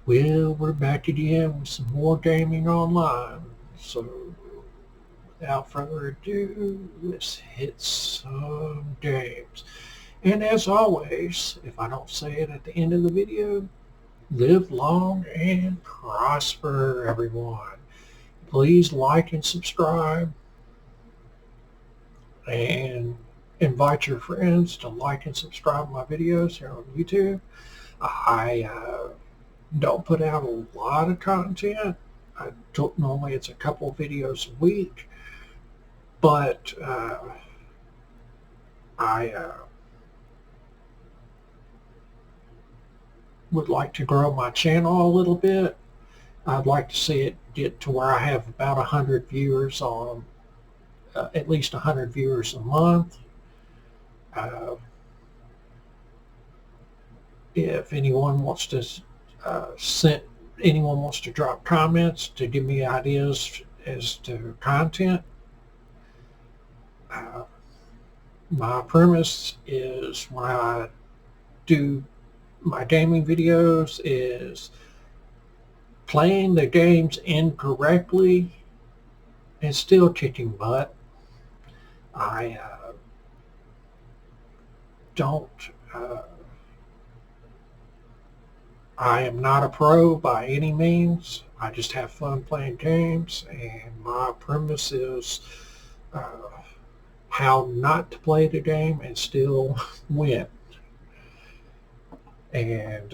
Well, we're back again with some more gaming online. So, without further ado, let's hit some games. And as always, if I don't say it at the end of the video, live long and prosper, everyone. Please like and subscribe and invite your friends to like and subscribe my videos here on YouTube. I don't put out a lot of content. I don't, normally it's a couple videos a week, but I would like to grow my channel a little bit. I'd like to see it get to where I have about 100 viewers on, at least 100 viewers a month. If anyone wants to anyone wants to drop comments to give me ideas as to content, my premise is when I do my gaming videos is playing the games incorrectly and still kicking butt. I don't I am not a pro by any means. I just have fun playing games, and my premise is how not to play the game and still win. And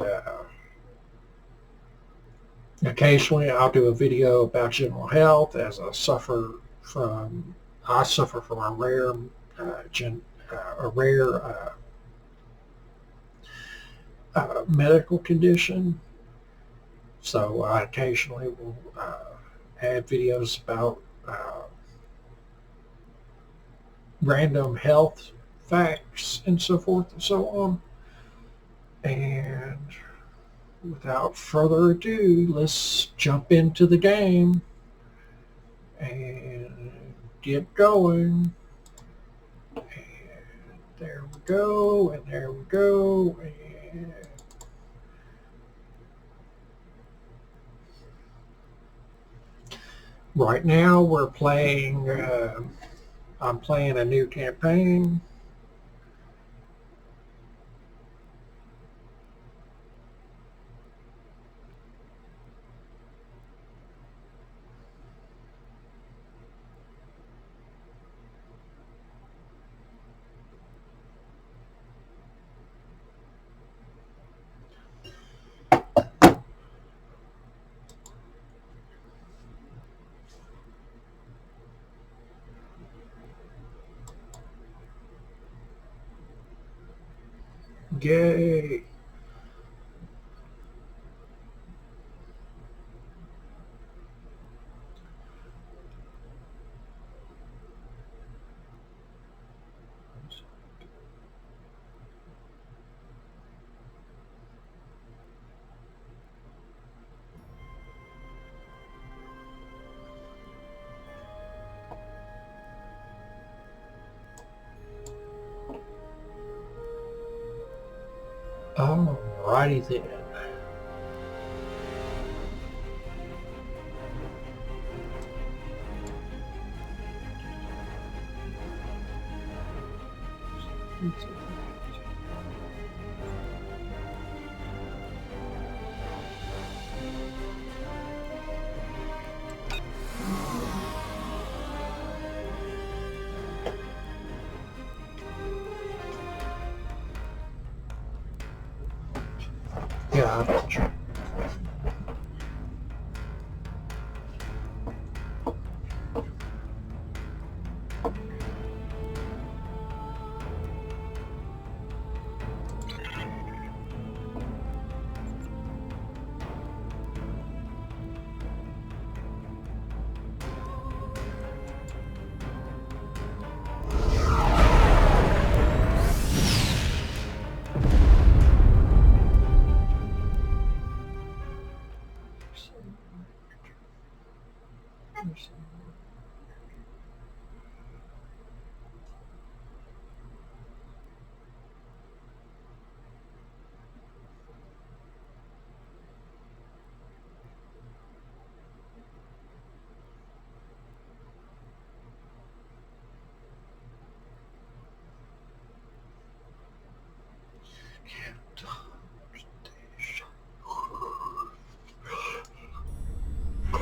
occasionally I'll do a video about general health, as I suffer from a rare medical condition. So I occasionally will add videos about random health facts and so forth and so on. And without further ado, let's jump into the game and get going. And there we go, and there we go, and right now we're playing, I'm playing a new campaign. Yay! Alrighty then. Yeah, I'm not sure.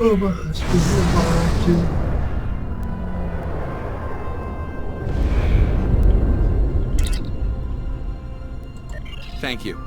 Oh, my husband and mine too. Thank you.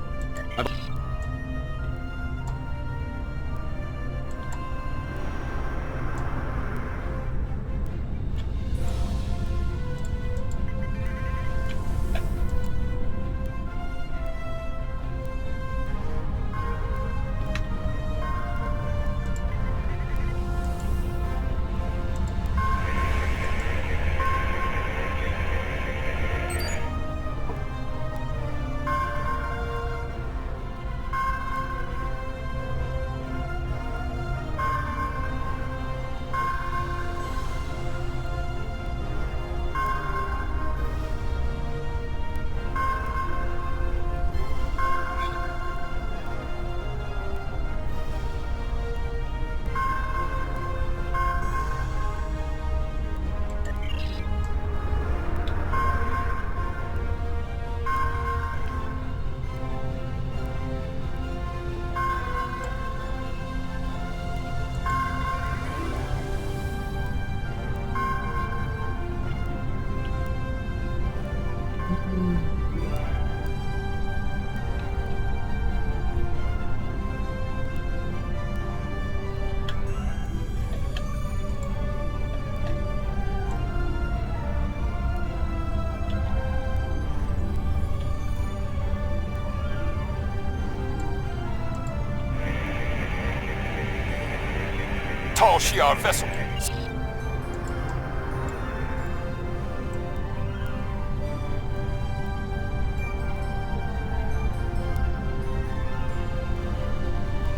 Tall Shi'ar vessel.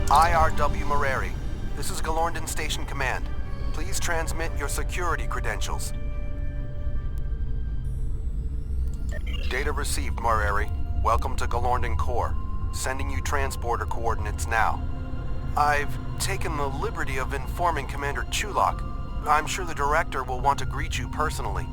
IRW Mareri. This is Galorndon Station Command. Please transmit your security credentials. Data received, Mareri. Welcome to Galorndon Core. Sending you transporter coordinates now. I've taken the liberty of informing Commander Chulak. I'm sure the Director will want to greet you personally.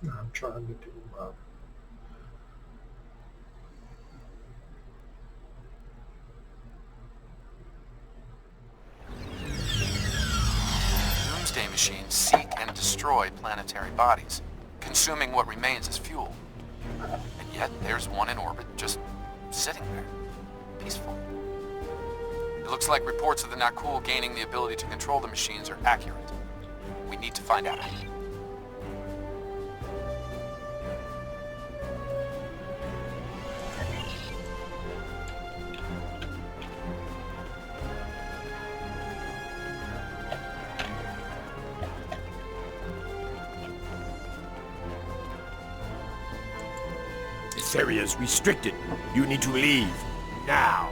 I'm trying to do Doomsday machines seek and destroy planetary bodies, consuming what remains as fuel. And yet, there's one in orbit just sitting there, peaceful. It looks like reports of the Nakul gaining the ability to control the machines are accurate. We need to find out. This area is restricted. You need to leave. Now.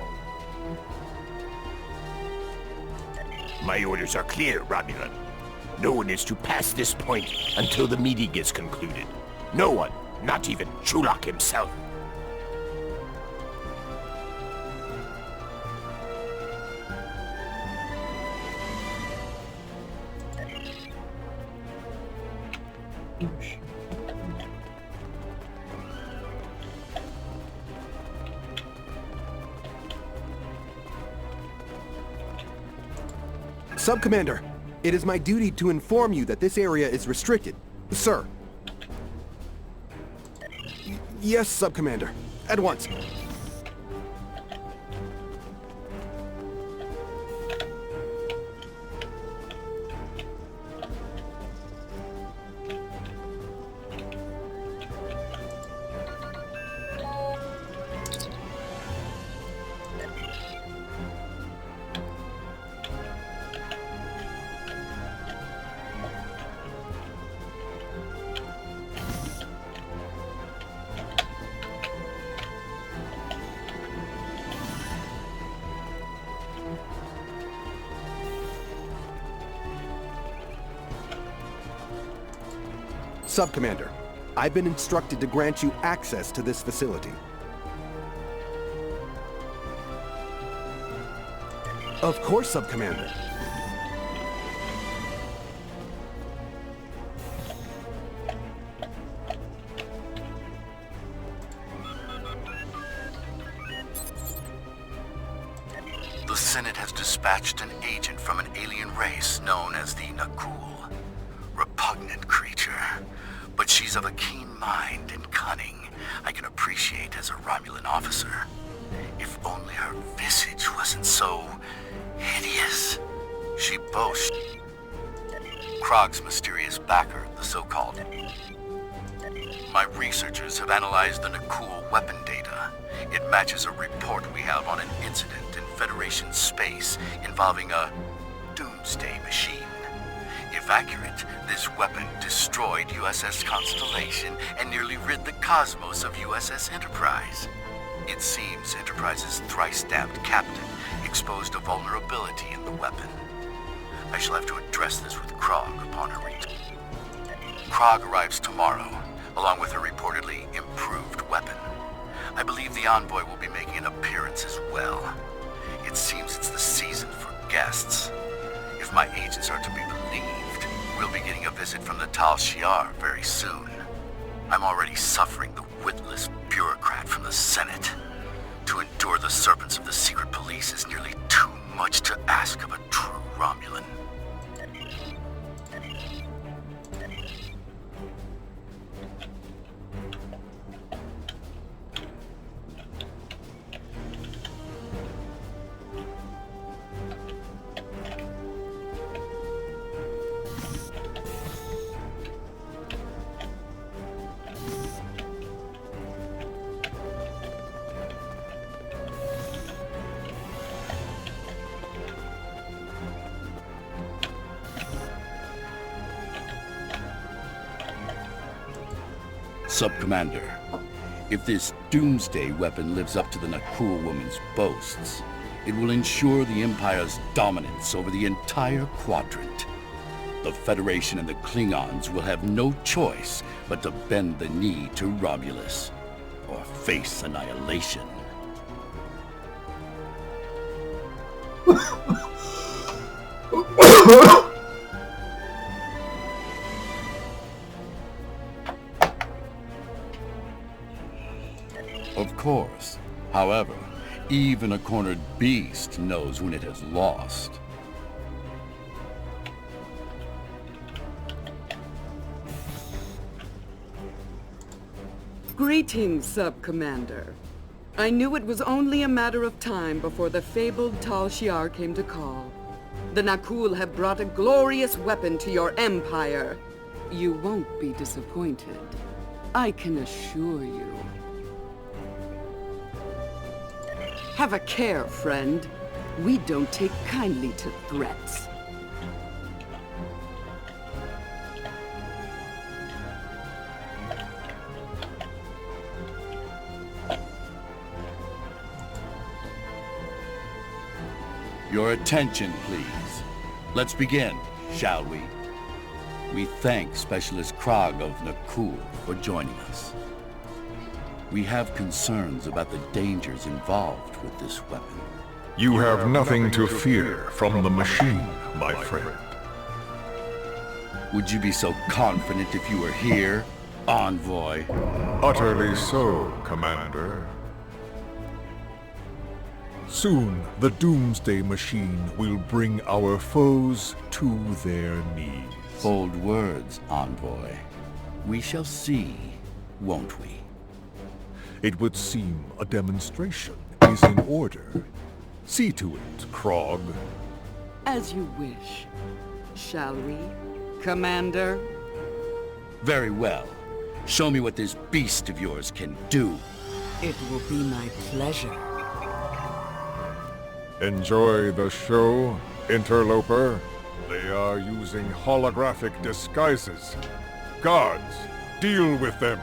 My orders are clear, Romulan. No one is to pass this point until the meeting is concluded. No one, not even Chulak himself. Sub-Commander, it is my duty to inform you that this area is restricted. Sir. Yes, Sub-Commander. At once. Sub-Commander, I've been instructed to grant you access to this facility. Of course, Sub-Commander. The Senate has dispatched an agent from an alien race known as the Nakul. Repugnant creature. But she's of a keen mind and cunning I can appreciate as a Romulan officer. If only her visage wasn't so hideous. She boasts Krog's mysterious backer, the so-called. My researchers have analyzed the Nakul weapon data. It matches a report we have on an incident in Federation space involving a doomsday machine. If accurate, this weapon destroyed USS Constellation and nearly rid the cosmos of USS Enterprise. It seems Enterprise's thrice-stabbed captain exposed a vulnerability in the weapon. I shall have to address this with Krog upon her return. Krog arrives tomorrow, along with her reportedly improved weapon. I believe the envoy will be making an appearance as well. It seems it's the season for guests. If my agents are to be believed, we'll be getting a visit from the Tal Shiar very soon. I'm already suffering the witless bureaucrat from the Senate. To endure the serpents of the secret police is nearly too much to ask of a true Romulan. Sub-Commander, if this doomsday weapon lives up to the Nakul woman's boasts, it will ensure the Empire's dominance over the entire quadrant. The Federation and the Klingons will have no choice but to bend the knee to Romulus, or face annihilation. Of course. However, even a cornered beast knows when it has lost. Greetings, Sub-Commander. I knew it was only a matter of time before the fabled Tal Shiar came to call. The Nakul have brought a glorious weapon to your empire. You won't be disappointed. I can assure you. Have a care, friend. We don't take kindly to threats. Your attention, please. Let's begin, shall we? We thank Specialist Krog of Nakul for joining us. We have concerns about the dangers involved with this weapon. You have nothing to fear from the machine, my friend. Would you be so confident if you were here, Envoy? Utterly so, Commander. Soon, the Doomsday Machine will bring our foes to their knees. Bold words, Envoy. We shall see, won't we? It would seem a demonstration is in order. See to it, Krog. As you wish. Shall we, Commander? Very well. Show me what this beast of yours can do. It will be my pleasure. Enjoy the show, interloper. They are using holographic disguises. Guards, deal with them.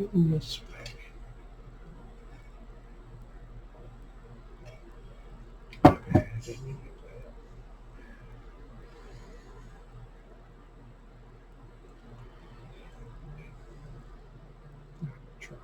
Getting this back. Okay, I didn't need that. Try.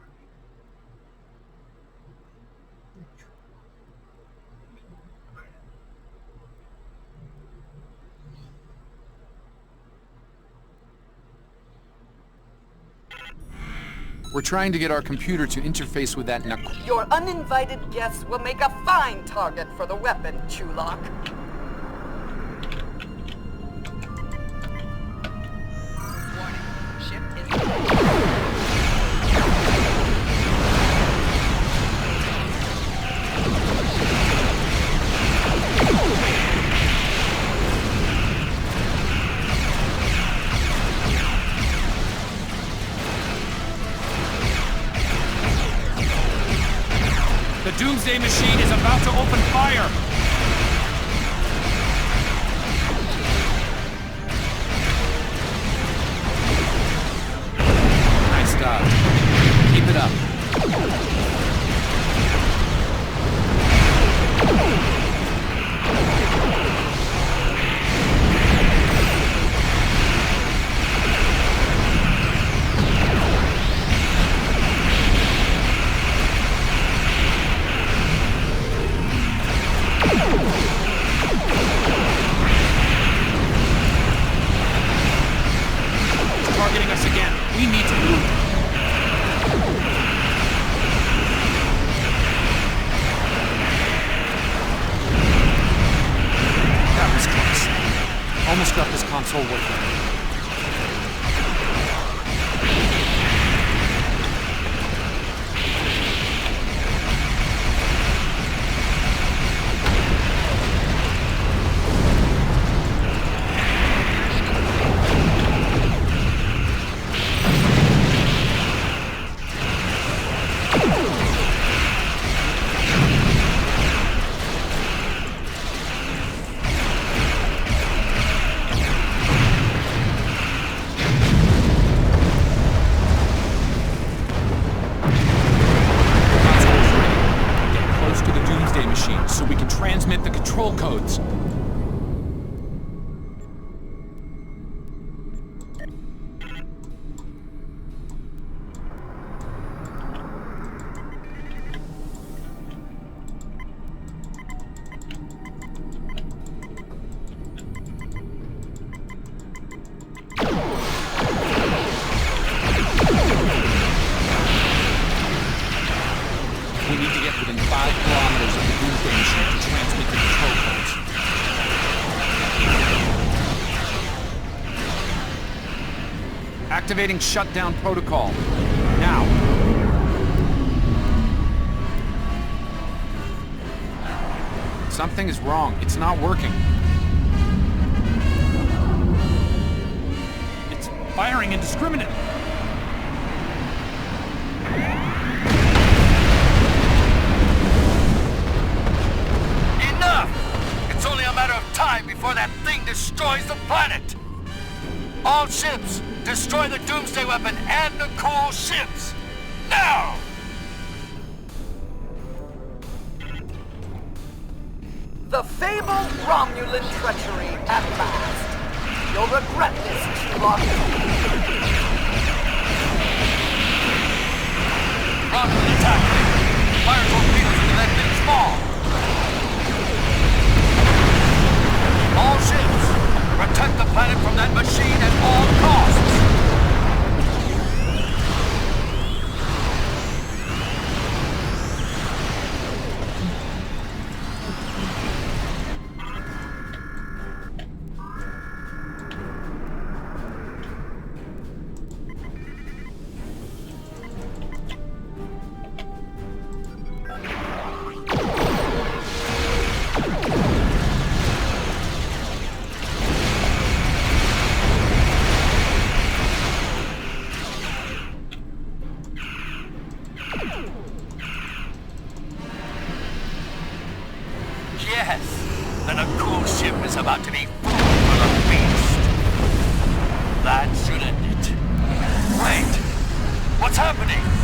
We're trying to get our computer to interface with that Naku... Your uninvited guests will make a fine target for the weapon, Chulak. Warning. Ship is... The Doomsday Machine is about to open fire! Nice dodge. Keep it up. Targeting us again. We need to move. That was close. Almost got this console working. So we can transmit the control codes. We need to get within 5 kilometers of the Doomsday Machine to transmit the control codes. Activating shutdown protocol. Now. Something is wrong. It's not working. It's firing indiscriminately. It's only a matter of time before that thing destroys the planet! All ships, destroy the Doomsday Weapon and the cool ships! Now! The fabled Romulan treachery at last. You'll regret this, Chulak. Romulan attack! Fire torpedoes into that thing's fall! All ships, protect the planet from that machine at all costs! Yes, then a cool ship is about to be food for the beast. That should end it. Wait, what's happening?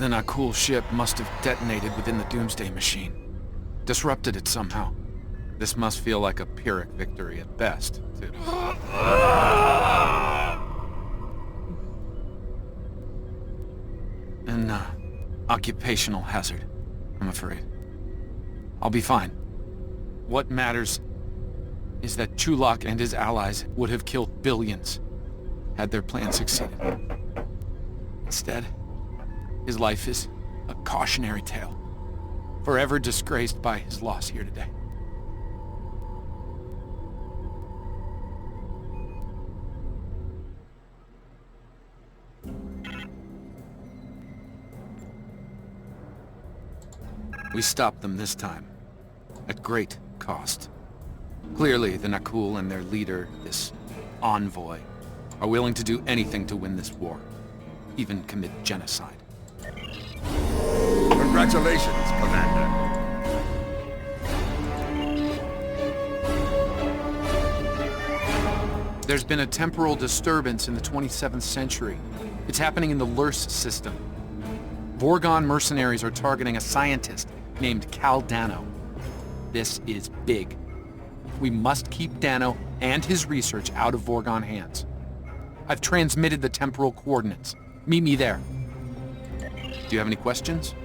The Nakul ship must have detonated within the Doomsday Machine. Disrupted it somehow. This must feel like a Pyrrhic victory at best, too. An occupational hazard, I'm afraid. I'll be fine. What matters is that Chulak and his allies would have killed billions had their plan succeeded. Instead, his life is a cautionary tale, forever disgraced by his loss here today. We stopped them this time, at great cost. Clearly, the Nakul and their leader, this envoy, are willing to do anything to win this war, even commit genocide. Congratulations, Commander. There's been a temporal disturbance in the 27th century. It's happening in the Lurs system. Vorgon mercenaries are targeting a scientist named Cal Dano. This is big. We must keep Dano and his research out of Vorgon hands. I've transmitted the temporal coordinates. Meet me there. Do you have any questions?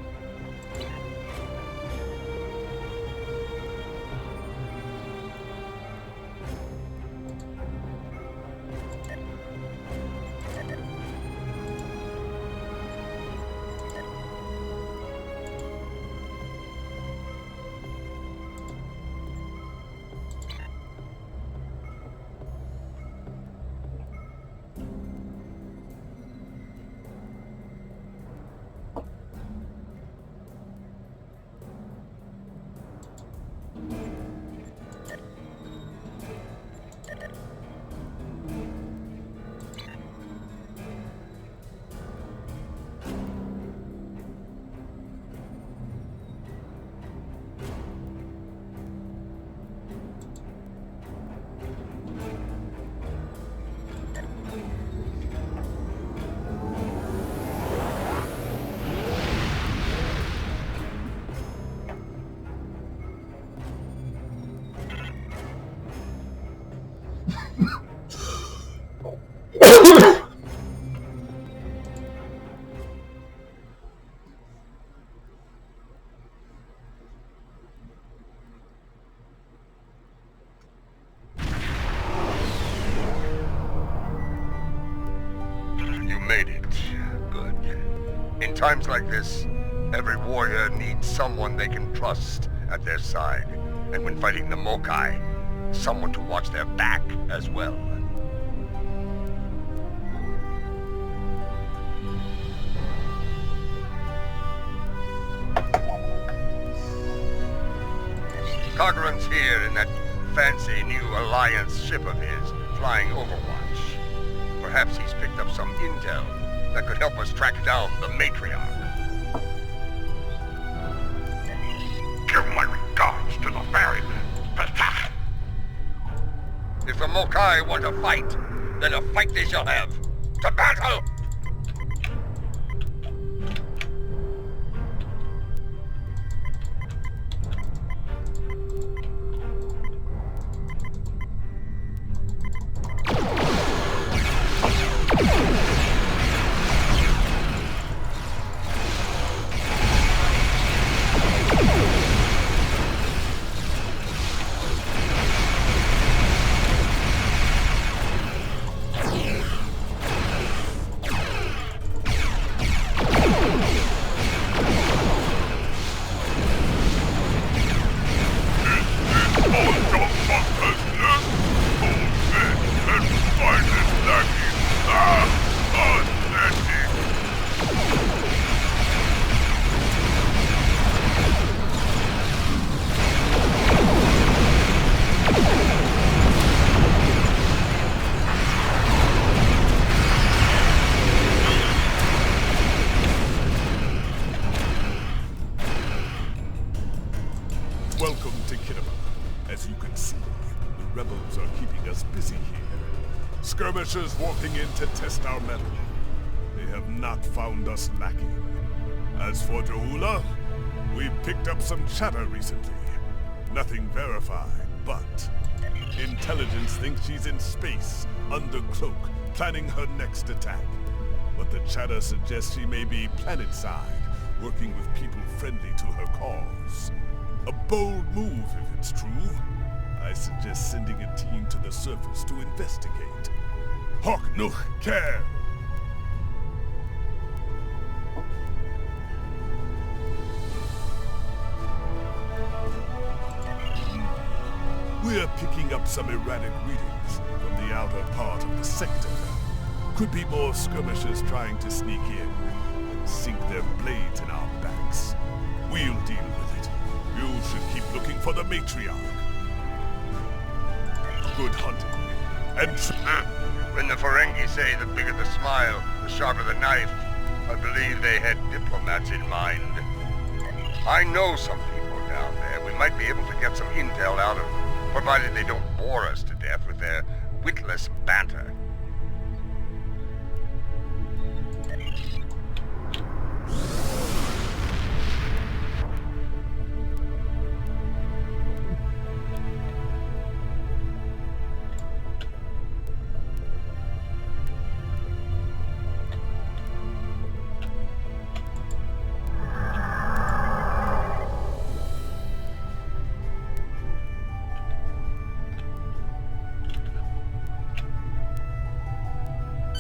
Made it. Good. In times like this, every warrior needs someone they can trust at their side. And when fighting the Mokai, someone to watch their back as well. Cogran's here in that fancy new Alliance ship of his, flying Overwatch. Perhaps he's picked up some intel that could help us track down the matriarch. Give my regards to the ferryman, Pesach. If the Mokai want to fight, then a fight they shall have. To battle! Welcome to Kinema. As you can see, the rebels are keeping us busy here. Skirmishers walking in to test our mettle. They have not found us lacking. As for Drahula, we picked up some chatter recently. Nothing verified, but intelligence thinks she's in space, under cloak, planning her next attack. But the chatter suggests she may be planet-side, working with people friendly to her cause. A bold move, if it's true. I suggest sending a team to the surface to investigate. Hawk Nuch Care! We're picking up some erratic readings from the outer part of the sector. Could be more skirmishers trying to sneak in and sink their blades in our backs. We'll deal with it. You should keep looking for the matriarch. Good hunting. And when the Ferengi say the bigger the smile, the sharper the knife, I believe they had diplomats in mind. I know some people down there. We might be able to get some intel out of them, provided they don't bore us to death with their witless banter.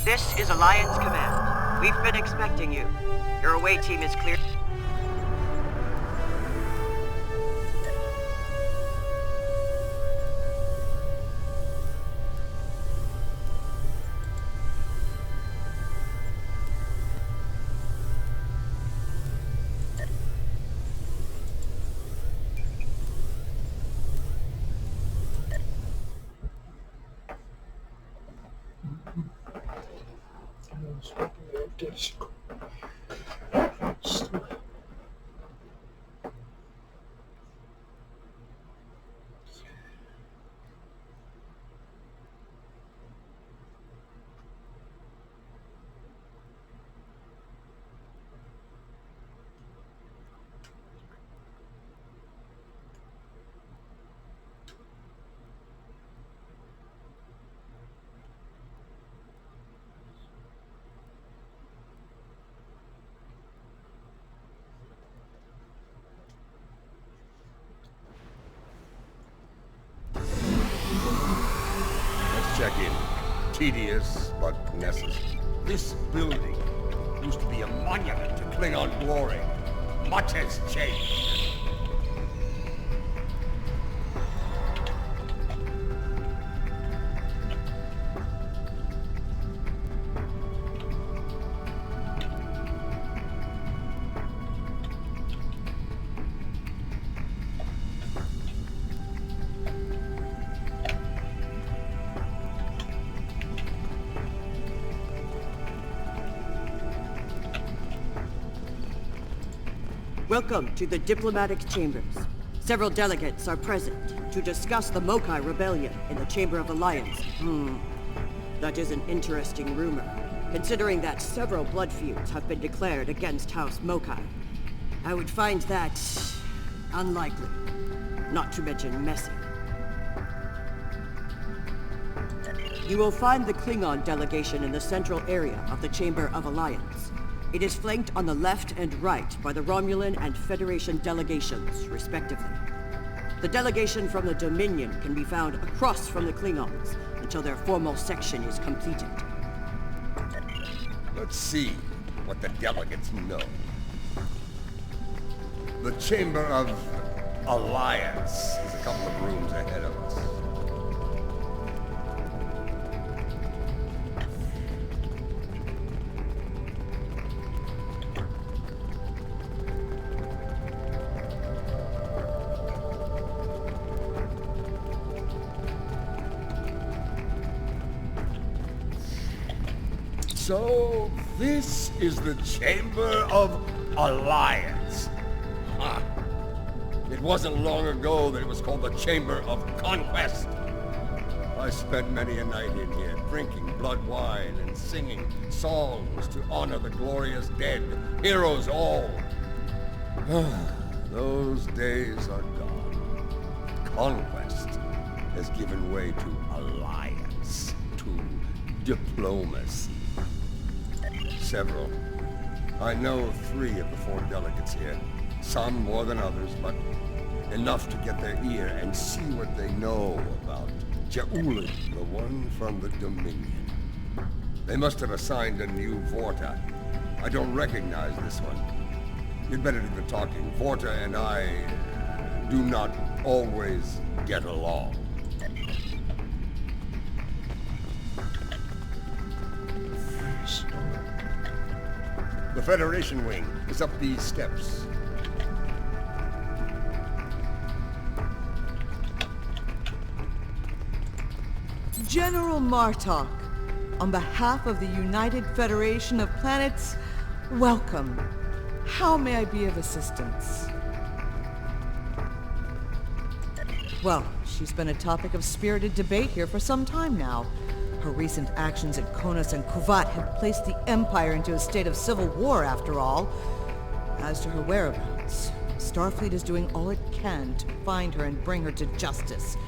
This is Alliance Command. We've been expecting you. Your away team is clear. Check in. Tedious, but necessary. This building used to be a monument to Klingon glory. Much has changed. Welcome to the diplomatic chambers. Several delegates are present to discuss the Mokai Rebellion in the Chamber of Alliance. That is an interesting rumor, considering that several blood feuds have been declared against House Mokai. I would find that unlikely, not to mention messy. You will find the Klingon delegation in the central area of the Chamber of Alliance. It is flanked on the left and right by the Romulan and Federation delegations, respectively. The delegation from the Dominion can be found across from the Klingons until their formal section is completed. Let's see what the delegates know. The Chamber of Alliance is a couple of rooms ahead of us. So, this is the Chamber of Alliance. Huh. It wasn't long ago that it was called the Chamber of Conquest. I spent many a night in here, drinking blood wine and singing songs to honor the glorious dead, heroes all. Those days are gone. Conquest has given way to alliance, to diplomacy. Several. I know 3 of the 4 delegates here. Some more than others, but enough to get their ear and see what they know about Ja'ulin, the one from the Dominion. They must have assigned a new Vorta. I don't recognize this one. You'd better do the talking. Vorta and I do not always get along. The Federation wing is up these steps. General Martok, on behalf of the United Federation of Planets, welcome. How may I be of assistance? Well, she's been a topic of spirited debate here for some time now. Her recent actions at Konos and Kuvat have placed the Empire into a state of civil war, after all. As to her whereabouts, Starfleet is doing all it can to find her and bring her to justice.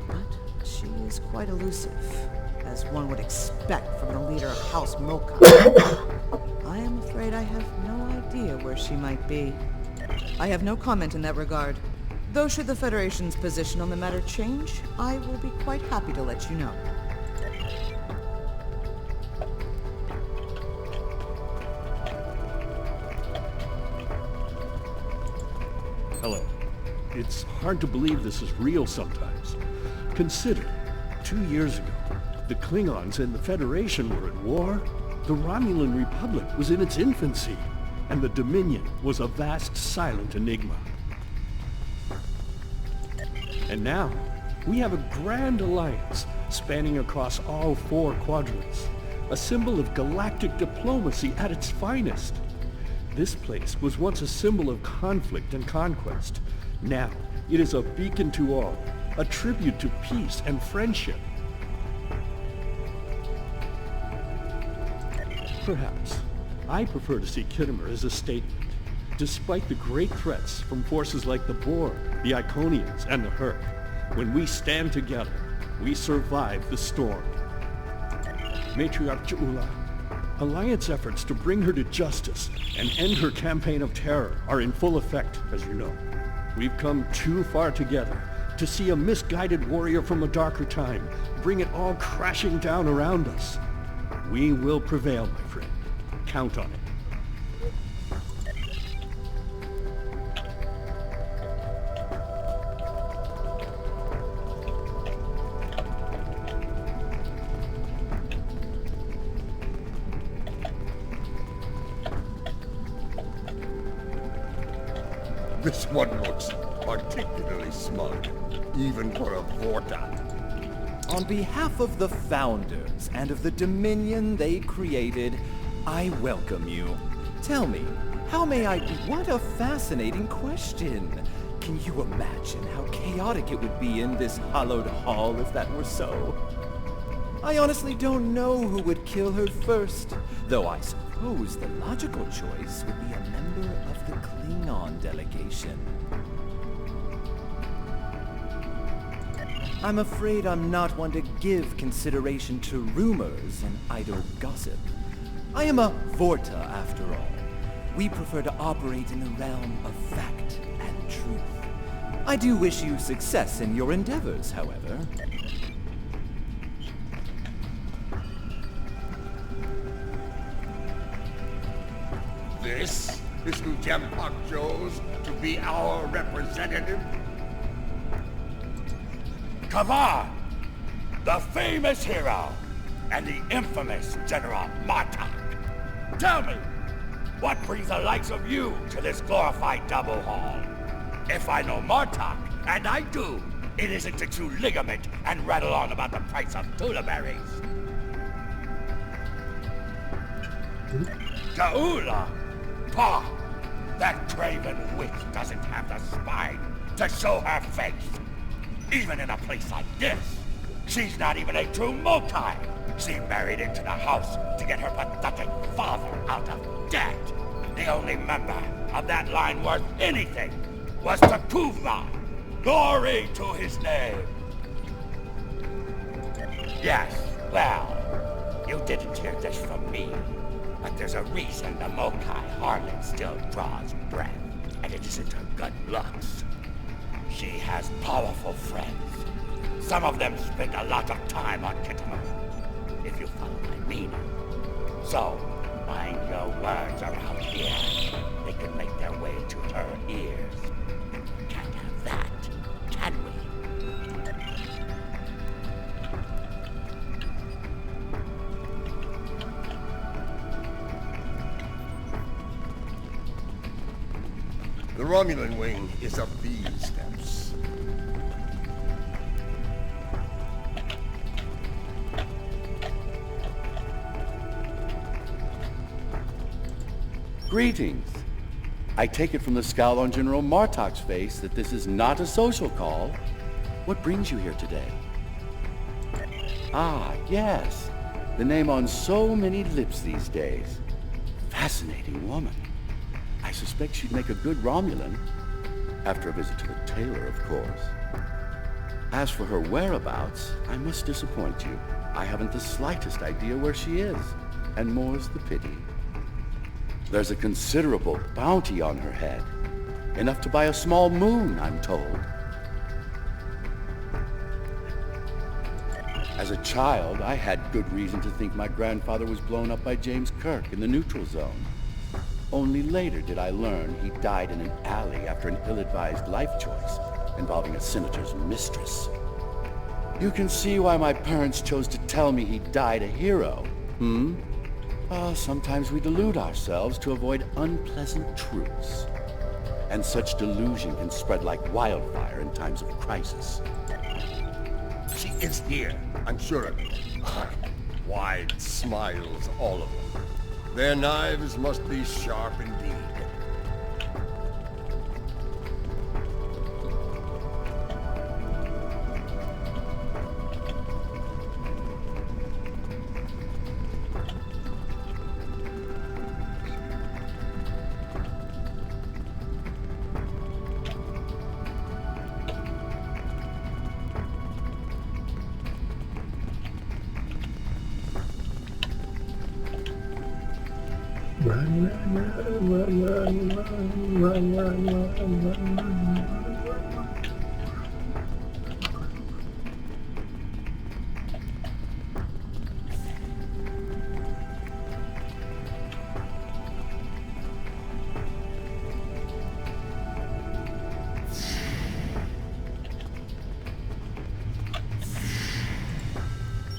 But she is quite elusive, as one would expect from the leader of House Mokai. I am afraid I have no idea where she might be. I have no comment in that regard. Though should the Federation's position on the matter change, I will be quite happy to let you know. Hello. It's hard to believe this is real sometimes. Consider, 2 years ago, the Klingons and the Federation were at war, the Romulan Republic was in its infancy, and the Dominion was a vast silent enigma. And now, we have a grand alliance spanning across all 4 quadrants, a symbol of galactic diplomacy at its finest. This place was once a symbol of conflict and conquest. Now, it is a beacon to all, a tribute to peace and friendship. Perhaps, I prefer to see Kittimer as a statement. Despite the great threats from forces like the Borg, the Iconians, and the Hurk, when we stand together, we survive the storm. Matriarch Ja'ula, Alliance efforts to bring her to justice and end her campaign of terror are in full effect, as you know. We've come too far together to see a misguided warrior from a darker time bring it all crashing down around us. We will prevail, my friend. Count on it. This one looks particularly smug, even for a Vorta. On behalf of the Founders and of the Dominion they created, I welcome you. Tell me, how may I be? What a fascinating question. Can you imagine how chaotic it would be in this hallowed hall if that were so? I honestly don't know who would kill her first, though I suppose the logical choice would be a member of the Klingon delegation. I'm afraid I'm not one to give consideration to rumors and idle gossip. I am a Vorta, after all. We prefer to operate in the realm of fact and truth. I do wish you success in your endeavors, however. This is who Jempak chose to be our representative? Kavar, the famous hero, and the infamous General Martok. Tell me, what brings the likes of you to this glorified double hall? If I know Martok, and I do, it isn't to chew ligament and rattle on about the price of tula berries. Ja'ula! Pah! That craven witch doesn't have the spine to show her face, even in a place like this. She's not even a true Mokai. She married into the house to get her pathetic father out of debt. The only member of that line worth anything was Takuvma. Glory to his name. Yes, well, you didn't hear this from me. But there's a reason the Mokai harlot still draws breath. And it isn't her good looks. She has powerful friends. Some of them spend a lot of time on Kittimer, if you follow my meaning. So, mind your words around here. They could make their way to her ears. Can't have that, can we? The Romulan wing is up these steps. Greetings. I take it from the scowl on General Martok's face that this is not a social call. What brings you here today? Ah, yes. The name on so many lips these days. Fascinating woman. I suspect she'd make a good Romulan. After a visit to the tailor, of course. As for her whereabouts, I must disappoint you. I haven't the slightest idea where she is. And more's the pity. There's a considerable bounty on her head. Enough to buy a small moon, I'm told. As a child, I had good reason to think my grandfather was blown up by James Kirk in the neutral zone. Only later did I learn he died in an alley after an ill-advised life choice involving a senator's mistress. You can see why my parents chose to tell me he died a hero, sometimes we delude ourselves to avoid unpleasant truths. And such delusion can spread like wildfire in times of crisis. She is here, I'm sure of it. Wide smiles, all of them. Their knives must be sharp indeed. Run, run, run, run, run, run, run, run, run, run.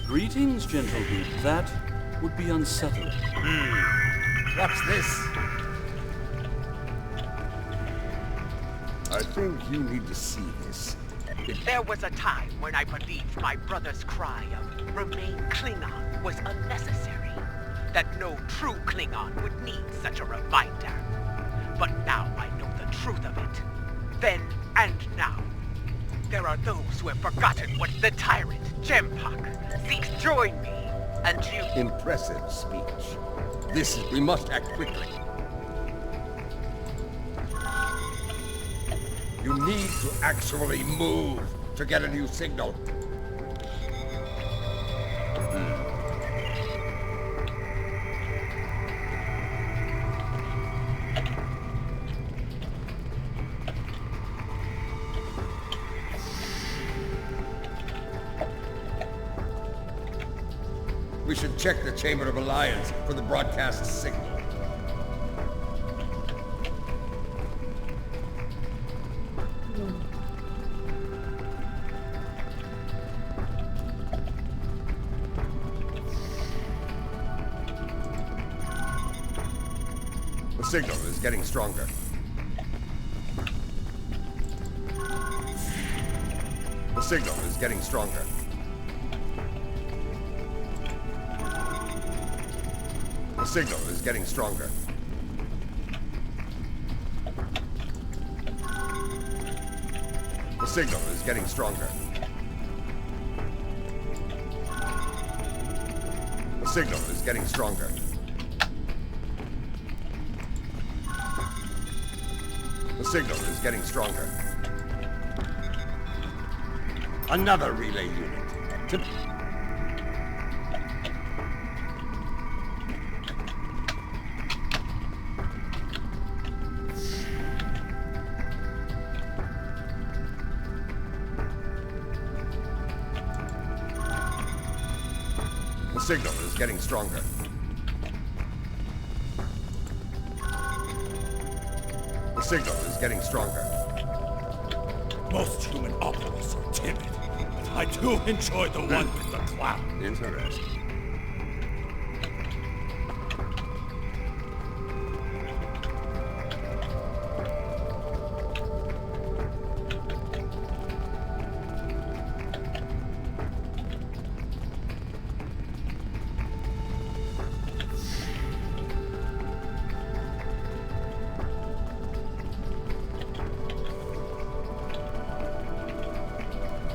Greetings, gentlemen. That would be unsettling. What's this? I think you need to see this. There was a time when I believed my brother's cry of "Remain Klingon" was unnecessary. That no true Klingon would need such a reminder. But now I know the truth of it. Then and now. There are those who have forgotten what the tyrant, Jempak, seeks to join me, and you... Impressive speech. We must act quickly. You need to actually move to get a new signal. We should check the Chamber of Alliance for the broadcast signal. The signal is getting stronger. The signal is getting stronger. The signal is getting stronger. The signal is getting stronger. The signal is getting stronger. The signal is getting stronger. Another relay unit. The signal is getting stronger. The signal is getting stronger. Most human operas are timid, but I do enjoy the one with the clown. Interesting.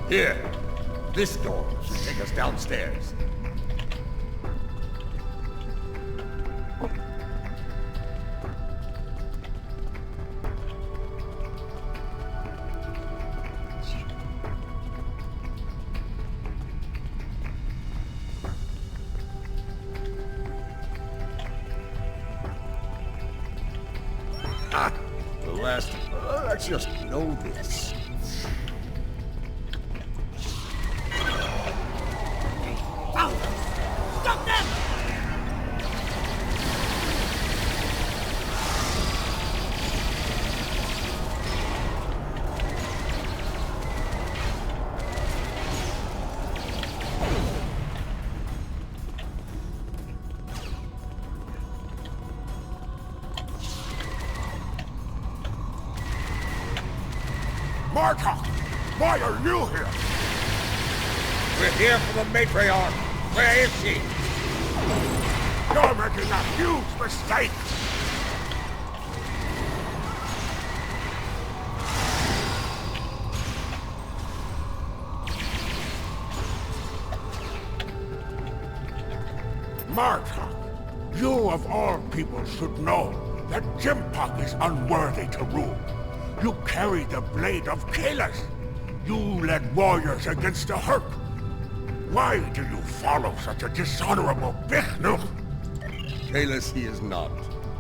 Here, this door should take us downstairs. Ah, the last. Let's just know this. Stop them! Marta! Why are you here? We're here for the matriarch. Where is she? You're making a huge mistake! Marta, you of all people should know that Jimpak is unworthy to rule. You carry the blade of Kalis. You led warriors against the Herc. Why do you follow such a dishonorable Bichnuk? Kalis he is not,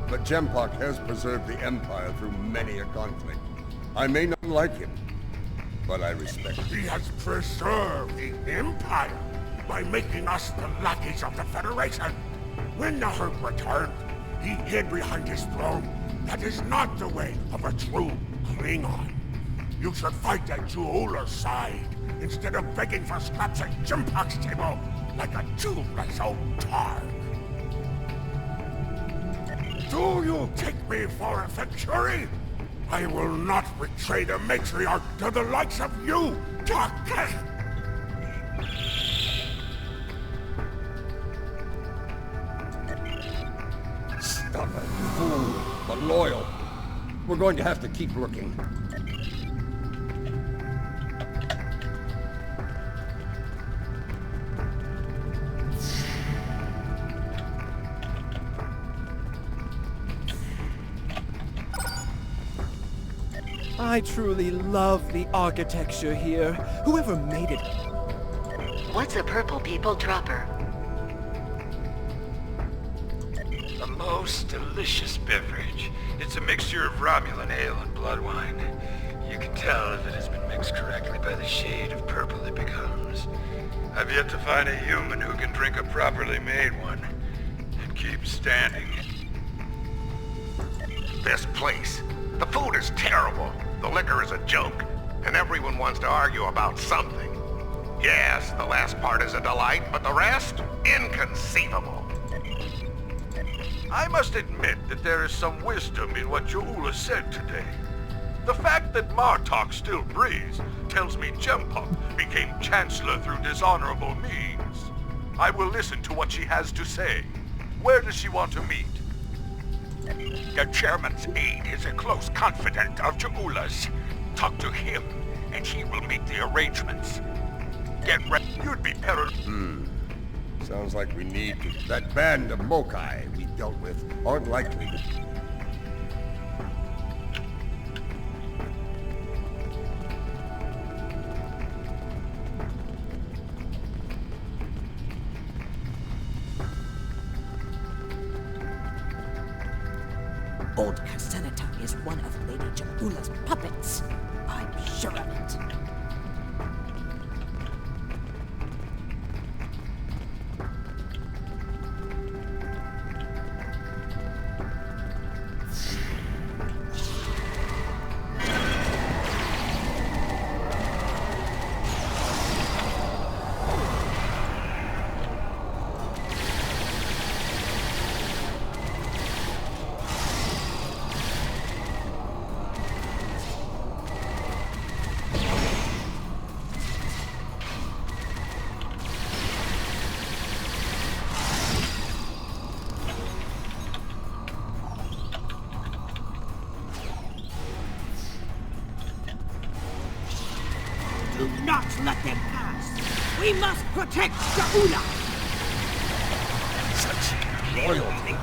but Jempak has preserved the Empire through many a conflict. I may not like him, but I respect him. He has preserved the Empire by making us the lackeys of the Federation. When the Herc returned, he hid behind his throne. That is not the way of a true Klingon. You should fight at Juula's side, instead of begging for scraps at Jimpak's table like a toothless old targ. Do you take me for a Venturi? I will not betray the matriarch to the likes of you, Takesh! Stubborn fool, but loyal. We're going to have to keep looking. I truly love the architecture here. Whoever made it... What's a purple people dropper? A most delicious beverage. It's a mixture of Romulan ale and blood wine. You can tell if it has been mixed correctly by the shade of purple it becomes. I've yet to find a human who can drink a properly made one and keep standing. This place. The food is terrible. The liquor is a joke. And everyone wants to argue about something. Yes, the last part is a delight, but the rest? Inconceivable. I must admit that there is some wisdom in what Juula said today. The fact that Martok still breathes tells me Jempak became Chancellor through dishonorable means. I will listen to what she has to say. Where does she want to meet? The chairman's aide is a close confidant of Juula's. Talk to him, and he will make the arrangements. Get ready. You'd be peril. Sounds like we need to... That band of Mokai we dealt with aren't likely to... Old Casenata is one of Lady Jabula's puppets. I'm sure of it. Do not let them pass. We must protect Jaula. Such loyalty.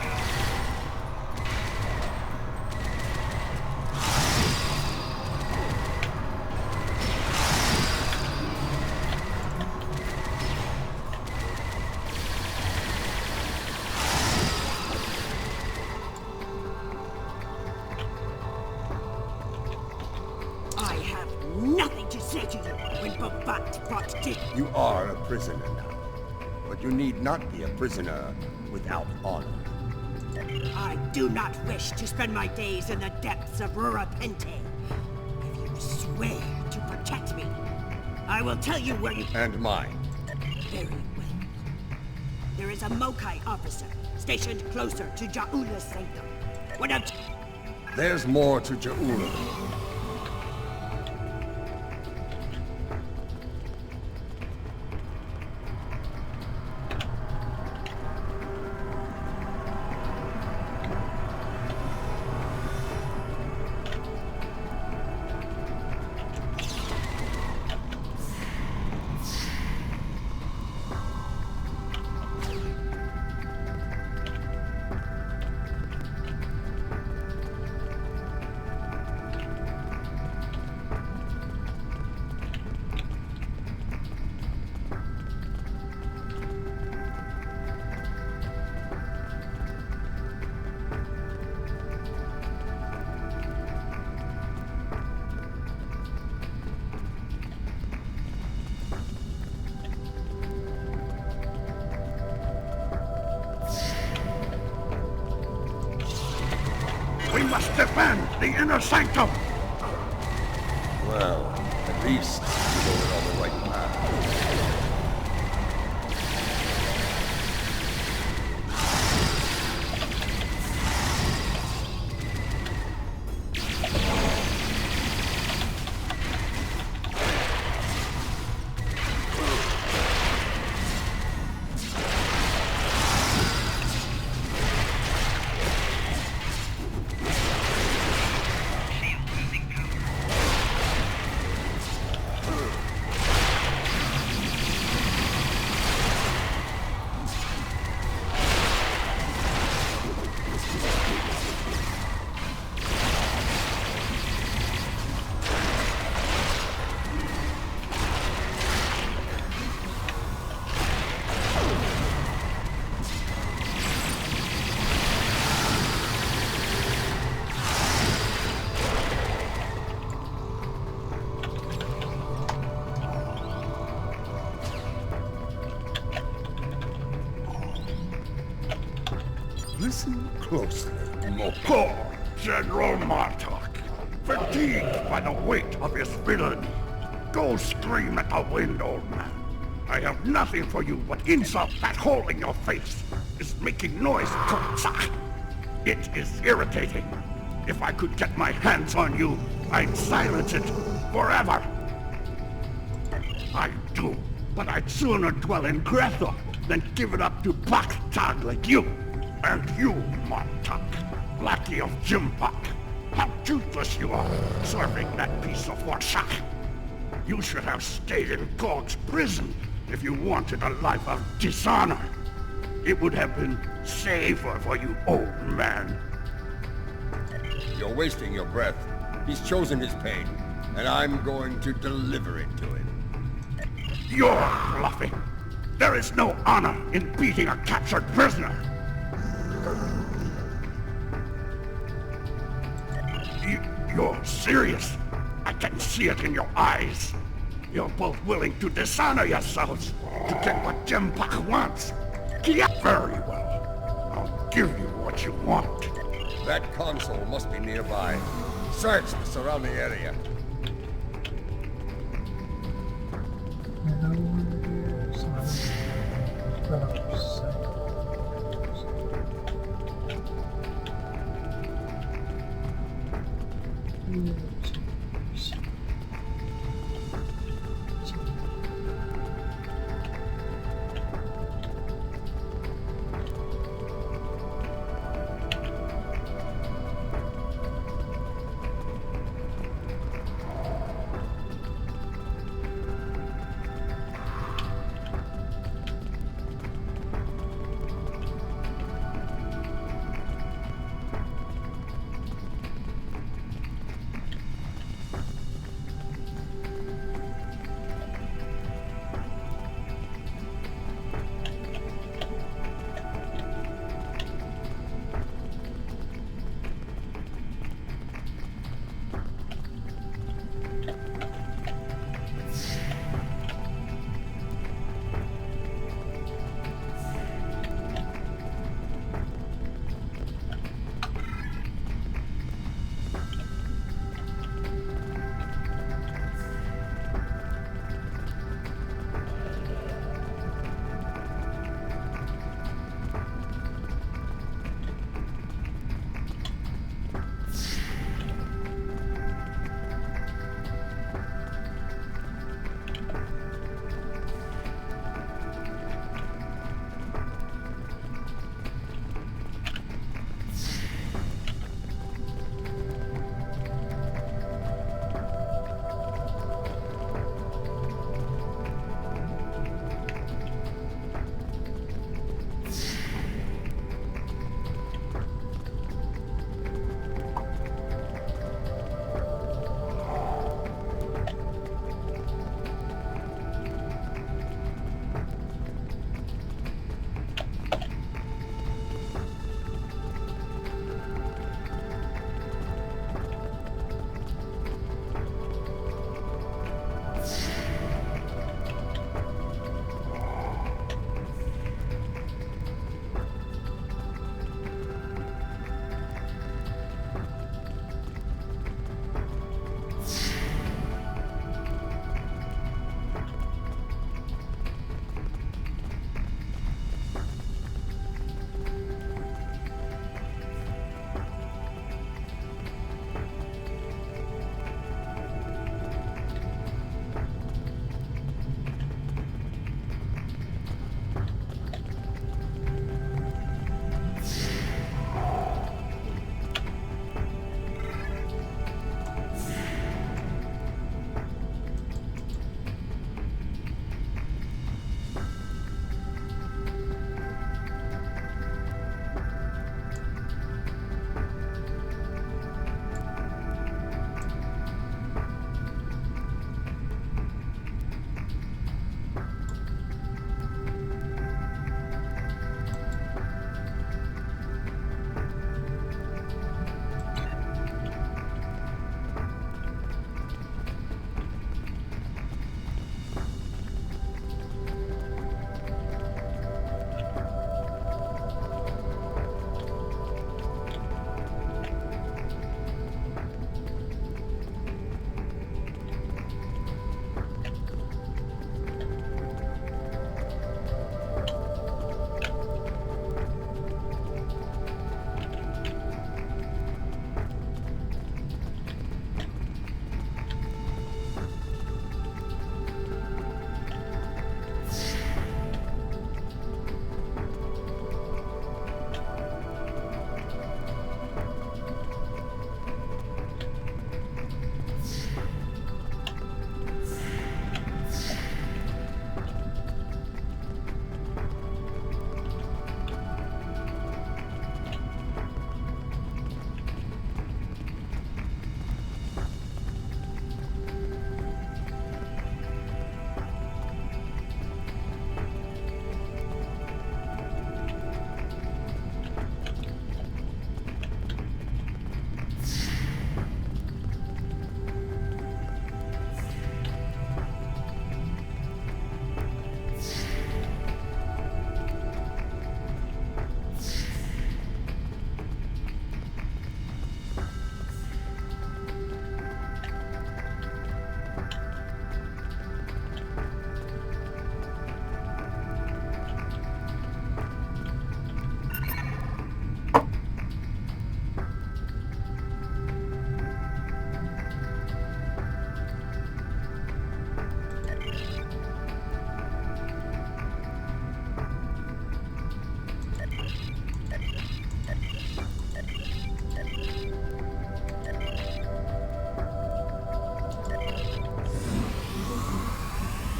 I have nothing to say to you when Babat brought Dick. You are a prisoner now. But you need not be a prisoner without honor. I do not wish to spend my days in the depths of Rurapente. If you swear to protect me, I will tell you where you... And mine. Very well. There is a Mokai officer stationed closer to Jaula's sanctum. When I'm... There's more to Jaula. We must defend the inner sanctum! Well, at least we're going on the right path. Listen closely. Poor General Martok, fatigued by the weight of his villainy. Go scream at the wind, old man. I have nothing for you but insult. That hole in your face is making noise. It is irritating. If I could get my hands on you, I'd silence it forever. I do, but I'd sooner dwell in Grethel than give it up to Baktag like you. And you, Martok, lackey of Jimpak, how toothless you are, serving that piece of Warshak. You should have stayed in Gog's prison If you wanted a life of dishonor, it would have been safer for you, old man. You're wasting your breath. He's chosen his pain, and I'm going to deliver it to him. You're bluffing. There is no honor in beating a captured prisoner. You're serious. I can see it in your eyes. You're both willing to dishonor yourselves to get what Jempak wants. Very well. I'll give you what you want. That console must be nearby. Search the surrounding area.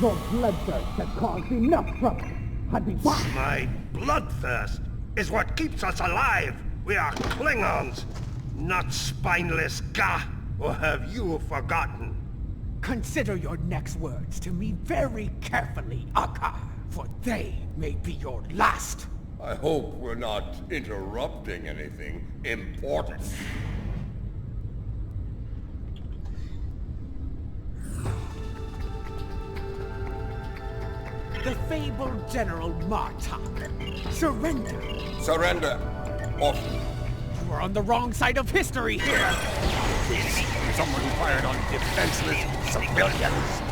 Your bloodthirst has caused enough trouble. I'd be back. My bloodthirst is what keeps us alive. We are Klingons, not spineless Gah. Or have you forgotten? Consider your next words to me very carefully, Akka, for they may be your last. I hope we're not interrupting anything important. The fabled General Martok. Surrender. Surrender. Off. You are on the wrong side of history here. Someone fired on defenseless civilians.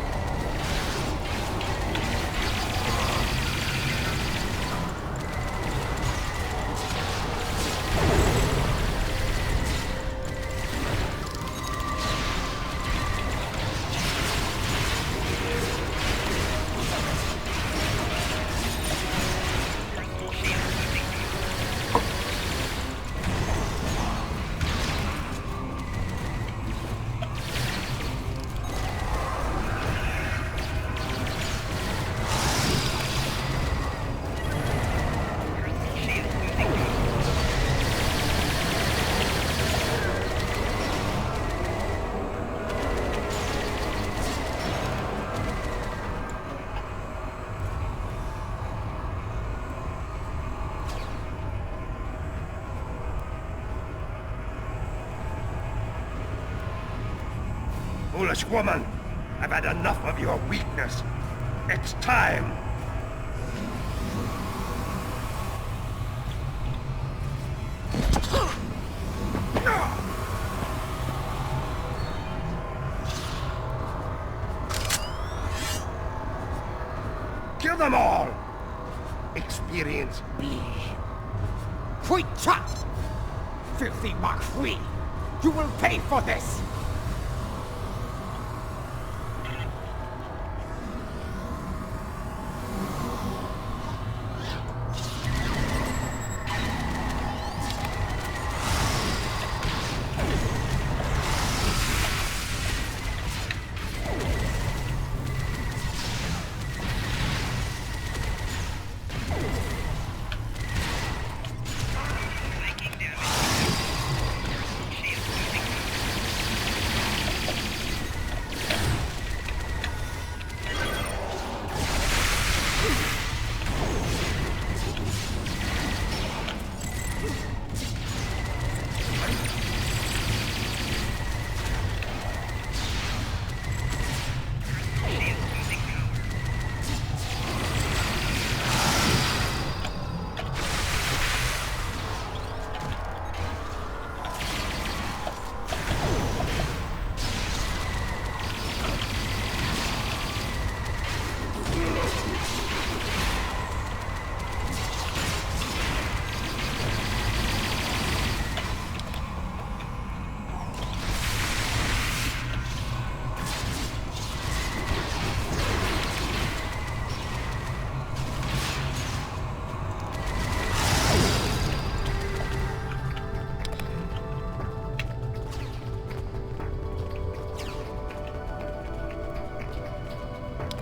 Foolish woman, I've had enough of your weakness. It's time. Kill them all! Experience me. Hui Cha! Filthy Mark Hui! You will pay for this!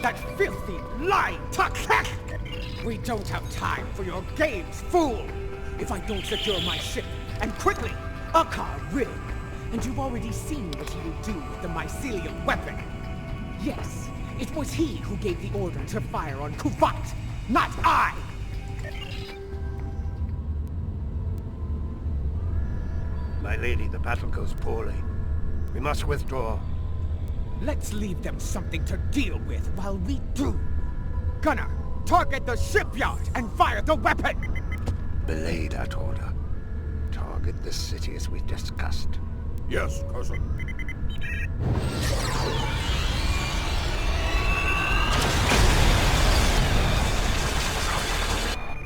That filthy, lying Tuck-Heck! We don't have time for your games, fool! If I don't secure my ship, and quickly, Akka will. And you've already seen what he will do with the mycelium weapon. Yes, it was he who gave the order to fire on Kuvat, not I! My lady, the battle goes poorly. We must withdraw. Let's leave them something to deal with while we do. Gunner, target the shipyard and fire the weapon! Belay that order. Target the city as we discussed. Yes, cousin.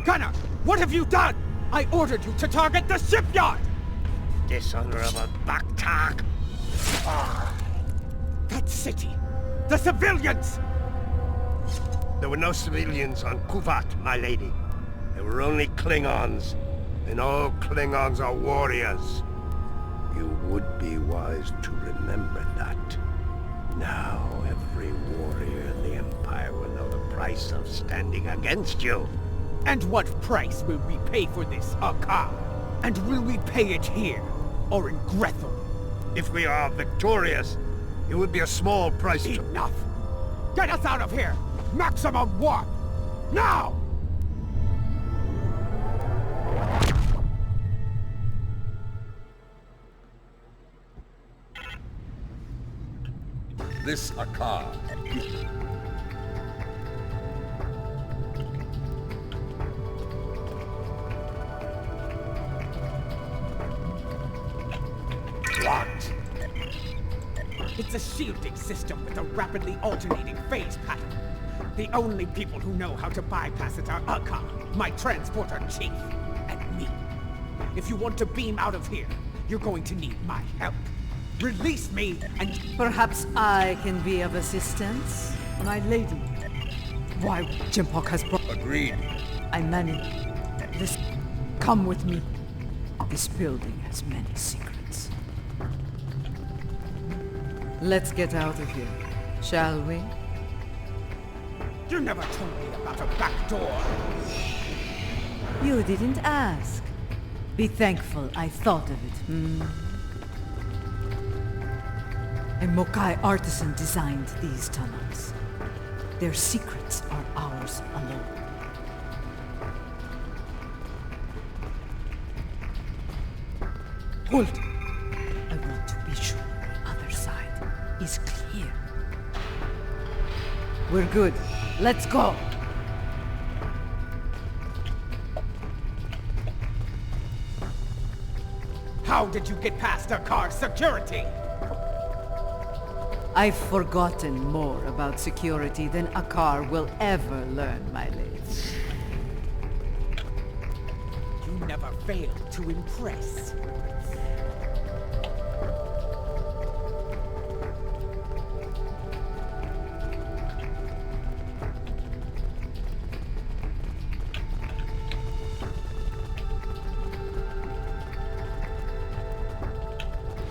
Gunner, what have you done? I ordered you to target the shipyard! Dishonorable Baktak! That city! The civilians! There were no civilians on Kuvat, my lady. There were only Klingons. And all Klingons are warriors. You would be wise to remember that. Now every warrior in the Empire price of standing against you. And what price will we pay for this, Akar? And will we pay it here, or in Grethel? If we are victorious, it would be a small price to... Enough! Get us out of here! Maximum warp! Now! This Akar. What? It's a shielding system with a rapidly alternating phase pattern. The only people who know how to bypass it are Akar, my transporter chief, and me. If you want to beam out of here, you're going to need my help. Release me and... Perhaps I can be of assistance, my lady. Why, Jimpok has brought... Agreed. I manage. Listen, come with me. This building has many secrets. Let's get out of here, shall we? You never told me about a back door. You didn't ask. Be thankful I thought of it, hmm? A Mokai artisan designed these tunnels. Their secrets are ours alone. Hold! I want to be sure the other side is clear. We're good. Let's go! How did you get past Akar's security? I've forgotten more about security than Akar will ever learn, my lady. You never fail to impress.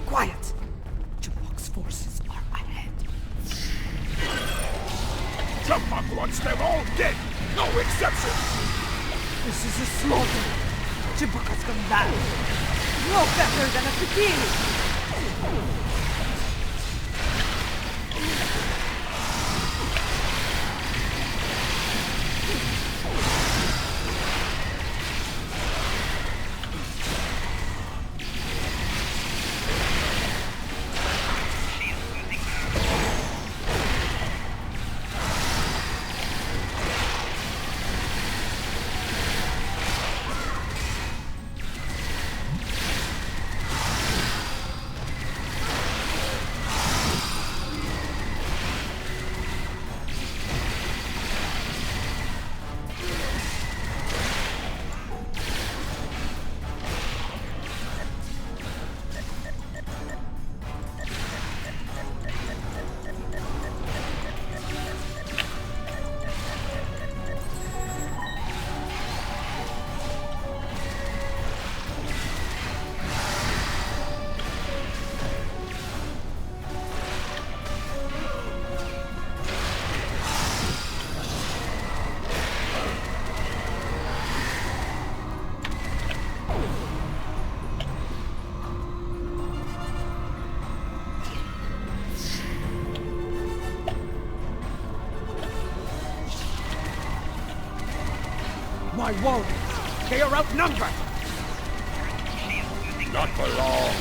Quiet! Jimpok's forces are ahead. Jimpok wants them all dead! No exception! This is a slaughter. Jimpok has come back. No better than a Fikiri. My warriors, they are outnumbered! Not for long.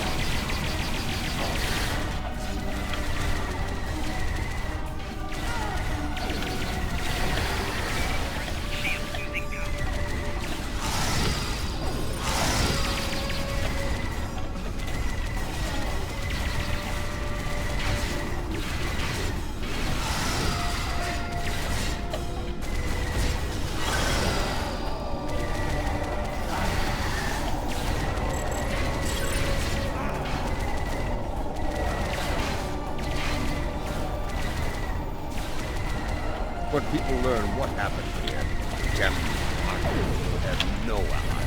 When people learn what happened here, Jimpok would have no allies.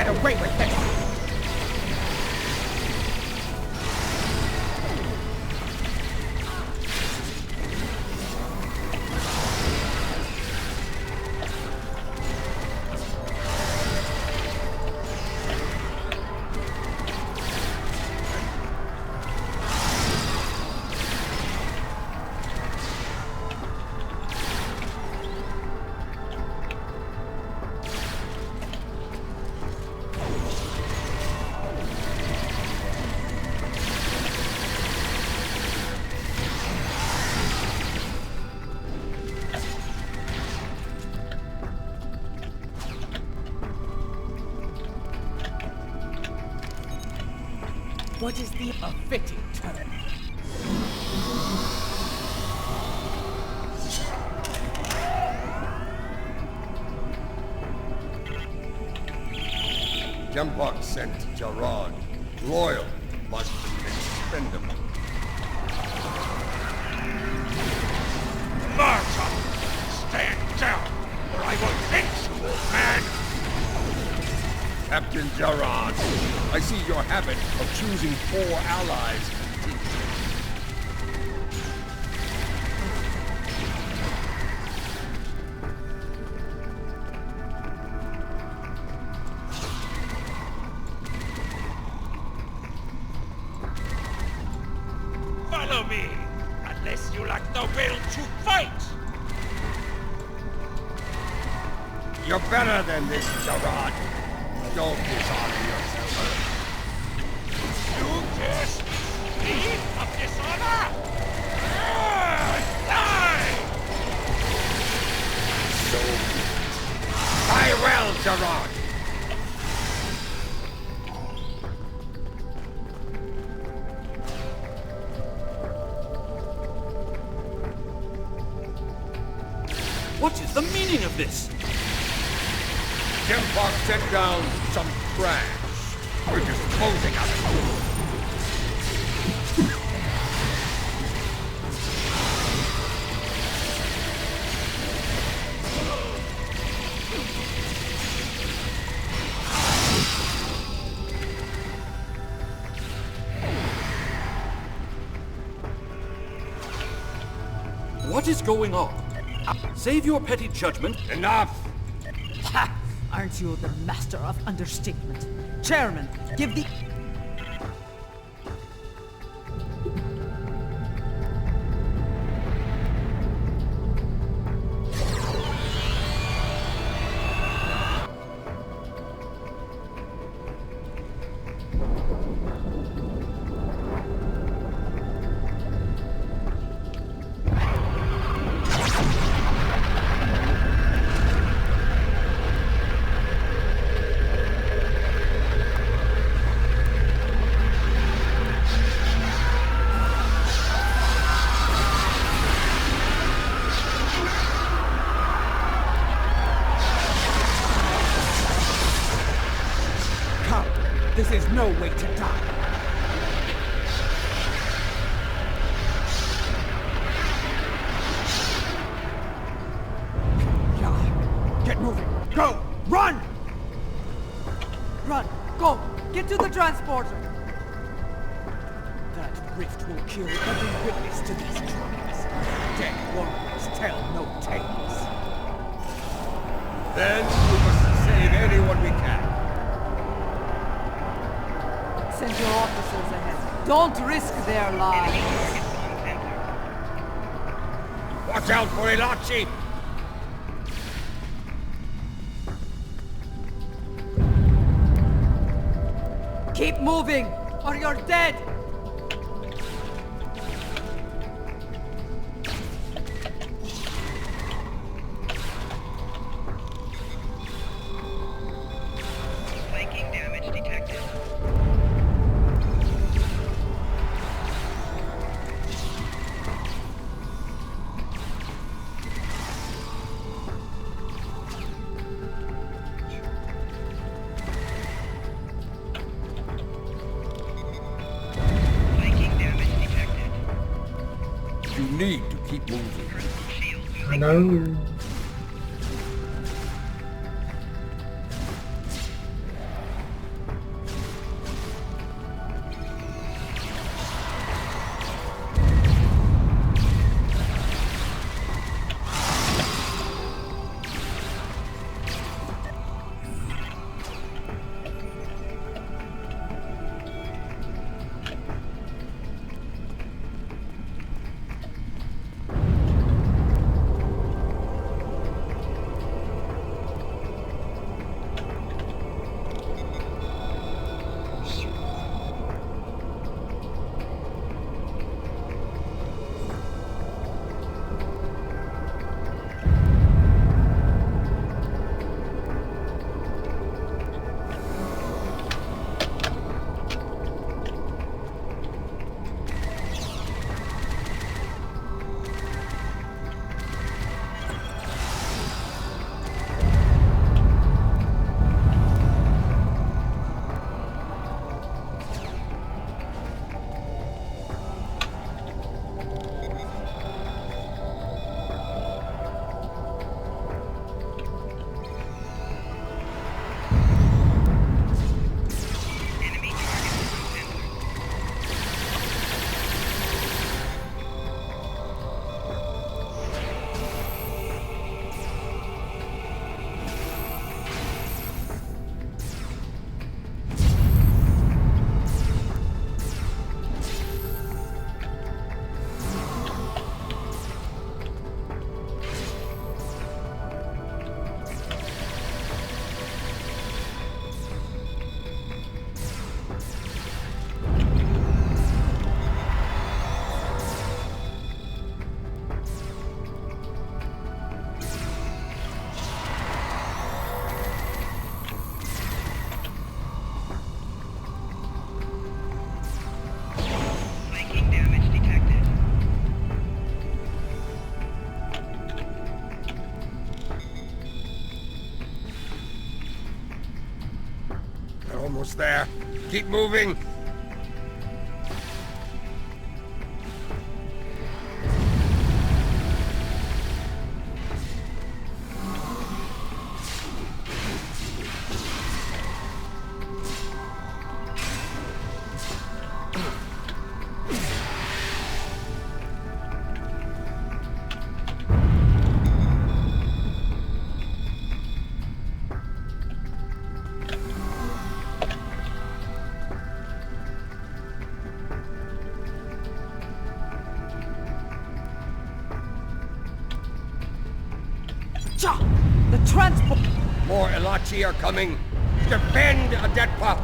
get away with this! What is the fitting turn? Jempok sent Jarrod. Loyal, but expendable. Marta! Stand down, or I will fix you, old man! Captain Jarrod, I see your habit of choosing 4 allies. Follow me, unless you lack the will to fight! You're better than this, Jarrod. Don't dishonor yourself. You dare speak of dishonor? Die! So die well, Jarrod. What is the meaning of this? Jempok sent down some trash. We're disposing of it. What is going on? Save your petty judgment. Enough! Ha! Aren't you the master of understatement? Chairman, give the... This is no way to die. Yeah. Get moving. Go! Run! Run! Go! Get to the transporter! That rift will kill every witness to these crimes. Dead warriors tell no tales. Then we must save anyone we can. Send your officers ahead. Don't risk their lives. Watch out for Elachi! Keep moving, or you're dead! Flanking damage detected. You need to keep moving. I know. Almost there. Keep moving. The transport! More Elachi are coming. Defend Adetpa!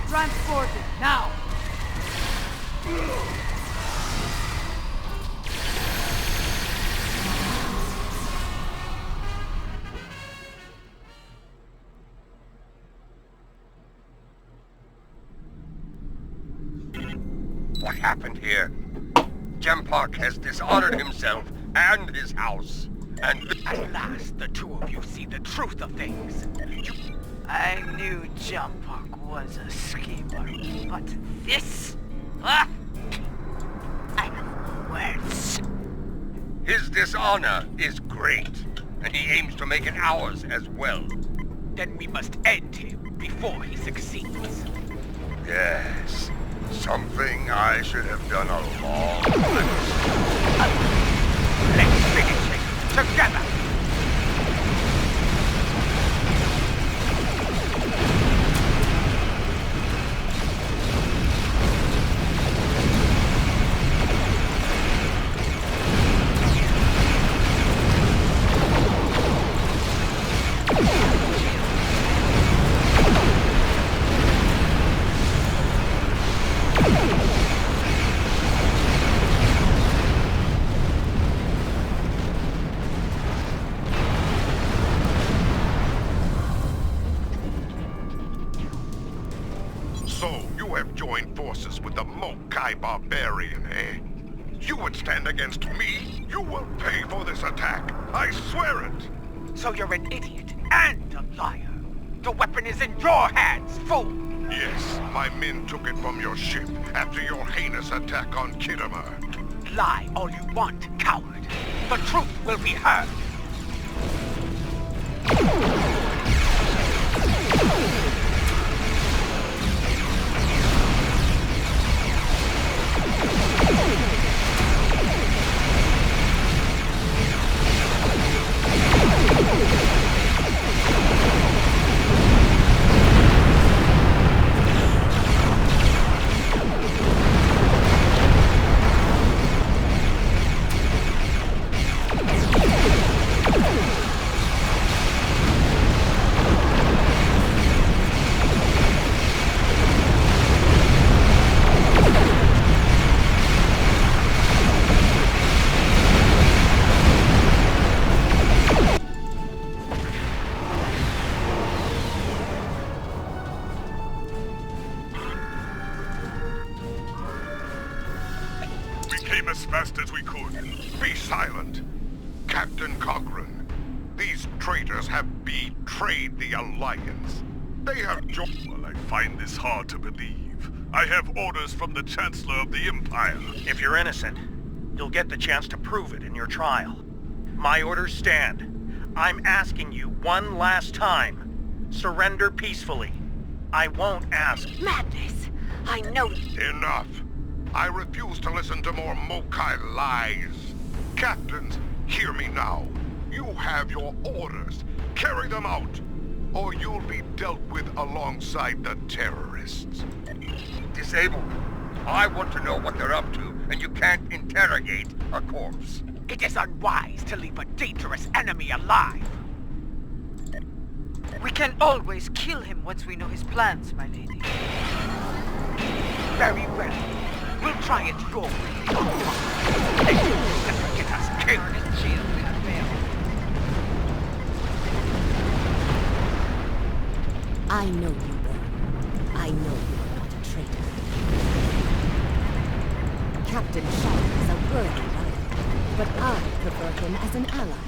Transported, now! What happened here? Jempak has dishonored himself and his house. And at last, the two of you see the truth of things. I knew Jempak was a schemer, but this? Ah! I have words. his dishonor is great, and he aims to make it ours as well. Then we must end him before he succeeds. Yes. Something I should have done a long time ago. Let's finish it together! So, you have joined forces with the Mokai barbarian, eh? You would stand against me? You will pay for this attack. I swear it. So you're an idiot and a liar. The weapon is in your hands, fool! Yes, my men took it from your ship after your heinous attack on Kittimer. Lie all you want, coward. The truth will be heard. As fast as we could. Be silent. Captain Cochrane, these traitors have betrayed the Alliance. They have joined... Well, I find this hard to believe. I have orders from the Chancellor of the Empire. If you're innocent, you'll get the chance to prove it in your trial. My orders stand. I'm asking you one last time. Surrender peacefully. I won't ask... Madness! I know... Enough! I refuse to listen to more Mokai lies. Captains, hear me now. You have your orders. Carry them out, or you'll be dealt with alongside the terrorists. Disable them. I want to know what they're up to, and you can't interrogate a corpse. It is unwise to leave a dangerous enemy alive. We can always kill him once we know his plans, my lady. Very well. We'll try it your way. Let's never get us killed. I know you well. I know you are not a traitor. Captain Shaw is a worthy rival, but I prefer him as an ally.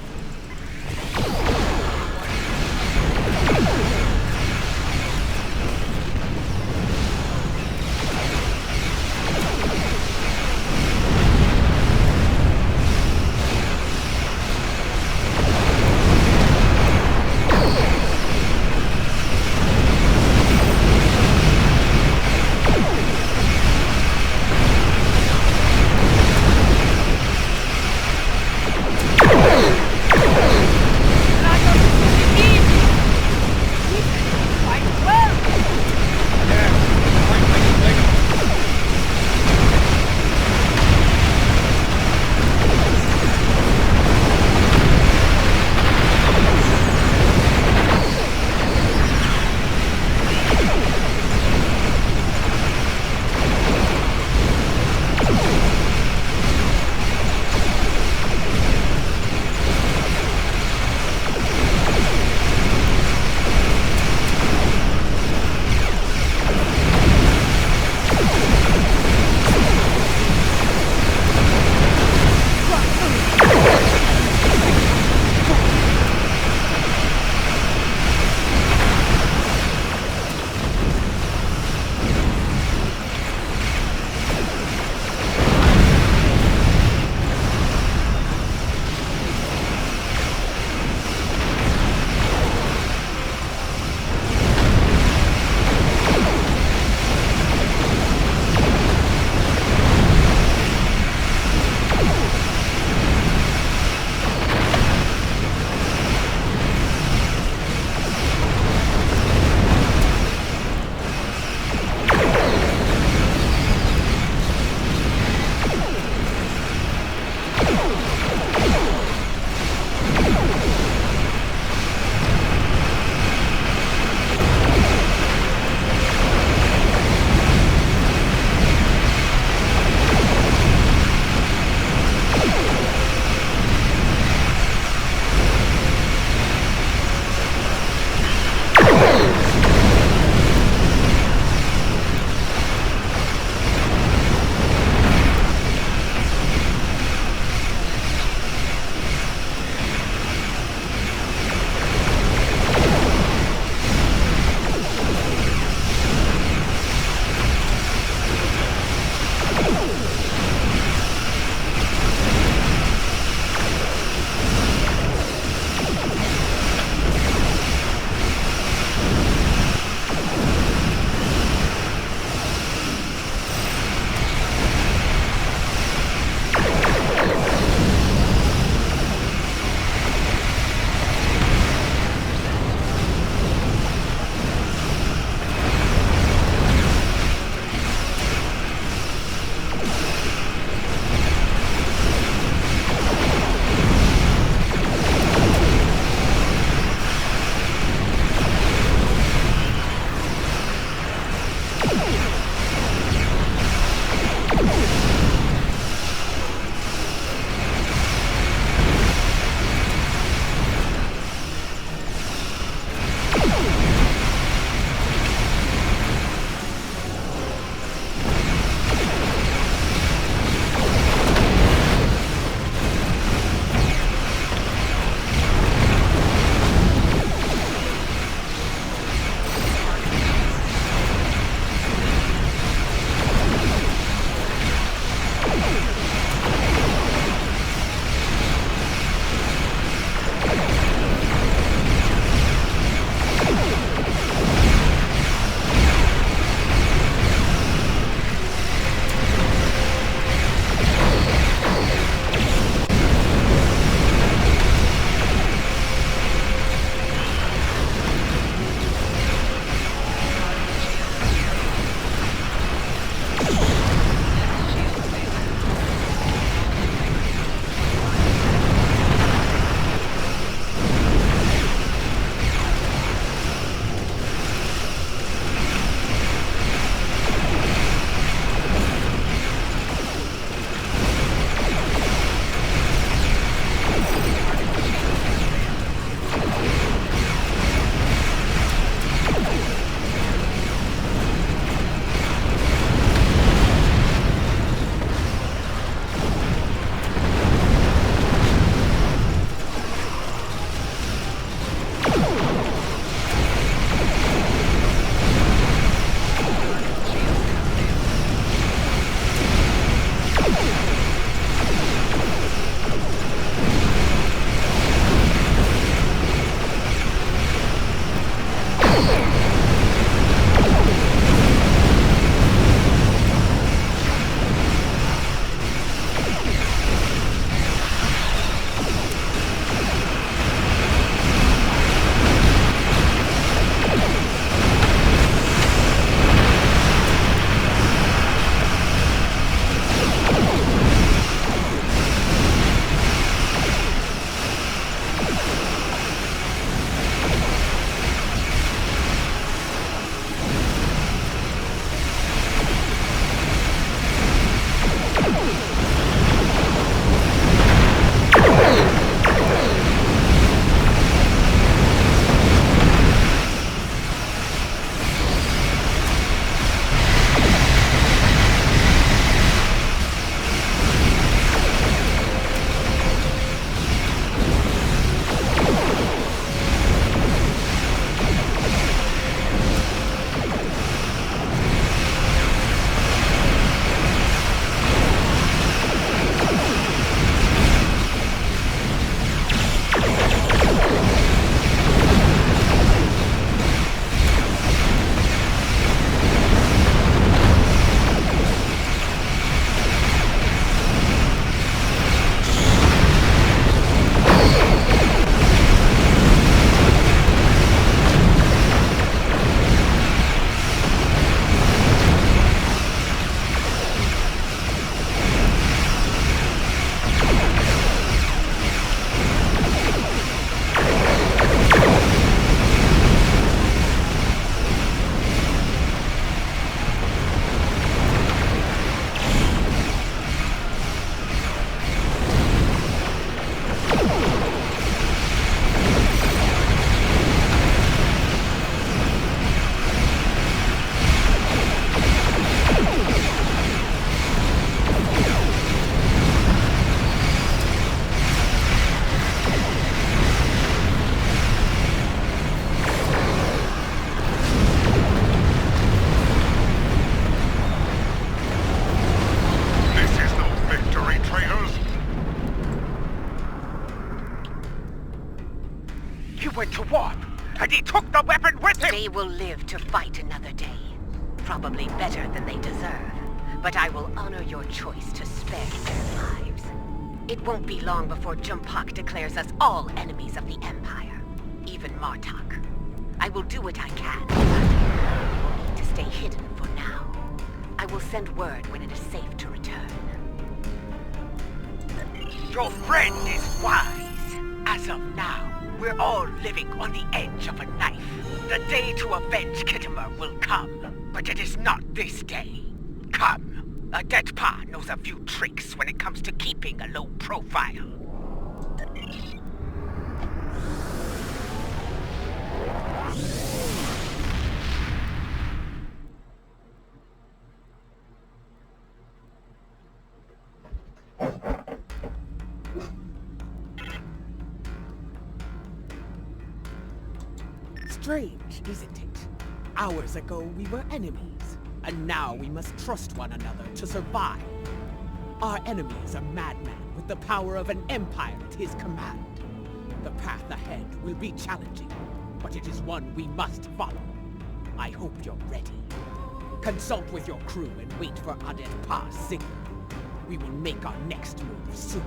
went to warp, and he took the weapon with him! They will live to fight another day. Probably better than they deserve. But I will honor your choice to spare their lives. It won't be long before Jumpak declares us all enemies of the Empire. Even Martok. I will do what I can, but you need to stay hidden for now. I will send word when it is safe to return. Your friend is wise. As of now, we're all living on the edge of a knife. The day to avenge Kittimer will come, but it is not this day. Come. A dead pa knows a few tricks when it comes to keeping a low profile. Strange, isn't it? Hours ago we were enemies, and now we must trust one another to survive. Our enemy is a madman with the power of an empire at his command. The path ahead will be challenging, but it is one we must follow. I hope you're ready. Consult with your crew and wait for Adet Pa's signal. We will make our next move soon.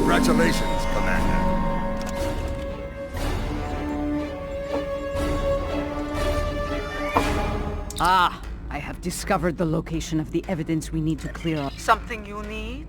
Congratulations, Commander. Ah, I have discovered the location of the evidence we need to clear up. Something you need?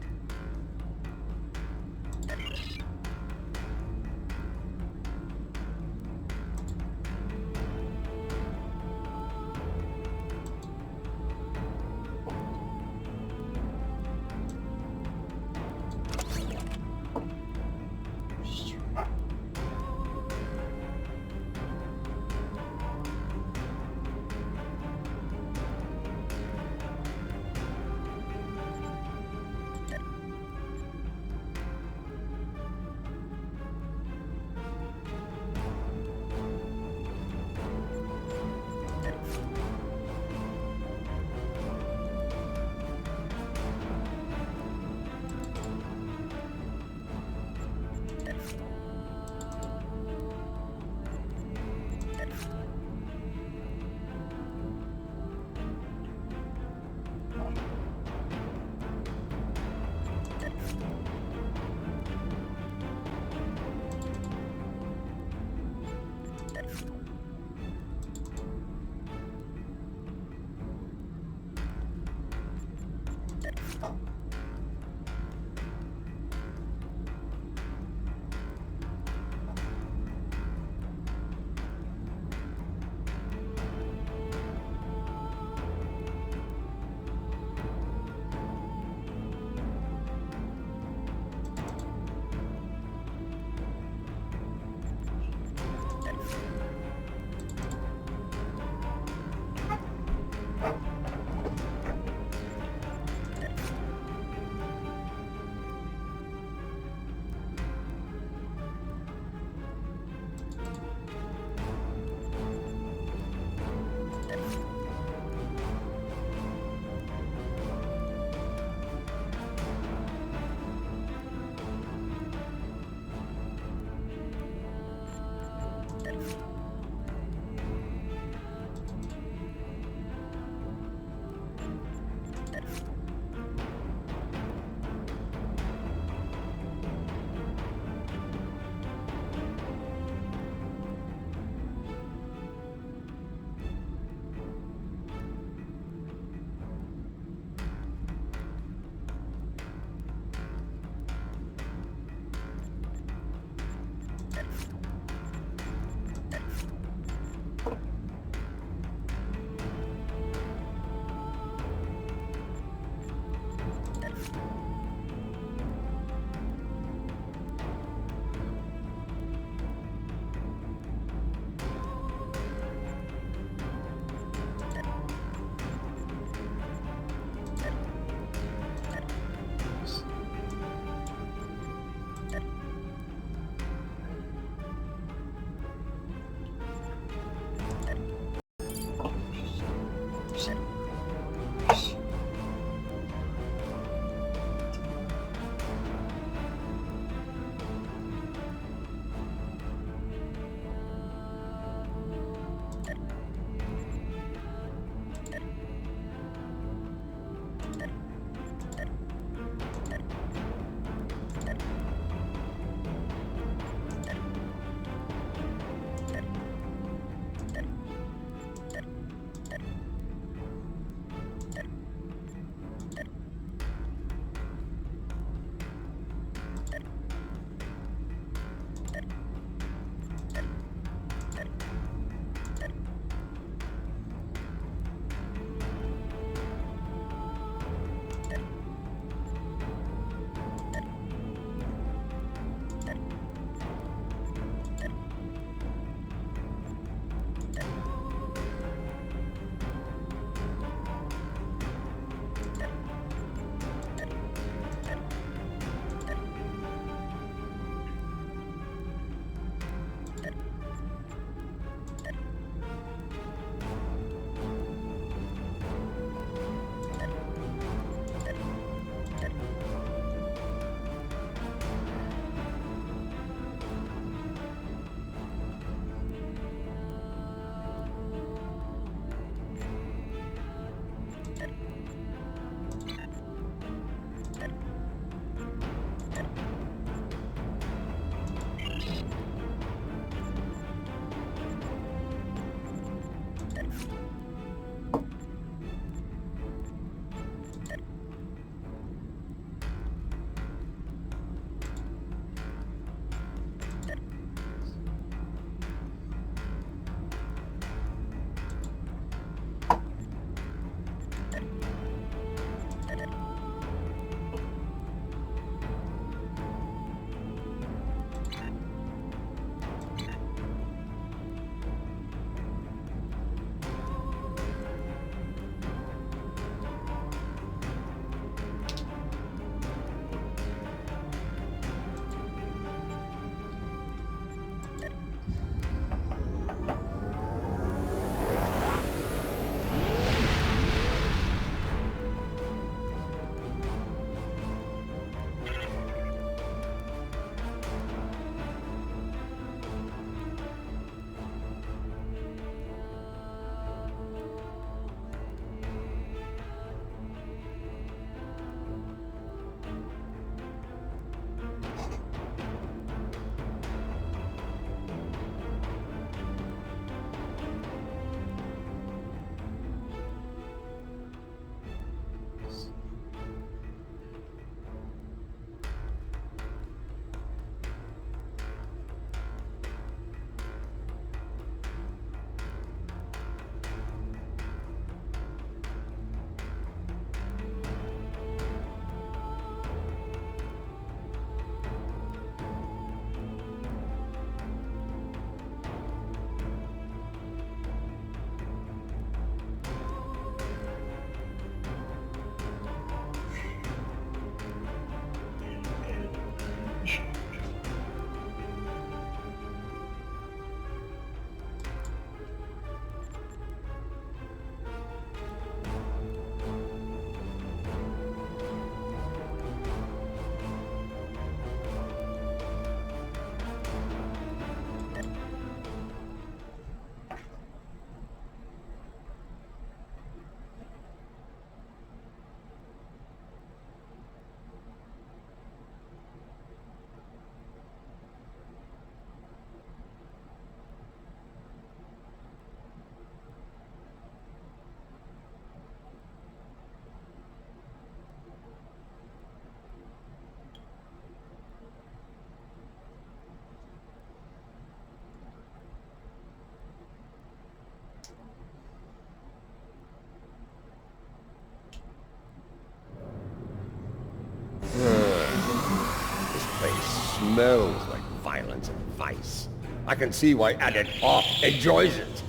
This place smells like violence and vice. I can see why Added Paw enjoys it.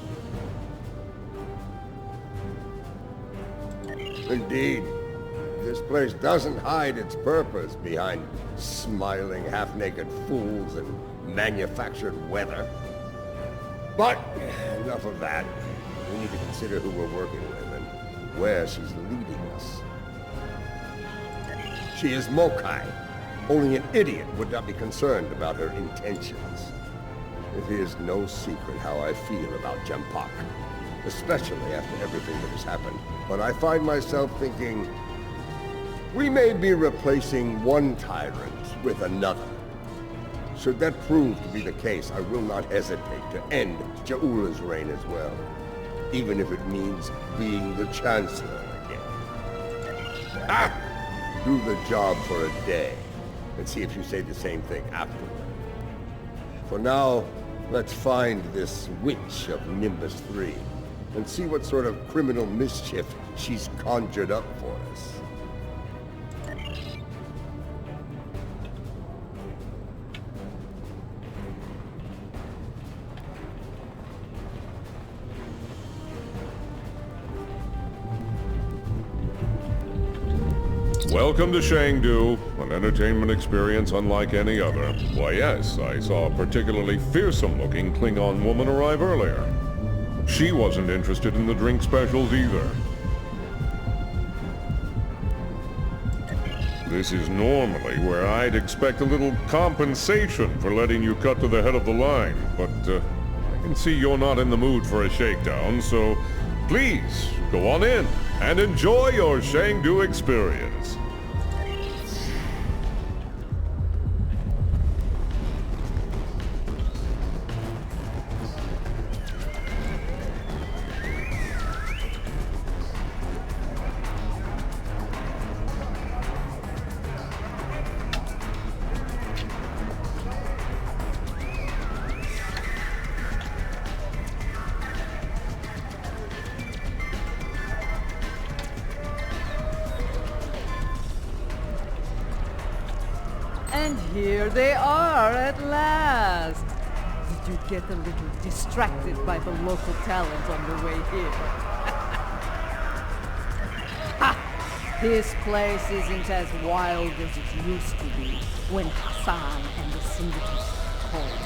Indeed, this place doesn't hide its purpose behind smiling half-naked fools and manufactured weather. But enough of that. We need to consider who we're working with and where she's leading us. She is Mokai. Only an idiot would not be concerned about her intentions. It is no secret how I feel about Jempak, especially after everything that has happened. But I find myself thinking, we may be replacing one tyrant with another. Should that prove to be the case, I will not hesitate to end Ja'ula's reign as well, even if it means being the Chancellor again. Ah! Do the job for a day, and see if you say the same thing afterward. For now, let's find this witch of Nimbus 3, and see what sort of criminal mischief she's conjured up for us. Welcome to Shangdu, an entertainment experience unlike any other. Why yes, I saw a particularly fearsome-looking Klingon woman arrive earlier. She wasn't interested in the drink specials either. This is normally where I'd expect a little compensation for letting you cut to the head of the line, but I can see you're not in the mood for a shakedown, so please, go on in and enjoy your Shangdu experience. And here they are at last. Did you get a little distracted by the local talent on the way here? Ha! This place isn't as wild as it used to be when Hassan and the Syndicate called the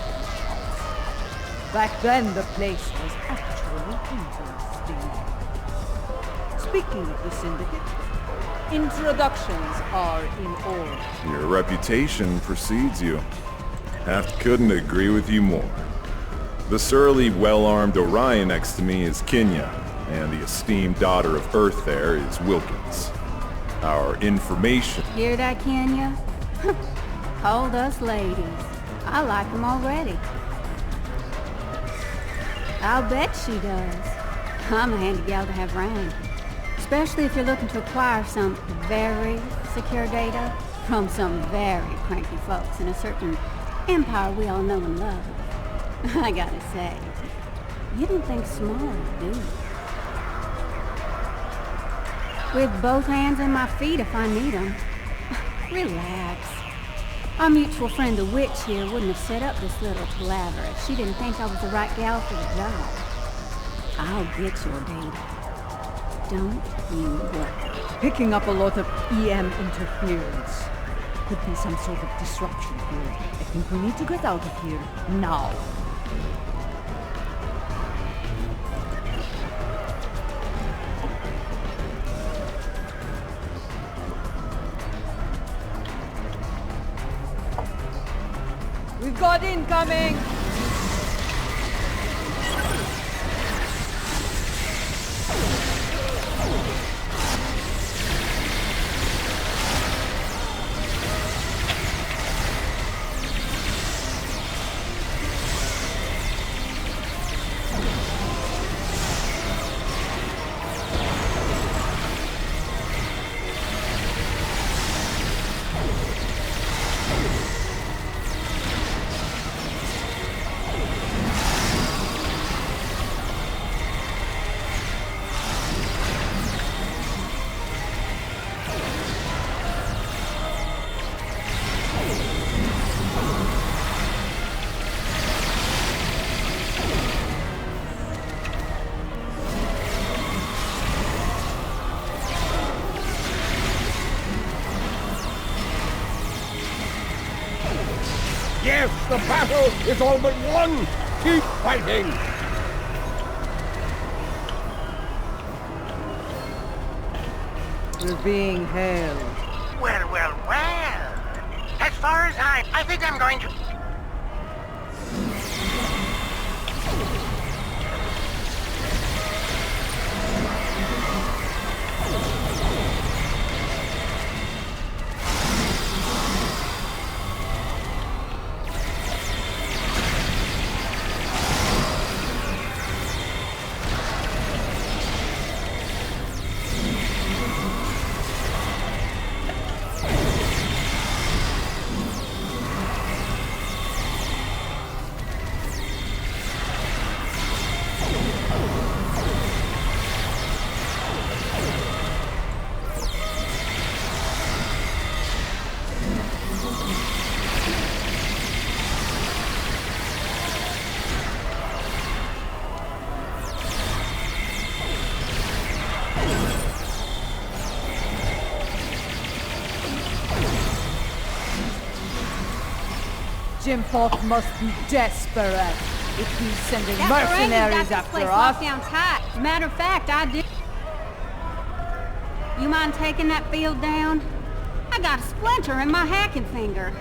shots. Back then, the place was actually interesting. Speaking of the Syndicate, introductions are in order. Your reputation precedes you. Couldn't agree with you more. The surly, well-armed Orion next to me is Kenya, and the esteemed daughter of Earth there is Wilkins. Our information... Hear that, Kenya? Hold us ladies. I like them already. I'll bet she does. I'm a handy gal to have round. Especially if you're looking to acquire some very secure data from some very cranky folks in a certain empire we all know and love. I gotta say, you don't think small, do you? With both hands and my feet if I need them. Relax. Our mutual friend the witch here wouldn't have set up this little palaver if she didn't think I was the right gal for the job. I'll get your data. Don't you worry. Picking up a lot of EM interference. Could be some sort of disruption here. I think we need to get out of here now. We've got incoming! Yes, the battle is all but won! Keep fighting! We're being held. Well, well, well. As far as I think I'm going to... Jim Falk must be desperate if he's sending That mercenaries got after this place us. locked down tight. Matter of fact, I did. You mind taking that field down? I got a splinter in my hacking finger.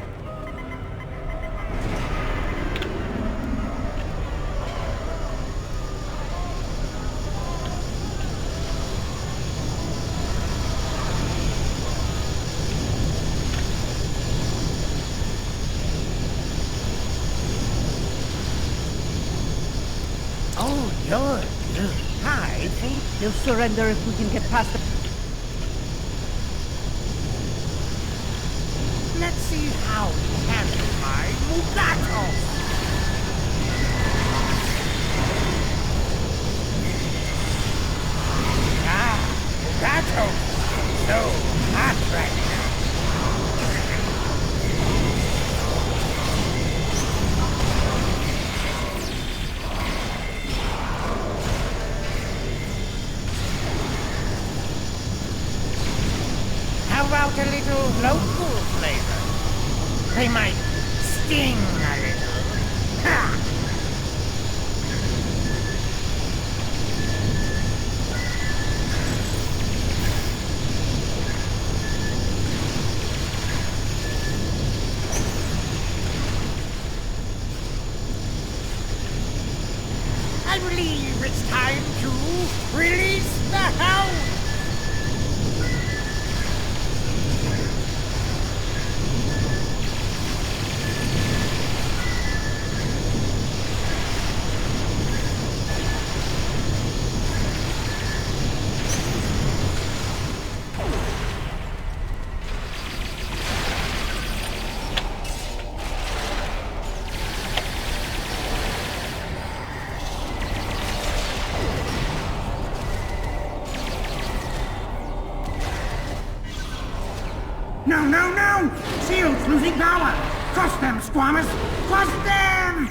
Oh, you're good. I think he'll surrender if we can get past the... Let's see how we handle my mulatto. Mulatto. So hot right now. out a little local flavor. They might sting a little. Ha! I believe it's time to release the hound! No, no, no! Shield's losing power! Crush them, squammers! Crush them!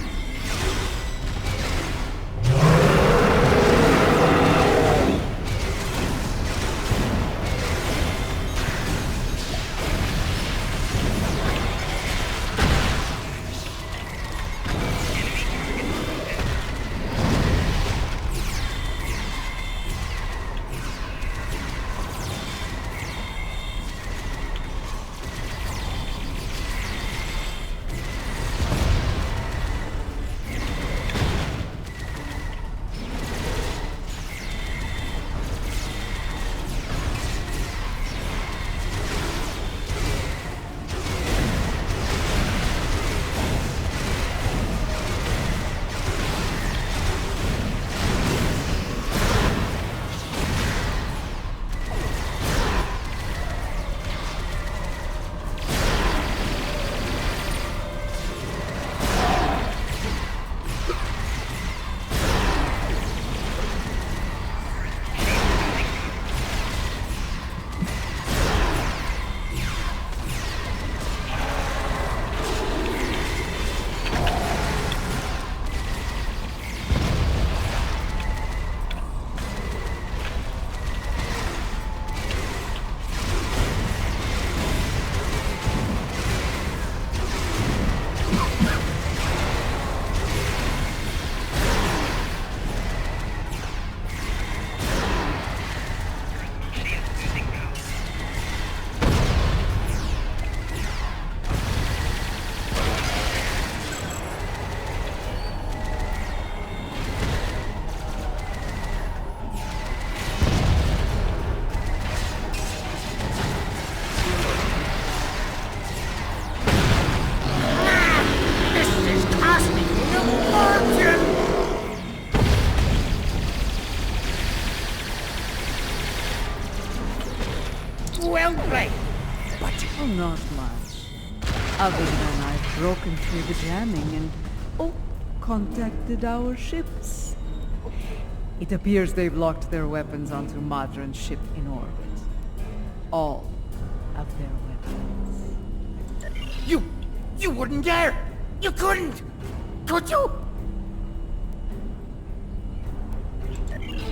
Well played. But oh, not much. Other than I've broken through the jamming and, contacted our ships. It appears they've locked their weapons onto Madron's ship in orbit. All of their weapons. You wouldn't dare! You couldn't! Could you?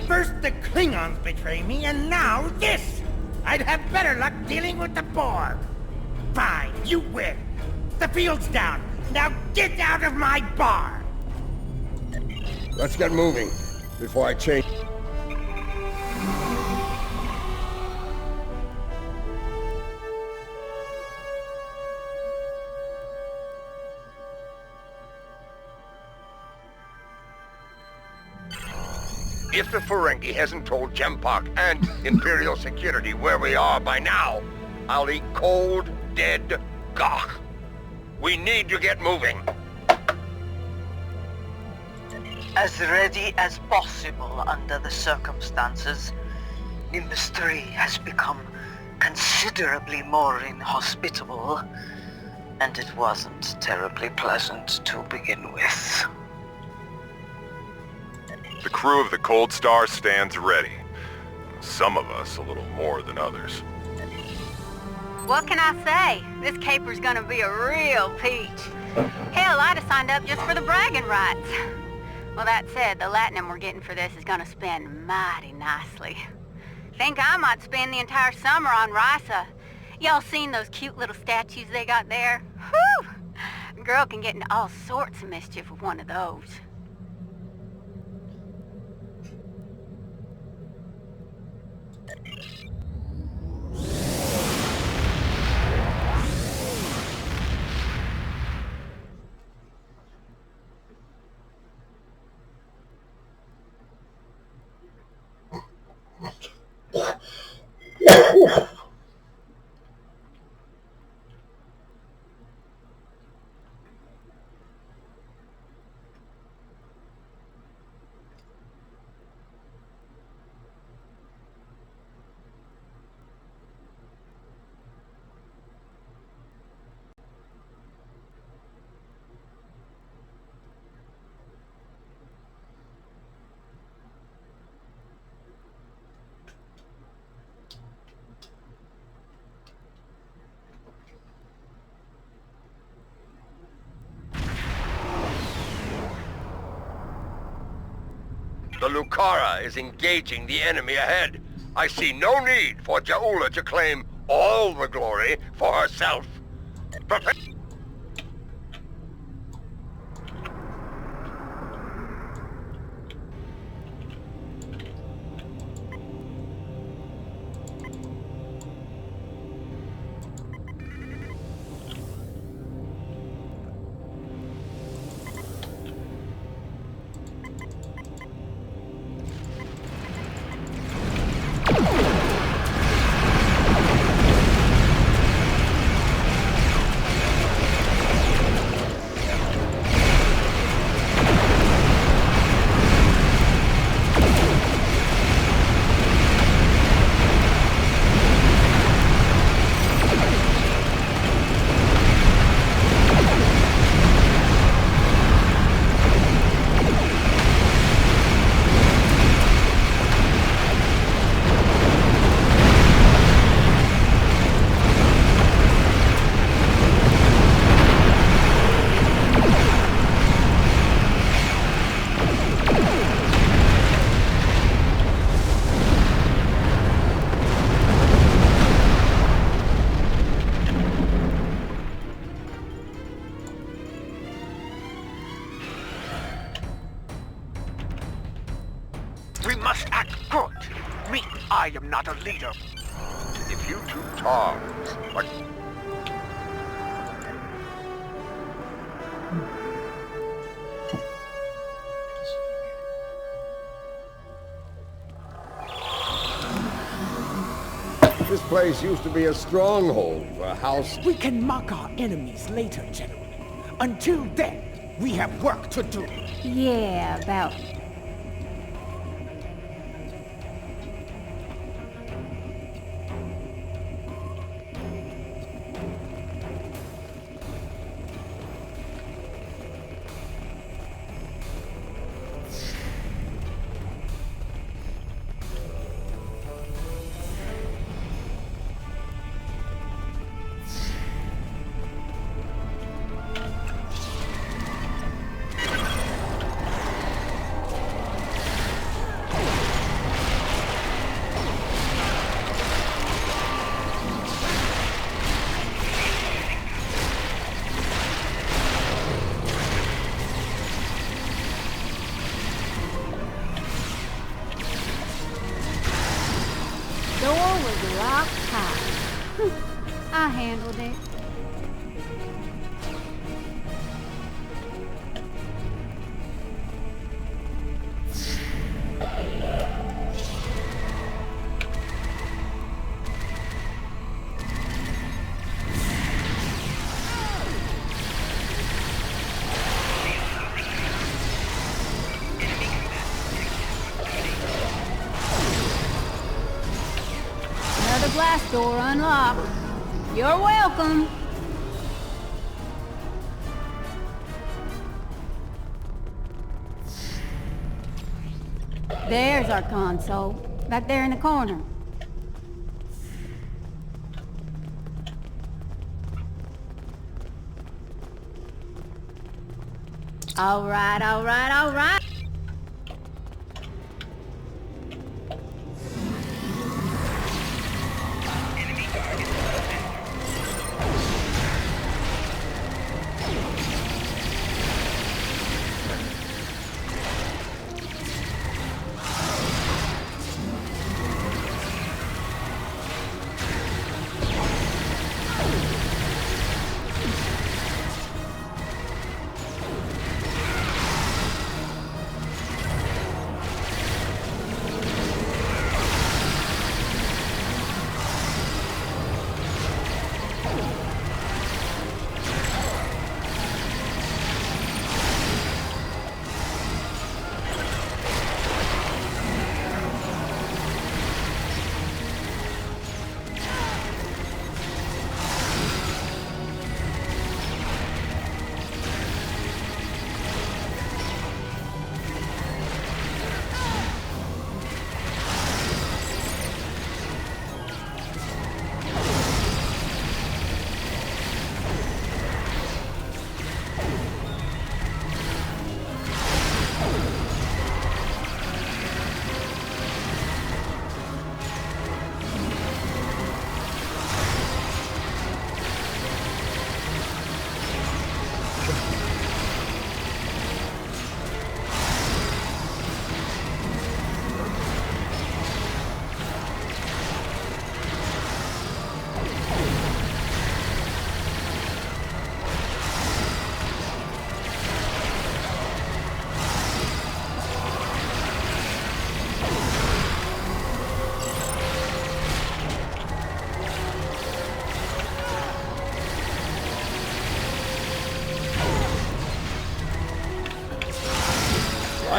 First the Klingons betray me, and now this! I'd have better luck dealing with the Borg. Fine, you win. The field's down. Now get out of my bar! Let's get moving before I change. If the Ferengi hasn't told Jempak and Imperial Security where we are by now, I'll eat cold, dead gawk. We need to get moving. As ready as possible under the circumstances. Nimbus 3 has become considerably more inhospitable, and it wasn't terribly pleasant to begin with. The crew of the Cold Star stands ready. Some of us a little more than others. What can I say? This caper's gonna be a real peach. Hell, I'd have signed up just for the bragging rights. Well, that said, the latinum we're getting for this is gonna spend mighty nicely. Think I might spend the entire summer on Risa. Y'all seen those cute little statues they got there? Whew! Girl can get into all sorts of mischief with one of those. The Lucara is engaging the enemy ahead. I see no need for Jaula to claim all the glory for herself. Prepare. We must act good. Me, I am not a leader. If you two Targs are... This place used to be a stronghold for a house. We can mock our enemies later, General. Until then, we have work to do. Yeah, about... I handled it. Another blast door unlocked. You're welcome. There's our console, back there in the corner. All right, all right, all right.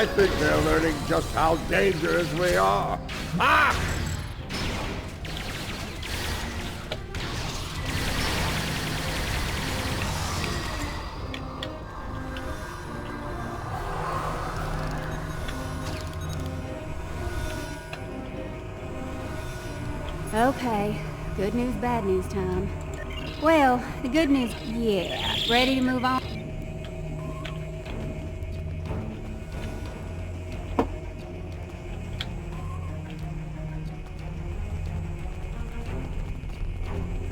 I think they're learning just how dangerous we are. Ah! Okay, good news, bad news time. Well, the good news, yeah. Ready to move on?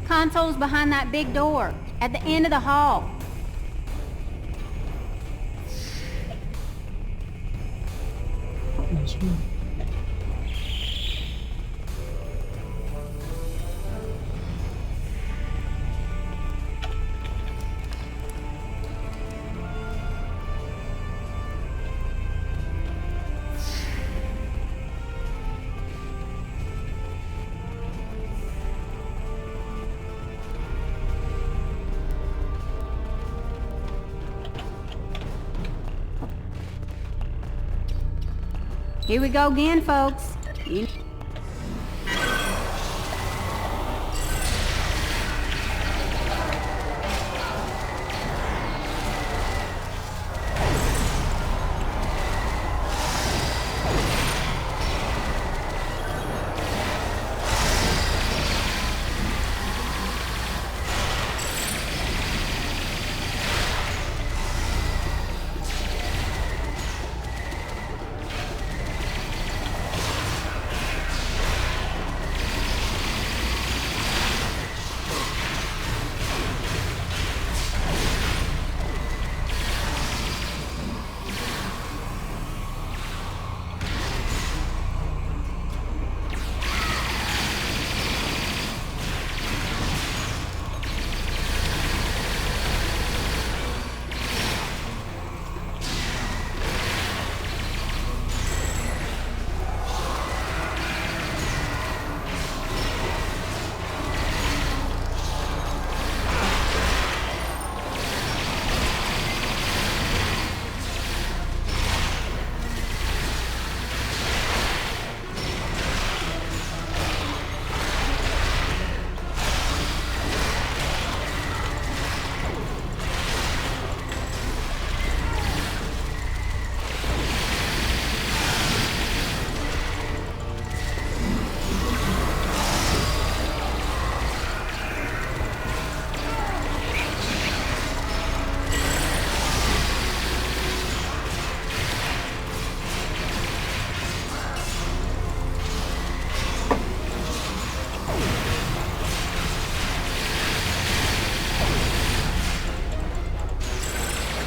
Console's behind that big door, at the end of the hall. Here we go again, folks.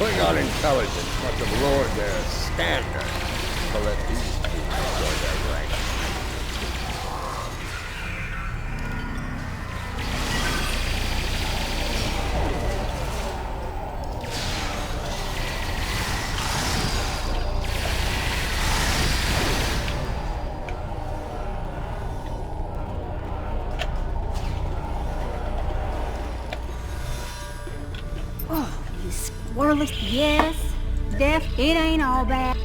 Klingon intelligence must have lowered their standards to let these two enjoy their ranks. Squirrely, yes. Death, it ain't all bad.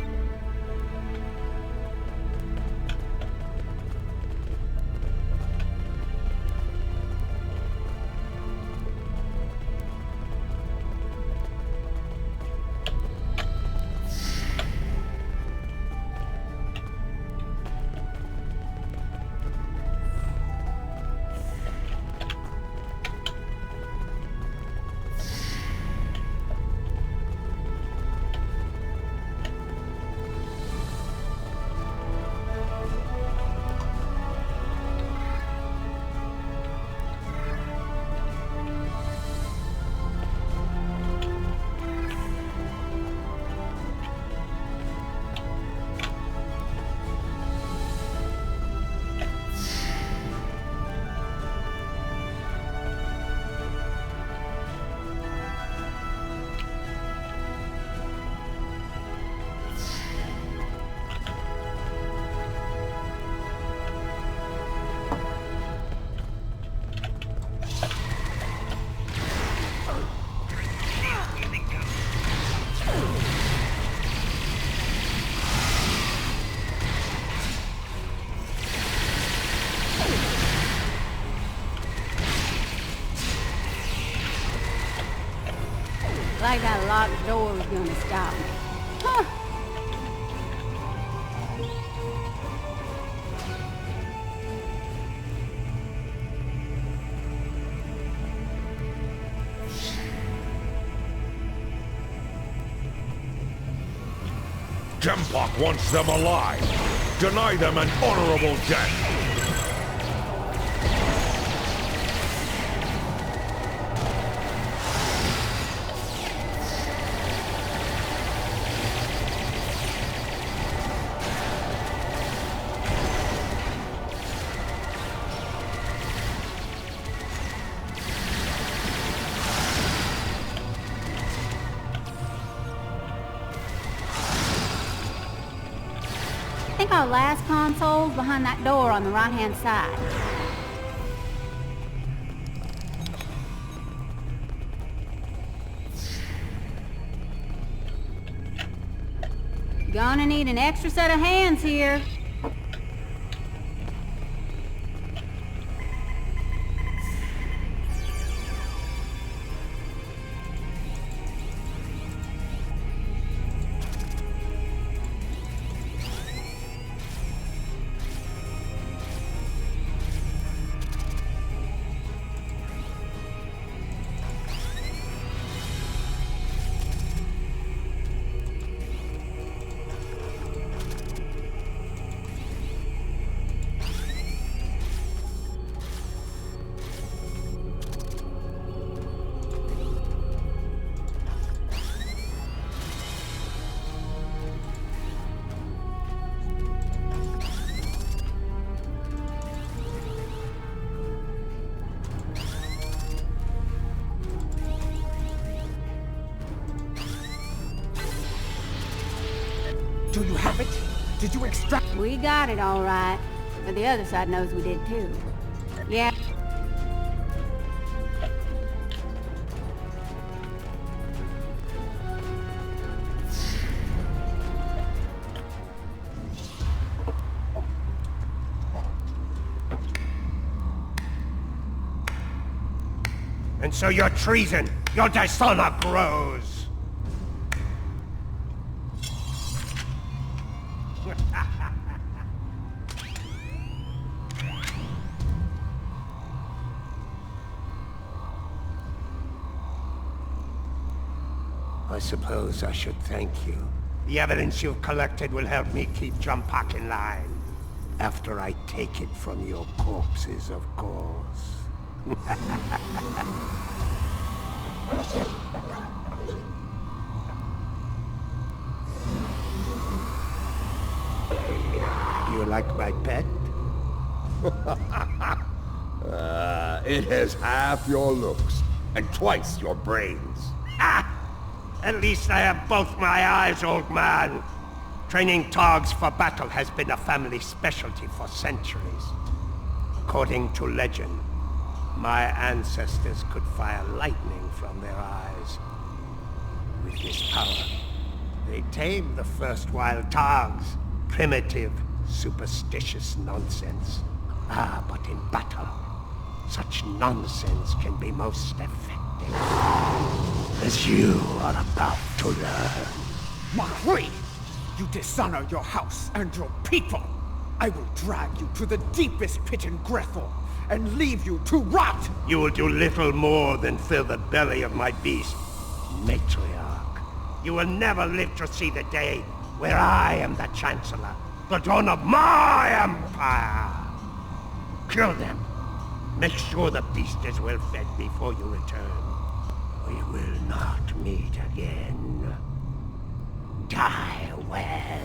Like that locked door's gonna stop me. Huh. Jempok wants them alive. Deny them an honorable death. I think our last console's behind that door on the right-hand side. Gonna need an extra set of hands here. Do you have it? Did you extract? We got it all right, but the other side knows we did too. Yeah. And so your treason, your dishonor grows. I suppose I should thank you. The evidence you've collected will help me keep Jempok in line. After I take it from your corpses, of course. You like my pet? It has half your looks and twice your brains. At least I have both my eyes, old man. Training Targs for battle has been a family specialty for centuries. According to legend, my ancestors could fire lightning from their eyes. With this power, they tamed the first wild Targs. Primitive, superstitious nonsense. But in battle, such nonsense can be most effective. As you are about to learn. Mahri! You dishonor your house and your people! I will drag you to the deepest pit in Grethel and leave you to rot! You will do little more than fill the belly of my beast, matriarch. You will never live to see the day where I am the Chancellor, the dawn of my empire! Kill them. Make sure the beast is well fed before you return. We will not meet again. Die well.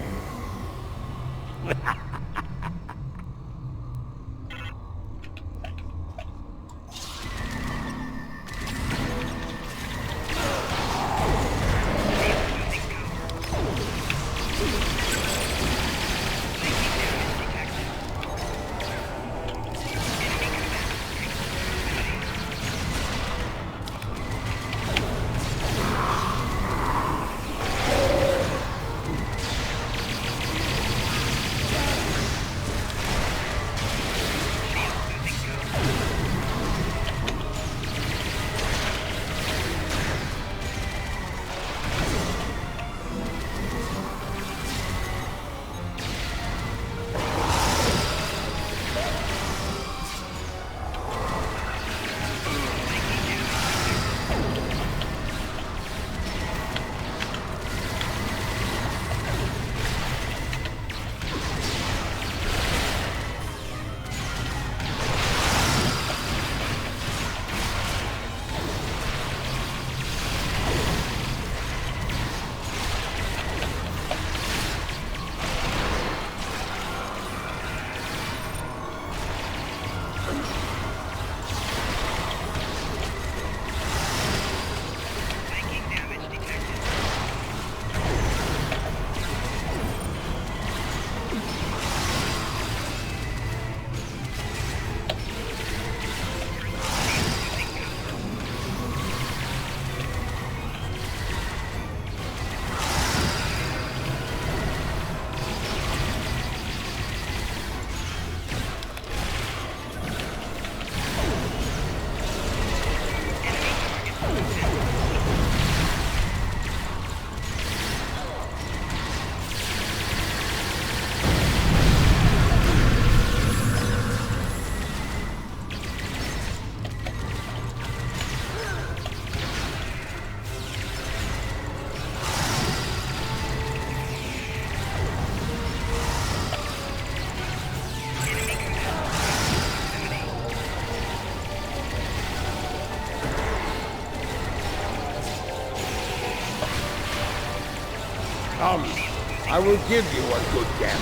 I will give you a good death.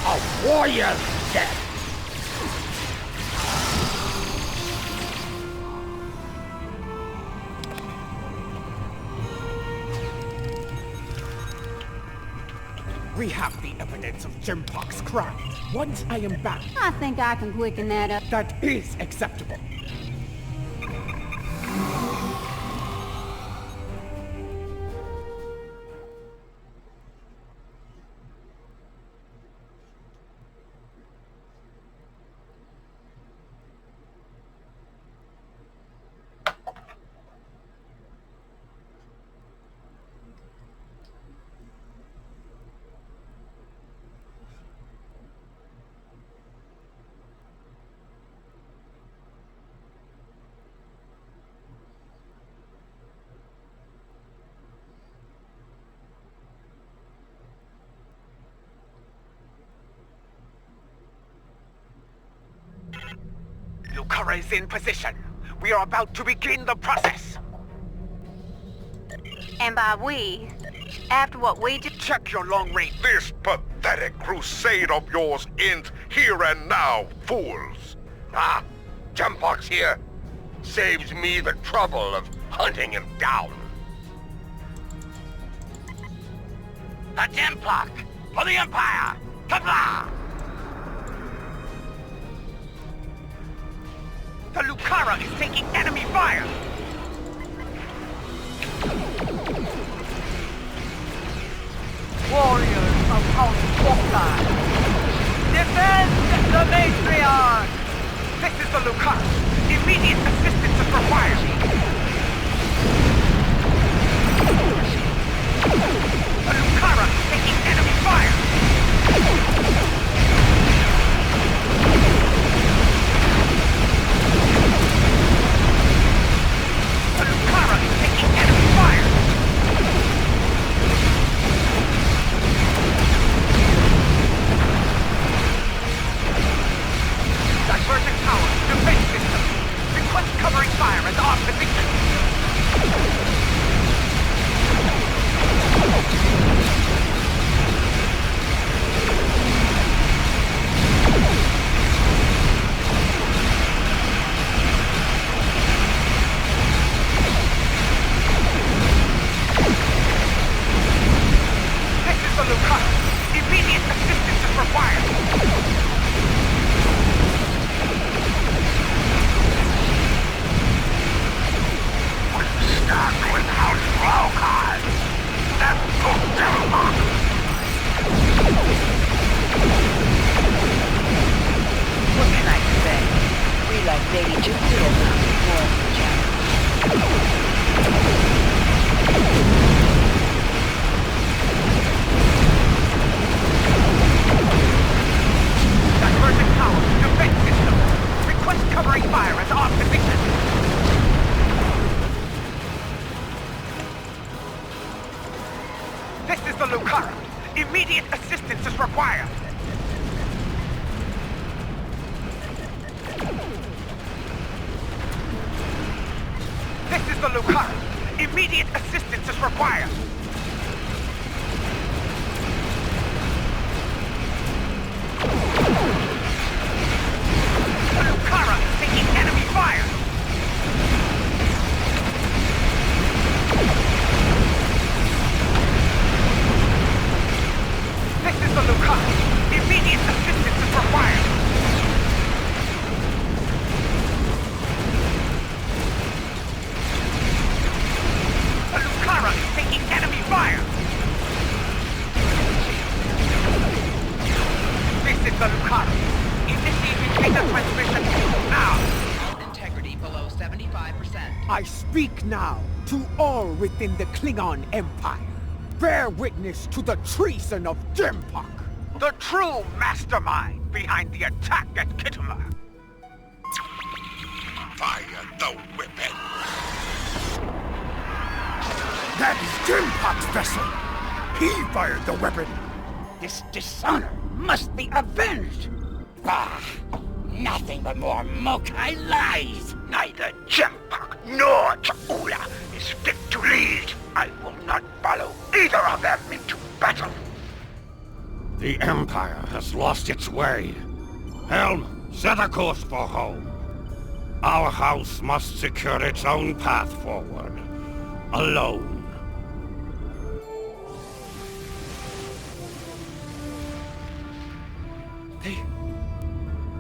A warrior's death. We have the evidence of Jimpok's crime. Once I am back... I think I can quicken that up. That is acceptable. Lucara is in position. We are about to begin the process. And by we, after what we just... Check your long range. This pathetic crusade of yours ends here and now, fools. Ah, Jempok's here. Saves me the trouble of hunting him down. The Jempok! For the Empire! Kabla! The Lucara is taking enemy fire! Warriors of House Walker, defend the matriarch! This is the Lucara. Immediate assistance is required. The Lucara is taking enemy fire! The Lucara is taking enemy fire! Divergent tower, defense system. Request covering fire as our position. This is the Lucara. Immediate assistance is required. Stuck with House Rokan. That's Jempok. What can I say? We like Lady Jupiter now before the Divergent tower, defense system. Request covering fire as our position. This is the Lucara. Immediate assistance is required. This is the Lucara. Immediate assistance is required. The Lucara I speak now to all within the Klingon Empire. Bear witness to the treason of Jempok. The true mastermind behind the attack at Kittimer. Fire the weapon! That is Jempok's vessel! He fired the weapon! This dishonor must be avenged! Bah! Nothing but more Mokai lies! Neither Jempok nor Cha'ula is fit to lead. I will not follow either of them into battle. The Empire has lost its way. Helm, set a course for home. Our house must secure its own path forward. Alone.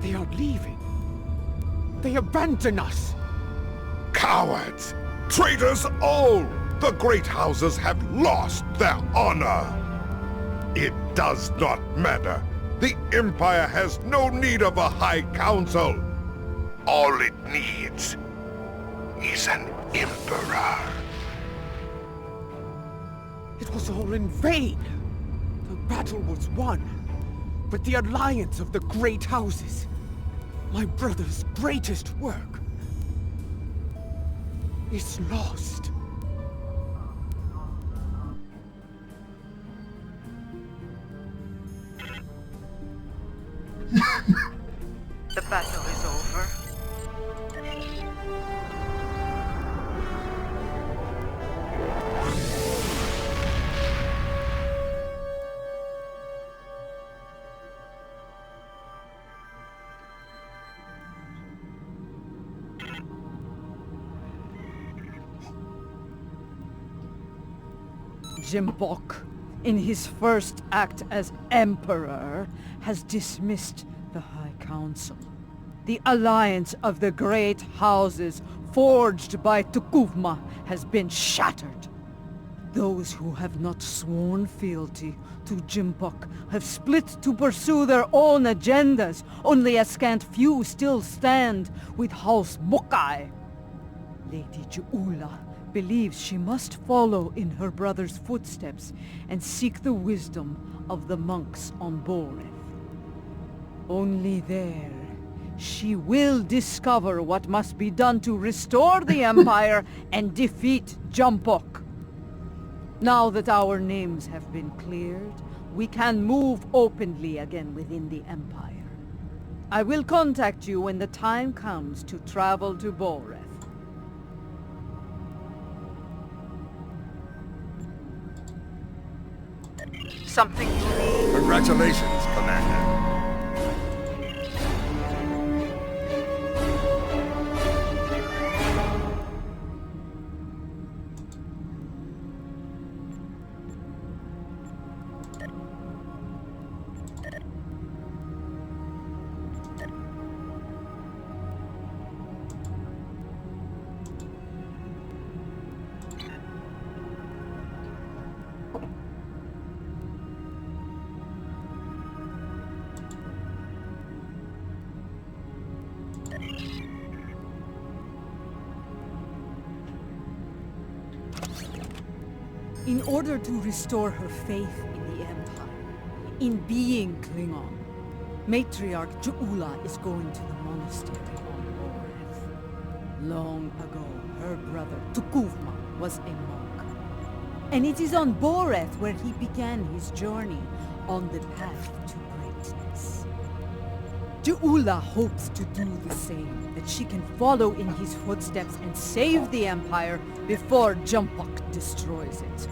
They are leaving. They abandon us. Cowards! Traitors all! The great houses have lost their honor! It does not matter. The Empire has no need of a High Council. All it needs is an Emperor. It was all in vain. The battle was won, but the alliance of the great houses, my brother's greatest work, is lost. The battle is over. Jempok, in his first act as Emperor, has dismissed the High Council. The alliance of the great houses forged by Tukuvma has been shattered. Those who have not sworn fealty to Jempok have split to pursue their own agendas. Only a scant few still stand with House Mokai. Lady Ju'ula believes she must follow in her brother's footsteps and seek the wisdom of the monks on Boreth. Only there, she will discover what must be done to restore the Empire and defeat Jempok. Now that our names have been cleared, we can move openly again within the Empire. I will contact you when the time comes to travel to Boreth. Something you need? Congratulations, Commander. In order to restore her faith in the Empire, in being Klingon, Matriarch Ju'ula is going to the monastery on Boreth. Long ago, her brother Tukuvma was a monk. And it is on Boreth where he began his journey on the path to greatness. Ju'ula hopes to do the same, that she can follow in his footsteps and save the Empire before Jempok destroys it.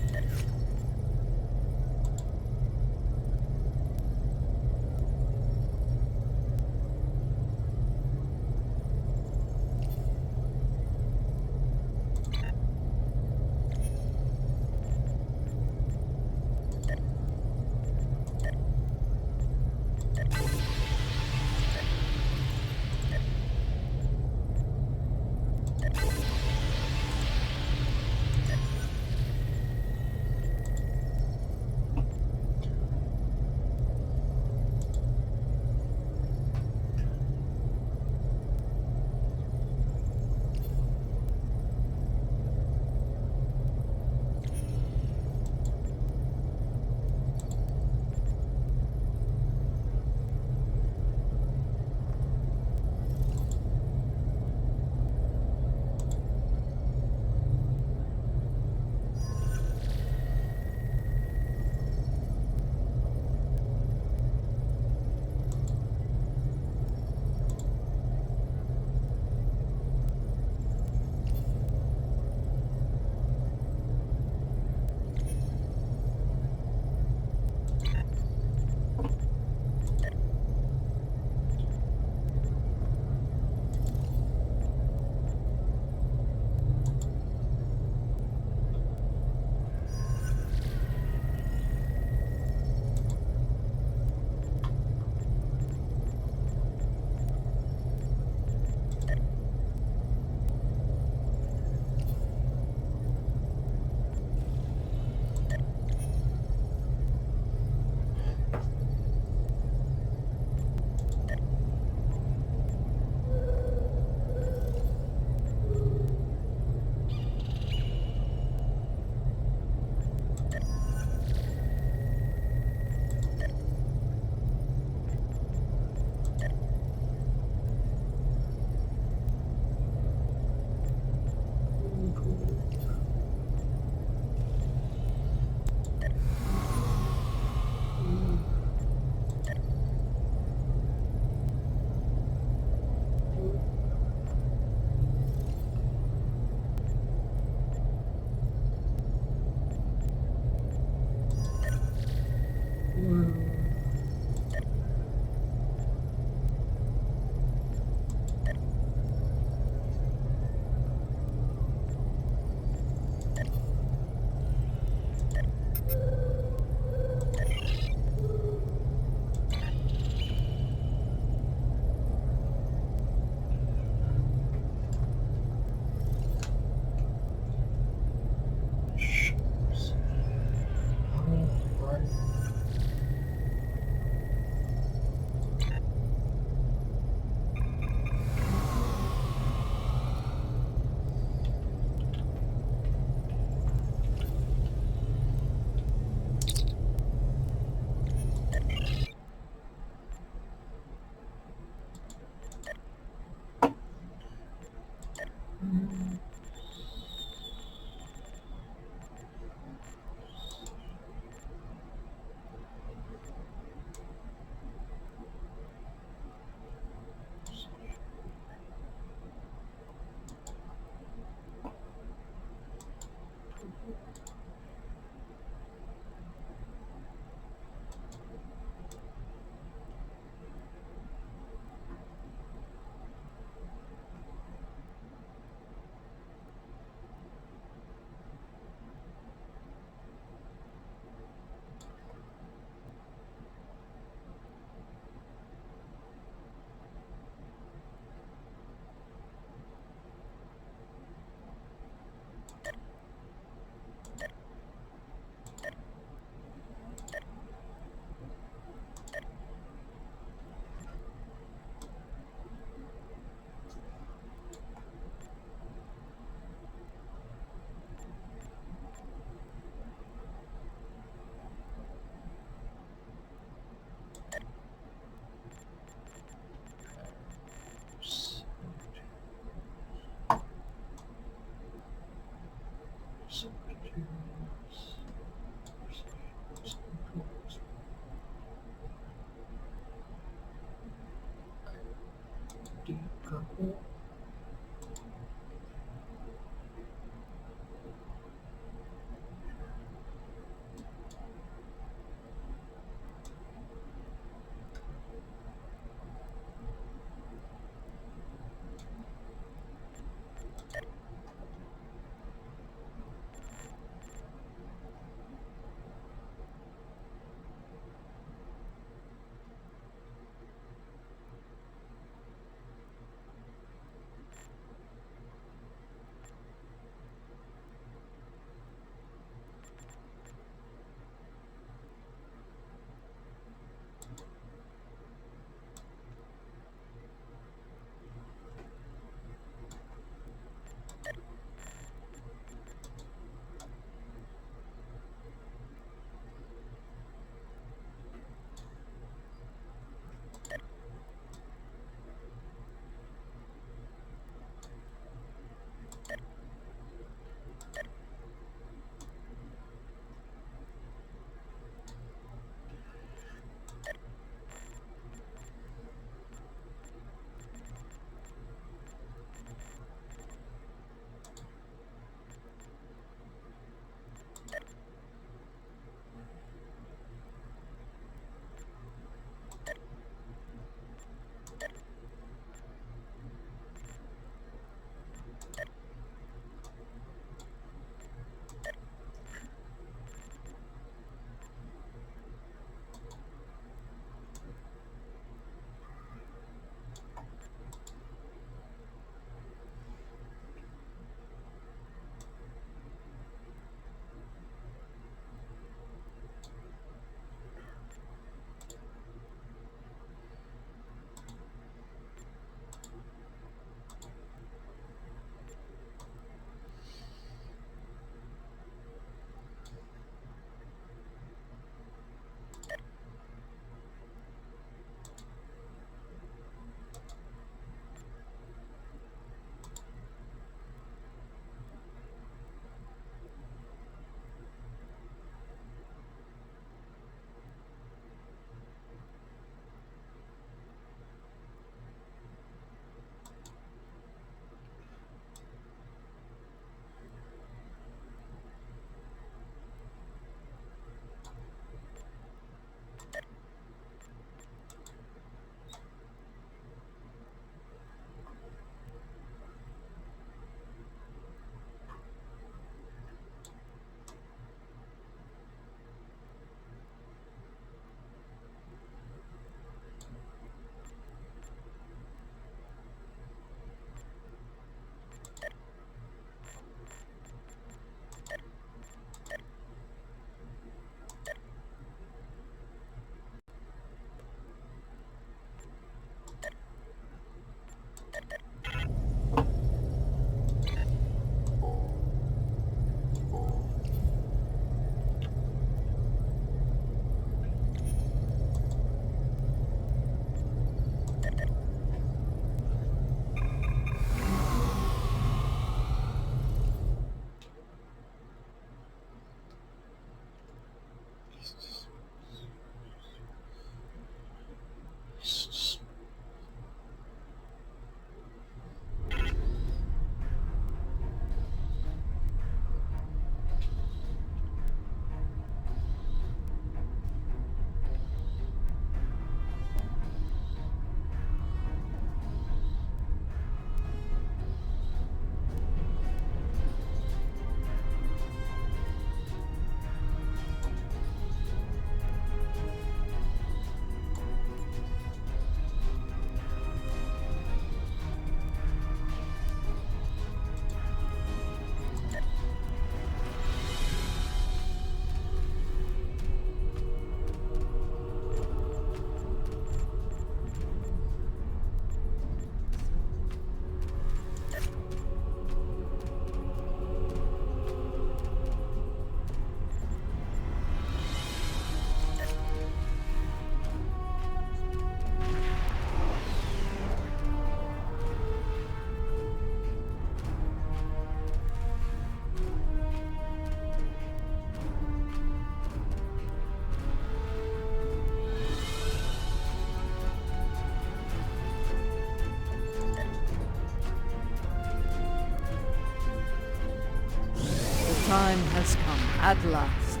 At last,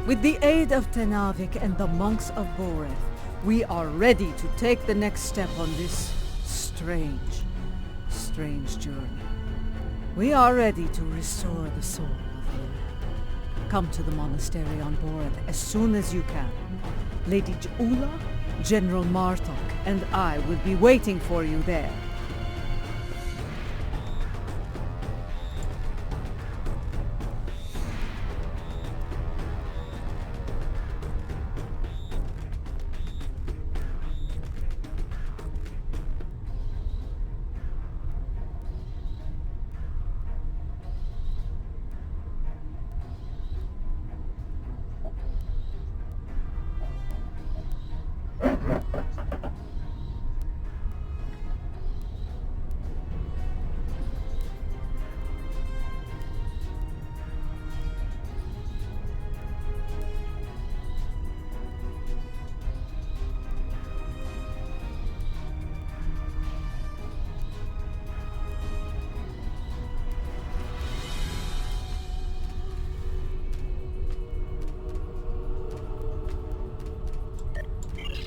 with the aid of Tenavik and the monks of Boreth, we are ready to take the next step on this strange journey. We are ready to restore the soul of Lorel. Come to the monastery on Boreth as soon as you can. Lady Jula, General Martok, and I will be waiting for you there.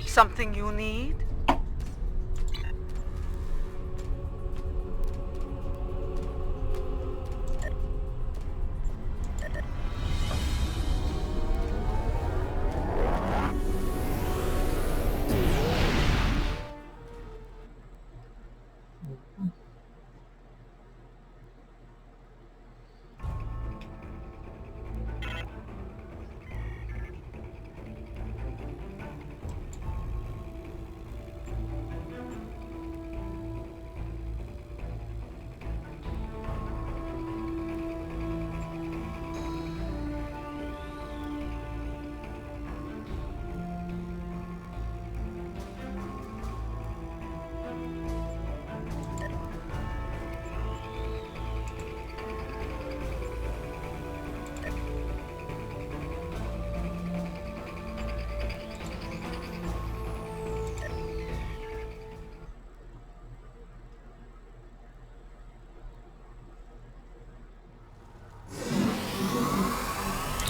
Something you need?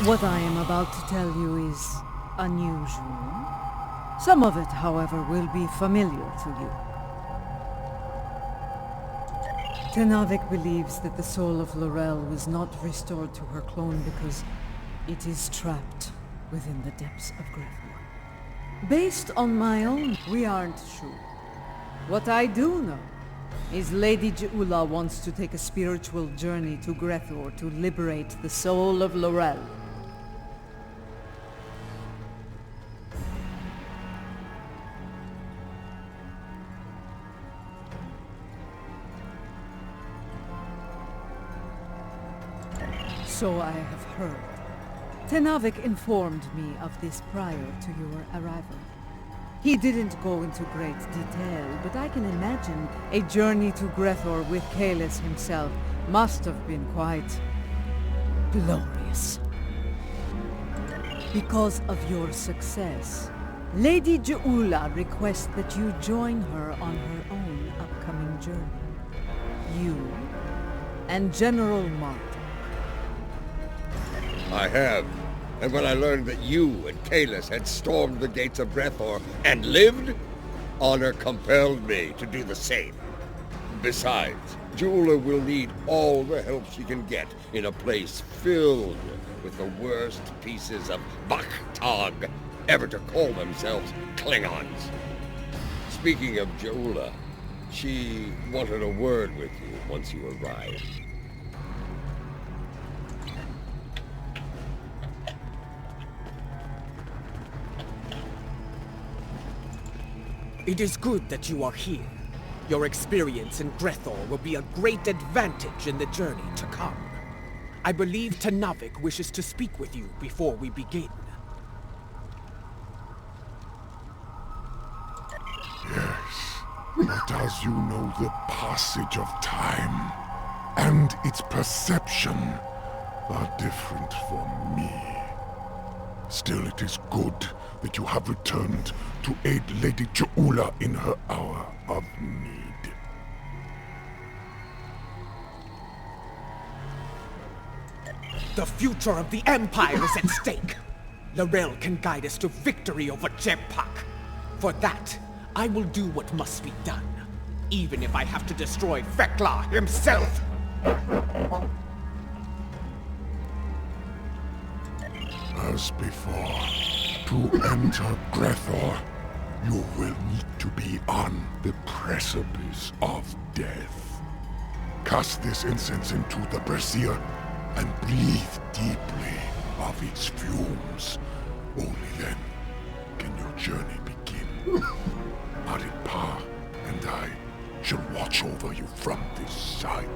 What I am about to tell you is unusual. Some of it, however, will be familiar to you. Tenavik believes that the soul of Lorel was not restored to her clone because it is trapped within the depths of Grethor. Based on my own, we aren't sure. What I do know is Lady Jula wants to take a spiritual journey to Grethor to liberate the soul of Lorel. So I have heard. Tenavik informed me of this prior to your arrival. He didn't go into great detail, but I can imagine a journey to Grethor with Kalis himself must have been quite glorious. Because of your success, Lady Jula requests that you join her on her own upcoming journey. You and General Martok. I have. And when I learned that you and Kalis had stormed the gates of Grethor and lived, honor compelled me to do the same. Besides, Jula will need all the help she can get in a place filled with the worst pieces of Baktag ever to call themselves Klingons. Speaking of Jula, she wanted a word with you once you arrived. It is good that you are here. Your experience in Grethor will be a great advantage in the journey to come. I believe Tenavik wishes to speak with you before we begin. Yes, but as you know, the passage of time and its perception are different for me. Still, it is good that you have returned to aid Lady Jula in her hour of need. The future of the Empire is at stake. L'Rell can guide us to victory over Jempak. For that, I will do what must be done, even if I have to destroy Vekla himself. As before, to enter Grethor, you will need to be on the precipice of death. Cast this incense into the brazier and breathe deeply of its fumes. Only then can your journey begin. Arinpa and I shall watch over you from this side.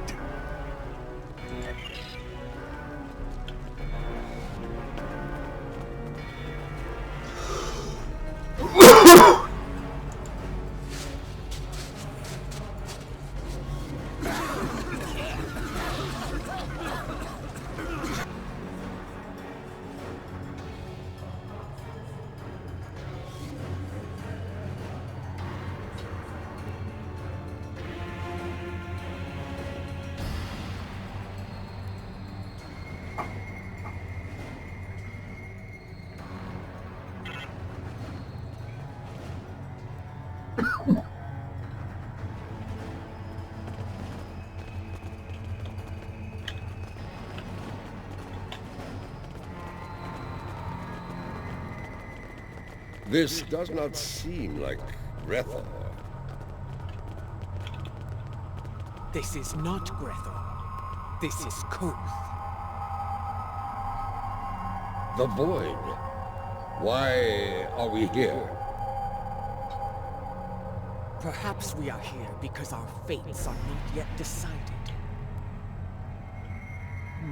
This does not seem like Grethor. This is not Grethor. This is Koth. The Void. Why are we here? Perhaps we are here because our fates are not yet decided.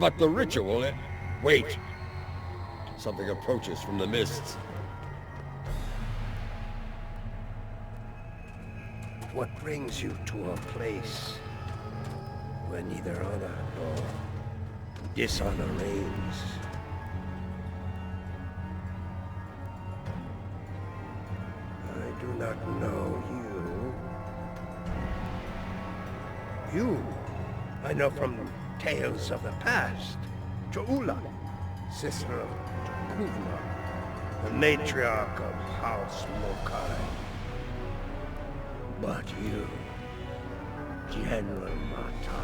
But the ritual... Wait! Something approaches from the mists. What brings you to a place where neither honor nor dishonor reigns? I do not know you. You, I know from tales of the past. Tu'ula, sister of Kuvma, the matriarch of House Mokai. But you, General Mata,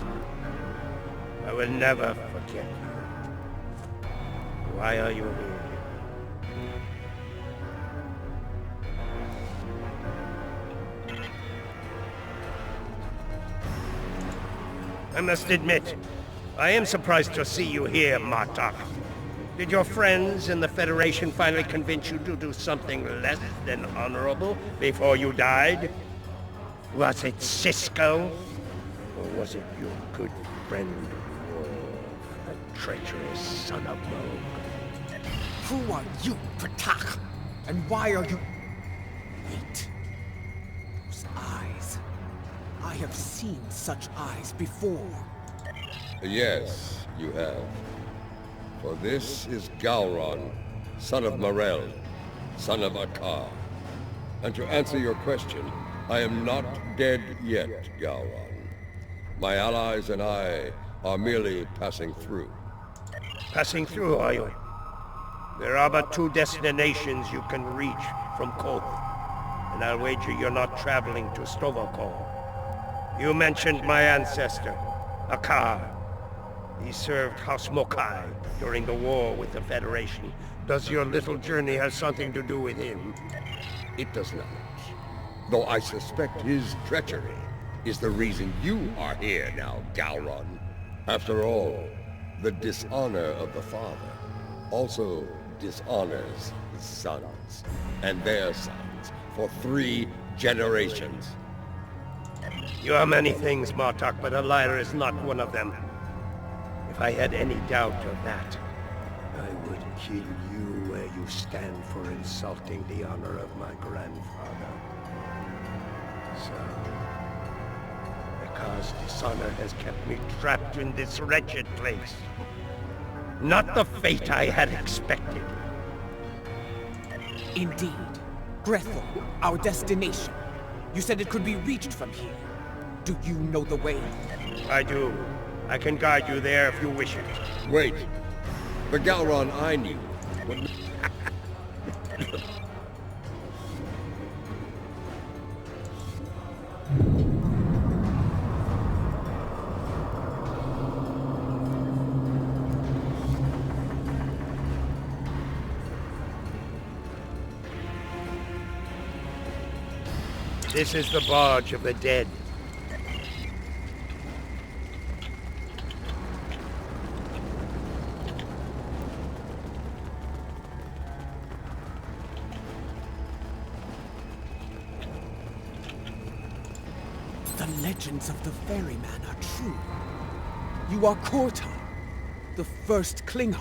I will never forget you. Why are you here? I must admit, I am surprised to see you here, Martok. Did your friends in the Federation finally convince you to do something less than honorable before you died? Was it Cisco? Or was it your good friend, Worf, the treacherous son of Moog? Who are you, Patak? And why are you... Wait. Those eyes. I have seen such eyes before. Yes, you have. For this is Gowron, son of Morel, son of Akar. And to answer your question, I am not dead yet, Gowron. My allies and I are merely passing through. Passing through, are you? There are but two destinations you can reach from Koth, and I'll wager you're not traveling to Stovokol. You mentioned my ancestor, Akar. He served House Mokai during the war with the Federation. Does your little journey have something to do with him? It does not. Though I suspect his treachery is the reason you are here now, Gowron. After all, the dishonor of the father also dishonors his sons and their sons for 3 generations. You are many things, Martok, but a liar is not one of them. If I had any doubt of that, I would kill you where you stand for insulting the honor of my grandfather. So, because dishonor has kept me trapped in this wretched place. Not the fate I had expected. Indeed. Grethor, our destination. You said it could be reached from here. Do you know the way? I do. I can guide you there if you wish it. Wait. The Galron I knew would... This is the barge of the dead. The legends of the ferryman are true. You are Kortar, the first Klingon,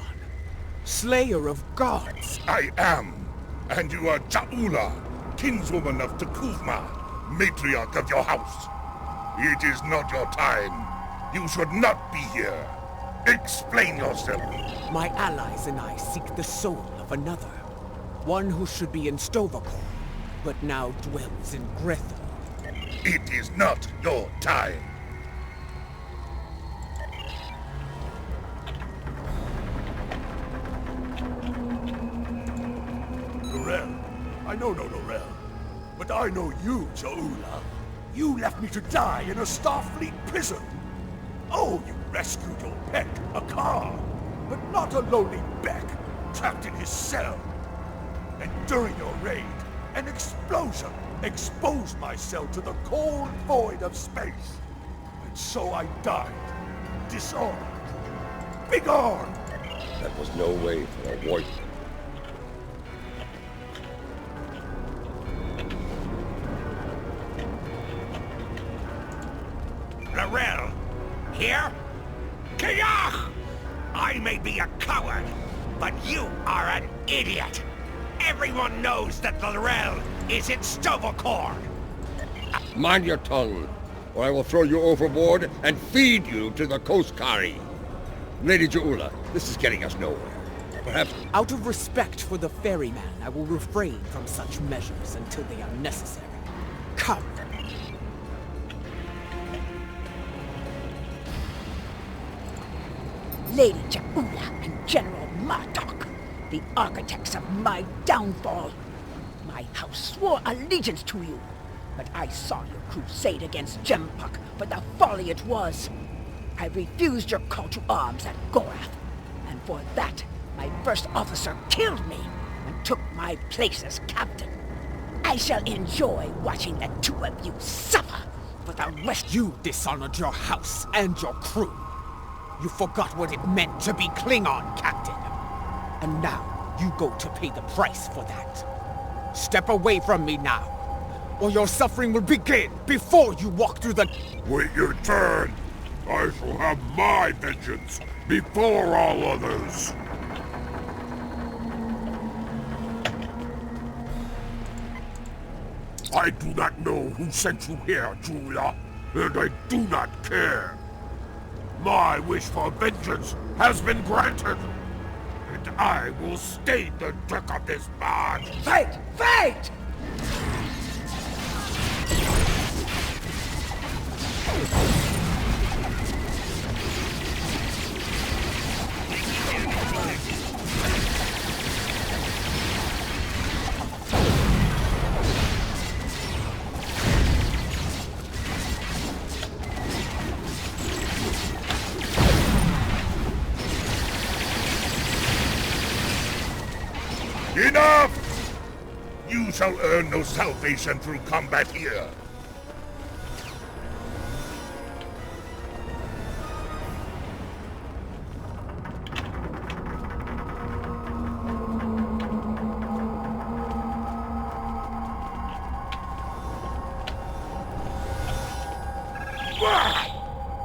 slayer of gods. I am. And you are Ja'ula, kinswoman of T'Kuvma, matriarch of your house. It is not your time. You should not be here. Explain yourself. My allies and I seek the soul of another. One who should be in Stovacor, but now dwells in Grethel. It is not your time. Lorel. I know no Lorel. But I know you, Ja'ula. You left me to die in a Starfleet prison. Oh, you rescued your pet, a car. But not a lowly Beck, trapped in his cell. And during your raid, an explosion exposed my cell to the cold void of space. And so I died, disarmed. Begone! That was no way for a warrior. Lorel, here? Kiyach! I may be a coward, but you are an idiot. Everyone knows that Lorel is in Stovacor. Mind your tongue, or I will throw you overboard and feed you to the Koskari. Lady Ja'ula, this is getting us nowhere. Perhaps... Out of respect for the ferryman, I will refrain from such measures until they are necessary. Come. Lady Ja'ula and General Martok, the architects of my downfall. My house swore allegiance to you, but I saw your crusade against Jempuk for the folly it was. I refused your call to arms at Gorath, and for that, my first officer killed me and took my place as captain. I shall enjoy watching the two of you suffer for the rest. You dishonored your house and your crew. You forgot what it meant to be Klingon, Captain. And now, you go to pay the price for that. Step away from me now, or your suffering will begin before you walk through the... Wait your turn. I shall have my vengeance before all others. I do not know who sent you here, Julia, and I do not care. My wish for vengeance has been granted, and I will stain the deck of this barge. Fight! Fight! Enough! You shall earn no salvation through combat here.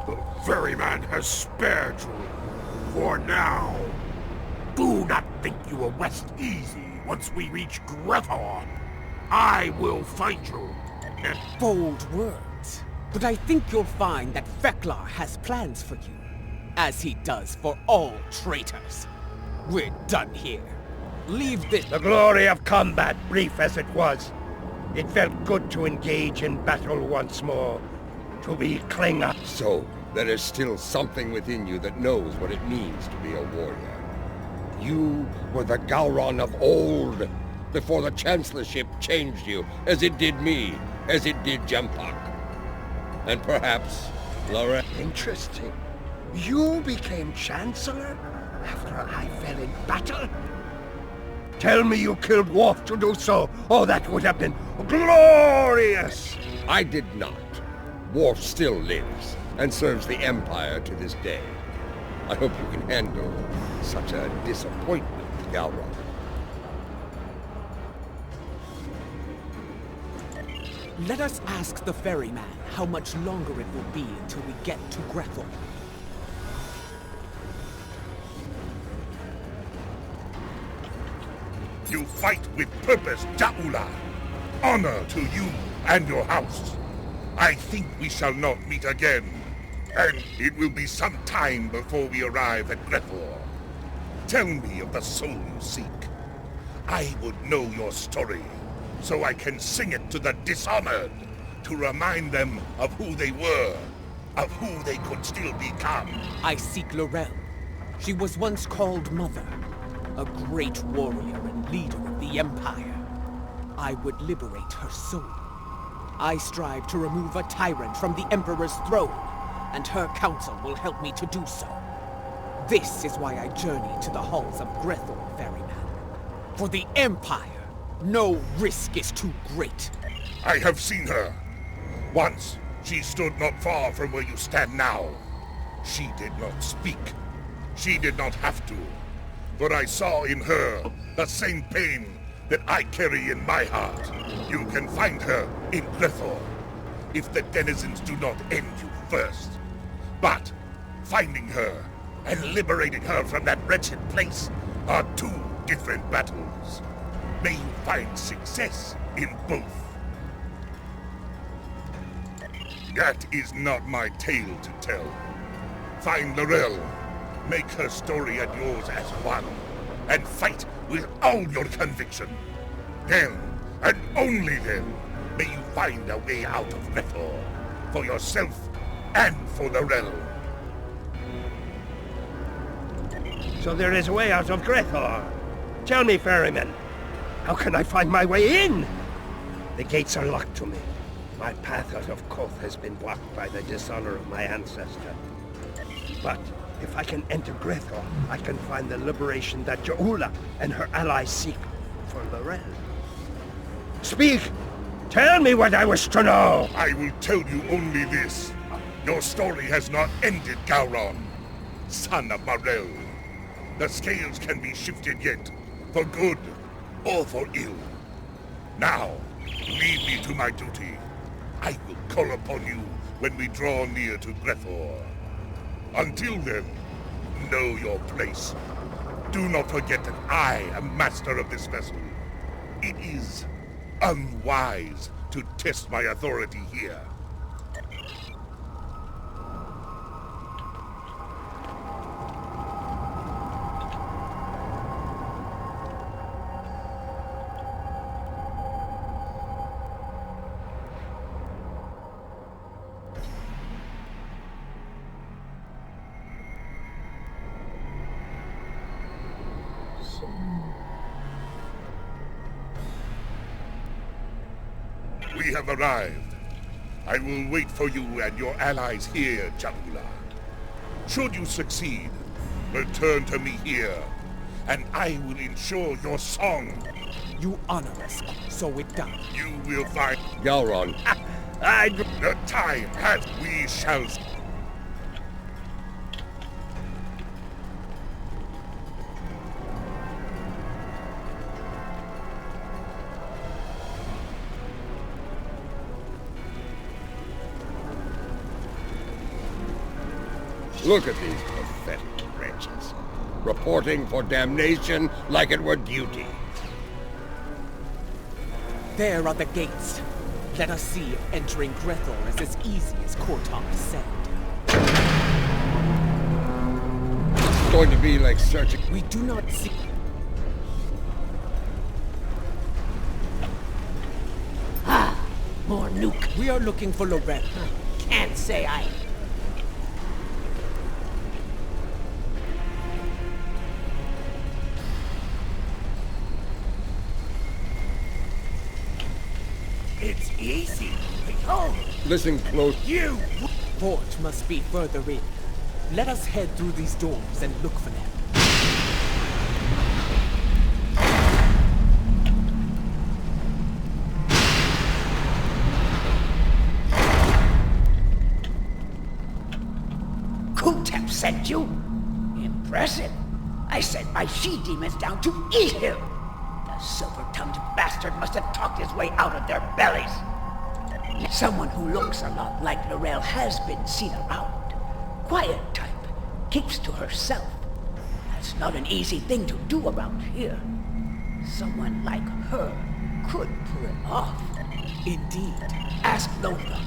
The ferryman has spared you. For now. Do not think you will rest easy once we reach Grethor. I will find you. And bold words. But I think you'll find that Feklar has plans for you, as he does for all traitors. We're done here. Leave this... The glory of combat, brief as it was. It felt good to engage in battle once more. To be Klingon. So, there is still something within you that knows what it means to be a warrior. You were the Gowron of old, before the Chancellorship changed you, as it did me, as it did Jempak. And perhaps, Laura... Interesting. You became Chancellor after I fell in battle? Tell me you killed Worf to do so. Oh, that would have been glorious! I did not. Worf still lives, and serves the Empire to this day. I hope you can handle such a disappointment, Gowron. Let us ask the ferryman how much longer it will be until we get to Grethel. You fight with purpose, Ja'ula. Honor to you and your house. I think we shall not meet again. And it will be some time before we arrive at Grethel. Tell me of the soul you seek. I would know your story, so I can sing it to the dishonored, to remind them of who they were, of who they could still become. I seek Laurel. She was once called Mother, a great warrior and leader of the Empire. I would liberate her soul. I strive to remove a tyrant from the Emperor's throne, and her council will help me to do so. This is why I journey to the halls of Grethel, ferryman. For the Empire, no risk is too great. I have seen her. Once, she stood not far from where you stand now. She did not speak. She did not have to. But I saw in her the same pain that I carry in my heart. You can find her in Grethel, if the denizens do not end you first. But finding her and liberating her from that wretched place are two different battles. May you find success in both. That is not my tale to tell. Find Laurel, make her story and yours as one, and fight with all your conviction. Then, and only then, may you find a way out of Grethel, for yourself and for Laurel. So there is a way out of Grethel. Tell me, ferryman, how can I find my way in? The gates are locked to me. My path out of Koth has been blocked by the dishonor of my ancestor. But if I can enter Grethel, I can find the liberation that Ja'ula and her allies seek for Laurel. Speak! Tell me what I wish to know! I will tell you only this. Your story has not ended, Gowron, son of Marel. The scales can be shifted yet, for good or for ill. Now, leave me to my duty. I will call upon you when we draw near to Grethel. Until then, know your place. Do not forget that I am master of this vessel. It is unwise to test my authority here. We have arrived. I will wait for you and your allies here, Ja'ula. Should you succeed, return to me here, and I will ensure your song. You honor us, so it done. You will find... Gowron. The time has... We shall... Look at these pathetic wretches, reporting for damnation like it were duty. There are the gates. Let us see if entering Grethel is as easy as Kortok said. It's going to be like searching... We do not see... More nuke. We are looking for Laurel. Can't say I... It's easy. Behold. Listen close. You! Forge must be further in. Let us head through these doors and look for them. Kutep sent you? Impressive. I sent my she-demons down to eat him. The silver-tongued bastard must have talked his way out of their bellies. Someone who looks a lot like Laurel has been seen around. Quiet type. Keeps to herself. That's not an easy thing to do around here. Someone like her could pull it off. Indeed. Ask Lothar.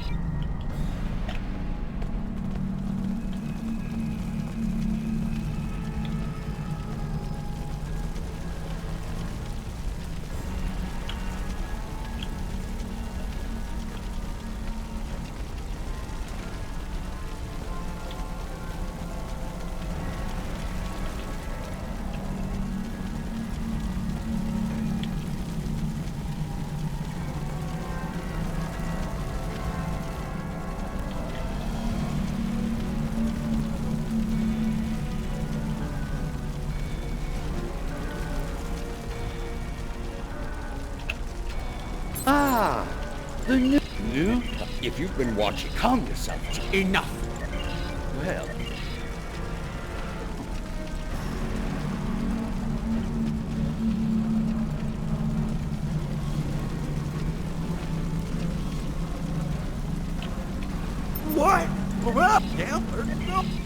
Ah, the new? If you've been watching, calm yourself. Enough. Well. What?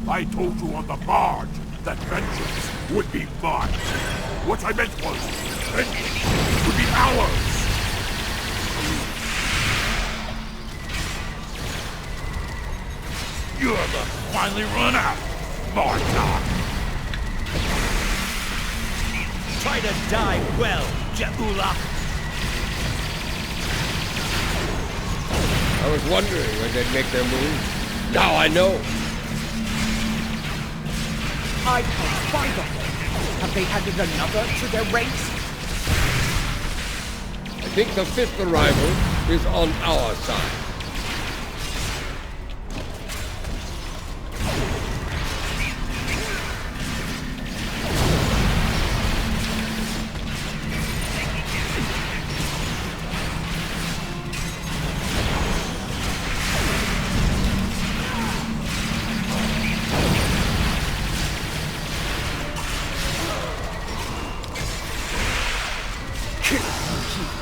I told you on the barge that vengeance would be mine. What I meant was, vengeance would be ours. You're the finally run out, Martok. Try to die well, Jaula. I was wondering when they'd make their move. Now I know. I count 5 of them. Have they added another to their ranks? I think the 5th arrival is on our side.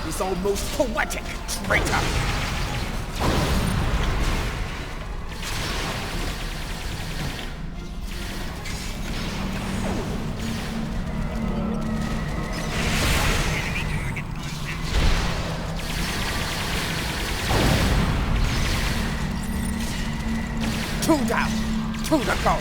Is almost poetic, traitor! Two down, 2 to go.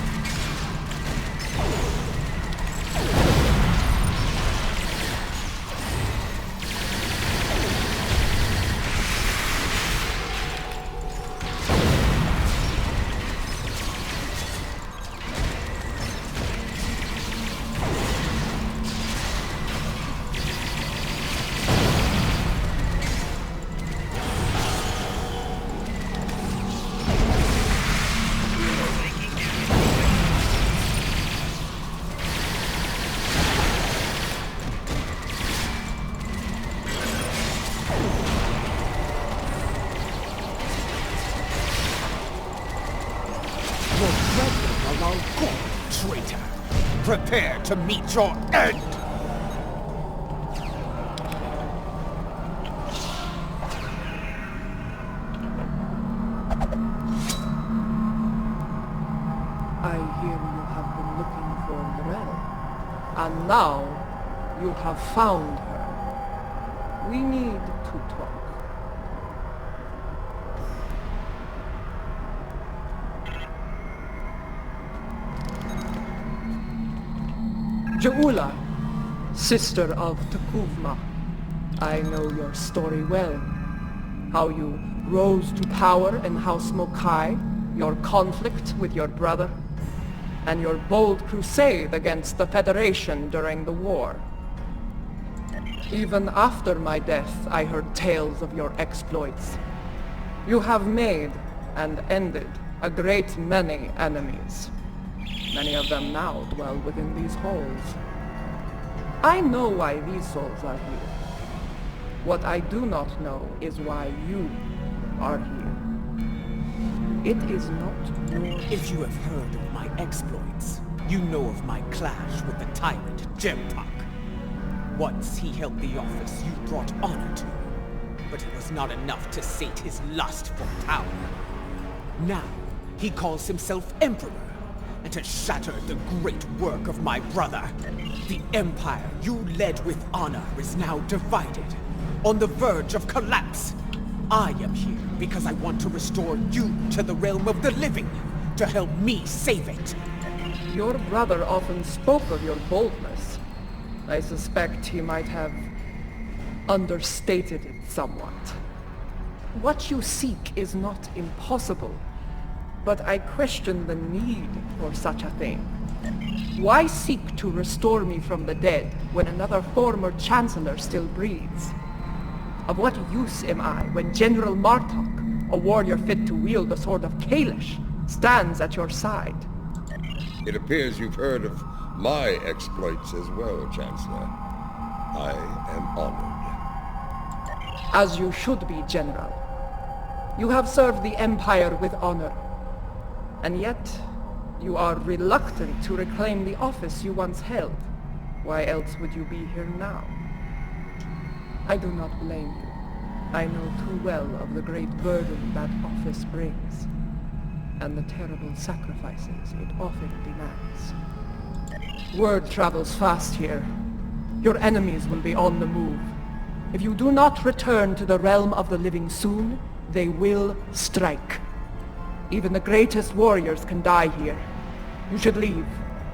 Traitor! Prepare to meet your end! I hear you have been looking for Laurel, and now you have found her. We need to talk. Jaula, sister of Takuvma, I know your story well. How you rose to power in House Mokai, your conflict with your brother, and your bold crusade against the Federation during the war. Even after my death, I heard tales of your exploits. You have made and ended a great many enemies. Many of them now dwell within these halls. I know why these souls are here. What I do not know is why you are here. It is not your... If you have heard of my exploits, you know of my clash with the tyrant Jempak. Once he held the office you brought honor to, but it was not enough to sate his lust for power. Now, he calls himself Emperor, and has shattered the great work of my brother. The empire you led with honor is now divided, on the verge of collapse. I am here because I want to restore you to the realm of the living, to help me save it. Your brother often spoke of your boldness. I suspect he might have understated it somewhat. What you seek is not impossible, but I question the need for such a thing. Why seek to restore me from the dead when another former Chancellor still breathes? Of what use am I when General Martok, a warrior fit to wield the sword of Kalish, stands at your side? It appears you've heard of my exploits as well, Chancellor. I am honored. As you should be, General. You have served the Empire with honor. And yet, you are reluctant to reclaim the office you once held. Why else would you be here now? I do not blame you. I know too well of the great burden that office brings, and the terrible sacrifices it often demands. Word travels fast here. Your enemies will be on the move. If you do not return to the realm of the living soon, they will strike. Even the greatest warriors can die here. You should leave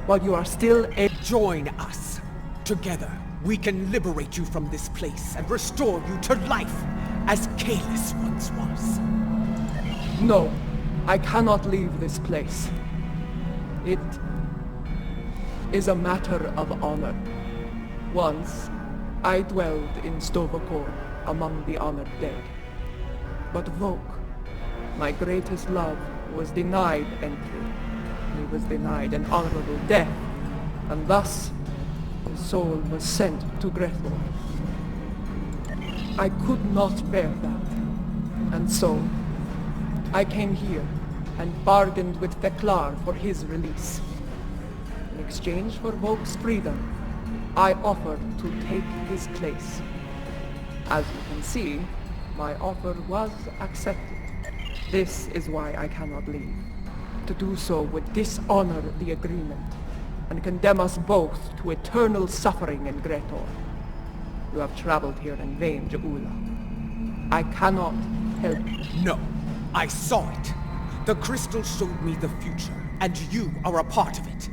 while you are still able. Join us. Together, we can liberate you from this place and restore you to life, as Kalis once was. No, I cannot leave this place. It is a matter of honor. Once, I dwelled in Stovokor among the honored dead. But Vok, my greatest love, was denied entry. He was denied an honorable death, and thus his soul was sent to Grethor. I could not bear that, and so I came here and bargained with Theklar for his release. In exchange for Vok's freedom, I offered to take his place. As you can see, my offer was accepted. This is why I cannot leave. To do so would dishonor the agreement, and condemn us both to eternal suffering in Grethor. You have traveled here in vain, Jaula. I cannot help you. No, I saw it. The crystal showed me the future, and you are a part of it.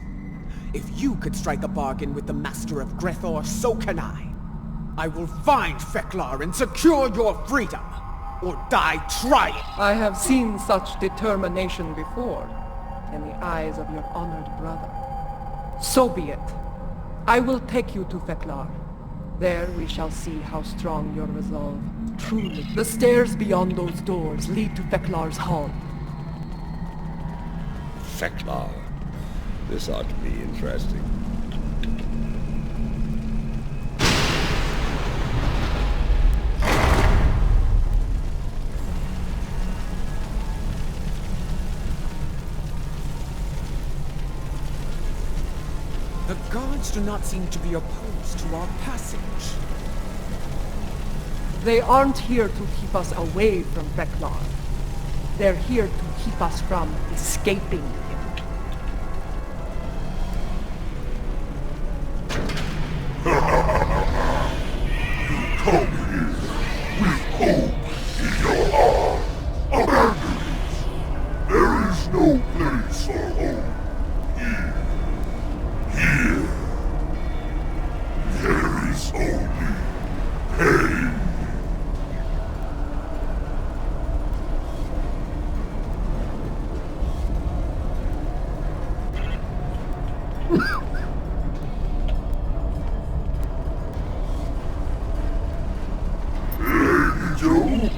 If you could strike a bargain with the Master of Grethor, so can I. I will find Theklar and secure your freedom, or die trying. I have seen such determination before, in the eyes of your honored brother. So be it. I will take you to Theklar. There we shall see how strong your resolve truly. The stairs beyond those doors lead to Theklar's hall. Theklar. This ought to be interesting. The guards do not seem to be opposed to our passage. They aren't here to keep us away from Theklar. They're here to keep us from escaping him. You come here with hope in your heart. Abandon it. There is no place for hope here. Here, there is only pain.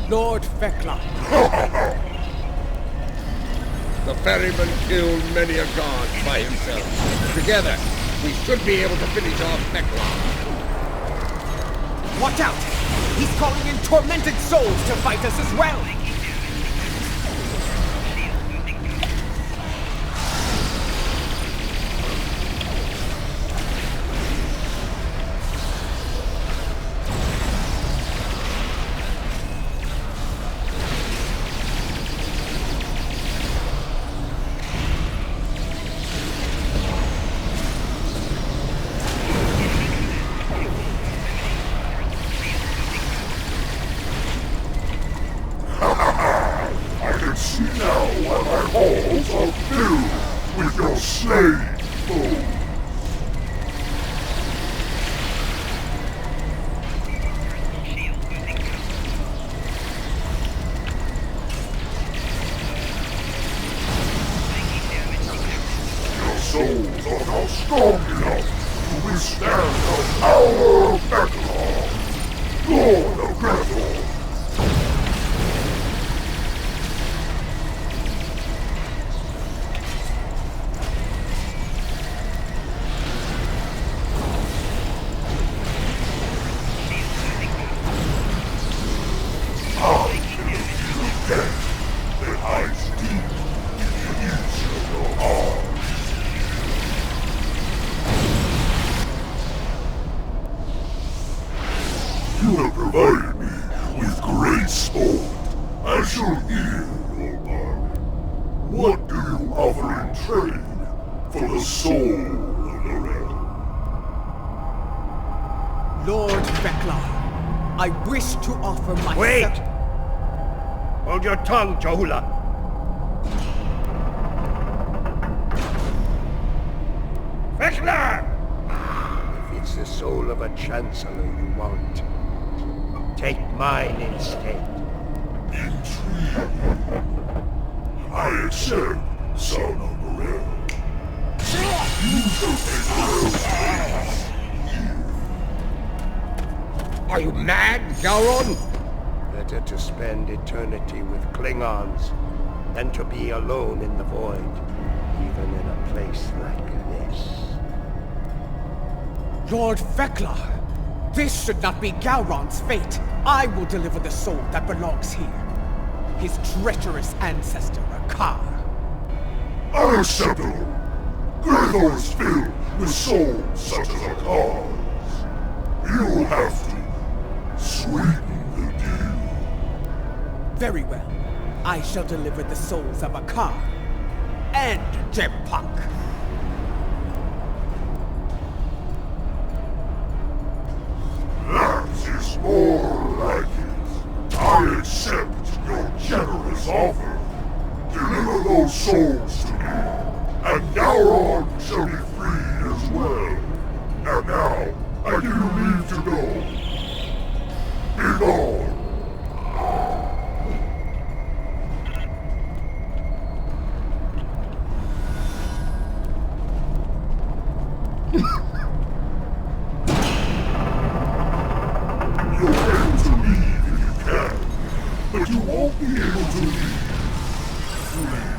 Lord Vekla. The ferryman killed many a god by himself. Together, we should be able to finish off Vekla. Watch out! He's calling in tormented souls to fight us as well! Souls are now strong enough to withstand the power of Vekla, Lord of Gretel. You have provided me with great sport. I shall hear your bargain. What do you offer in trade for the soul of the realm? Lord Vekla, I wish to offer myself... Wait! Hold your tongue, Johula. Vekla! If it's the soul of a chancellor you want, take mine instead. Intrigue. I accept, son of the realm. You shall take Are you mad, Gowron? Better to spend eternity with Klingons than to be alone in the void, even in a place like this. Lord Vekla, this should not be Gowron's fate. I will deliver the soul that belongs here. His treacherous ancestor, Akar. Unacceptable! Gretel is filled with souls such as Akar's. You will have to sweeten the deal. Very well. I shall deliver the souls of Akar and Jempok. That is more like it. I accept your generous offer. Deliver those souls to me, and Gowron shall be free as well. And now, I give you leave to go. Be gone. You're able to leave if you can, but you won't be able to leave free.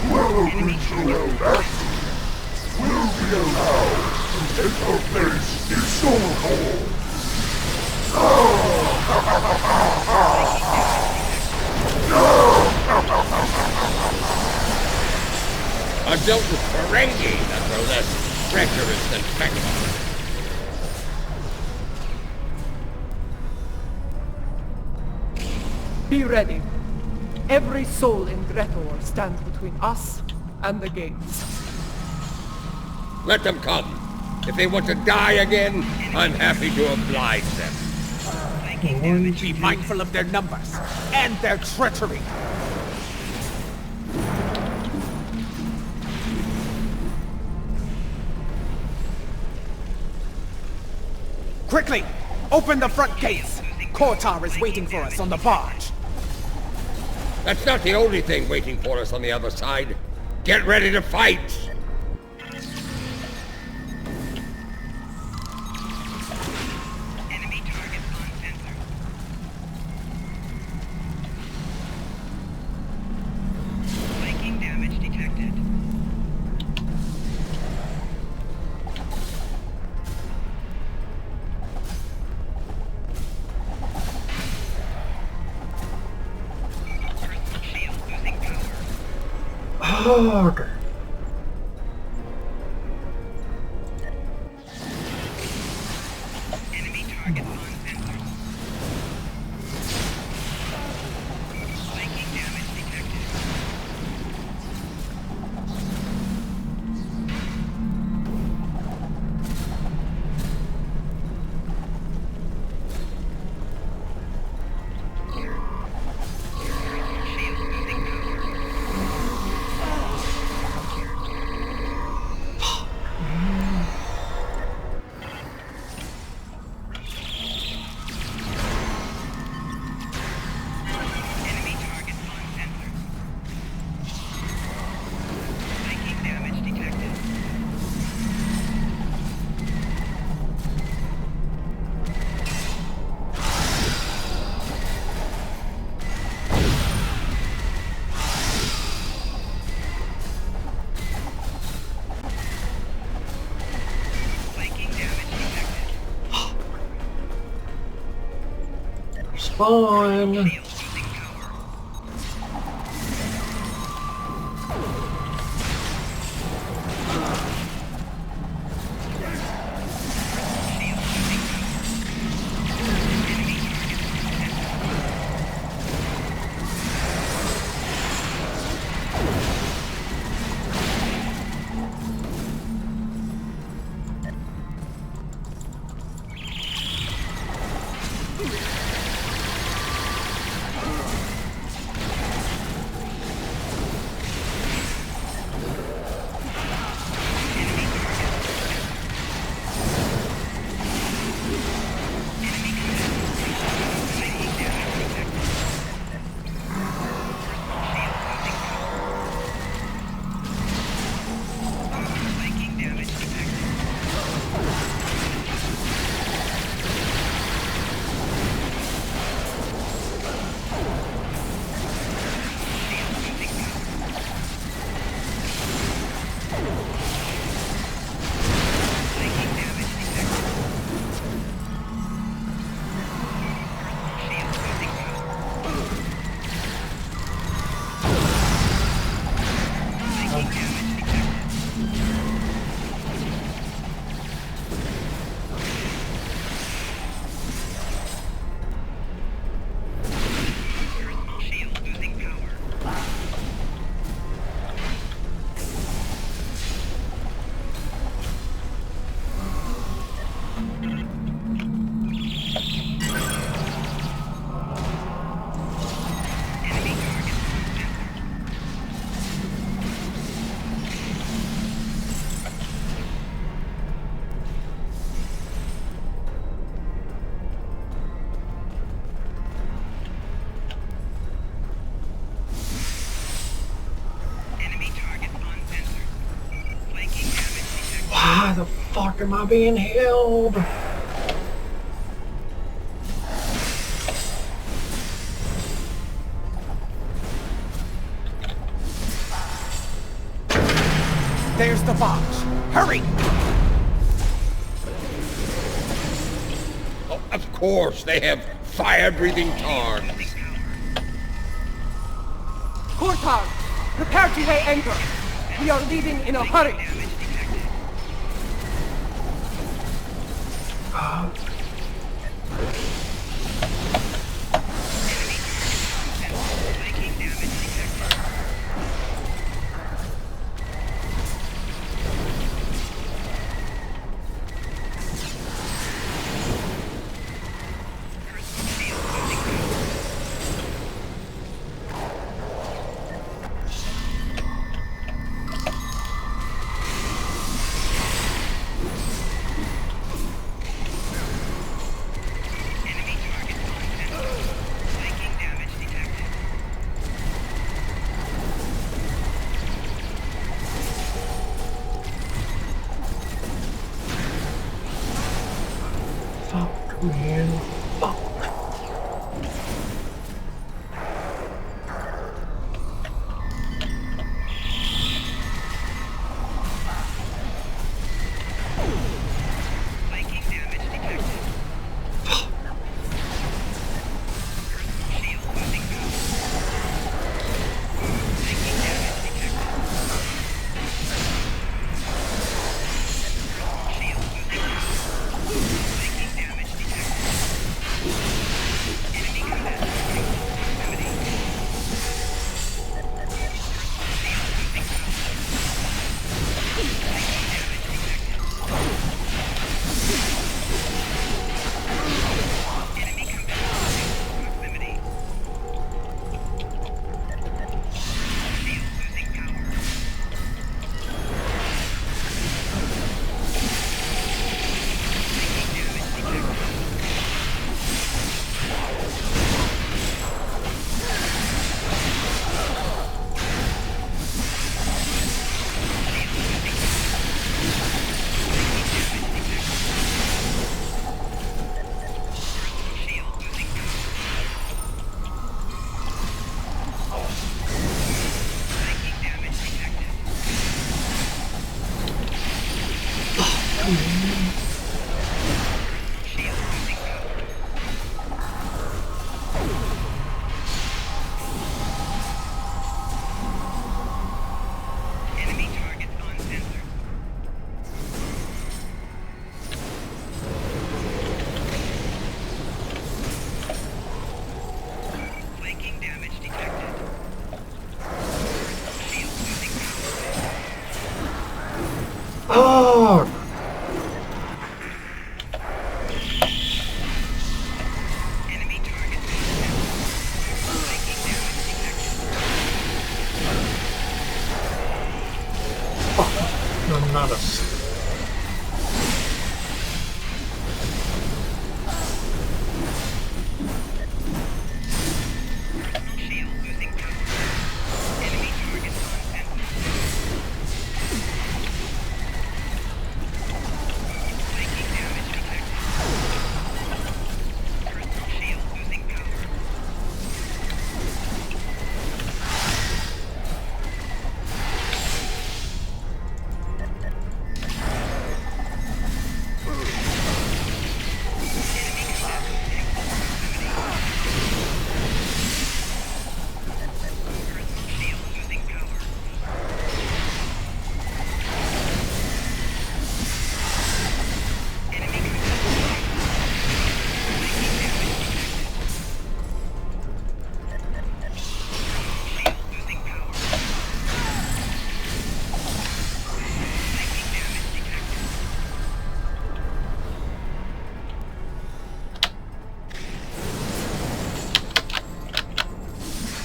Whoever brings the well back to me will be allowed to take her place in Stormhole. I've dealt with Ferengi that were less treacherous than Vekla. Be ready. Every soul in Gretor stands between us and the gates. Let them come. If they want to die again, I'm happy to oblige them. Be mindful of their numbers and their treachery. Quickly! Open the front gates! Kortar is waiting for us on the barge. That's not the only thing waiting for us on the other side. Get ready to fight! Fuck! Spawn! Why the fuck am I being held? There's the box. Hurry! Oh, of course, they have fire-breathing targs. Kurtag, prepare to weigh anchor. We are leaving in a hurry. not a...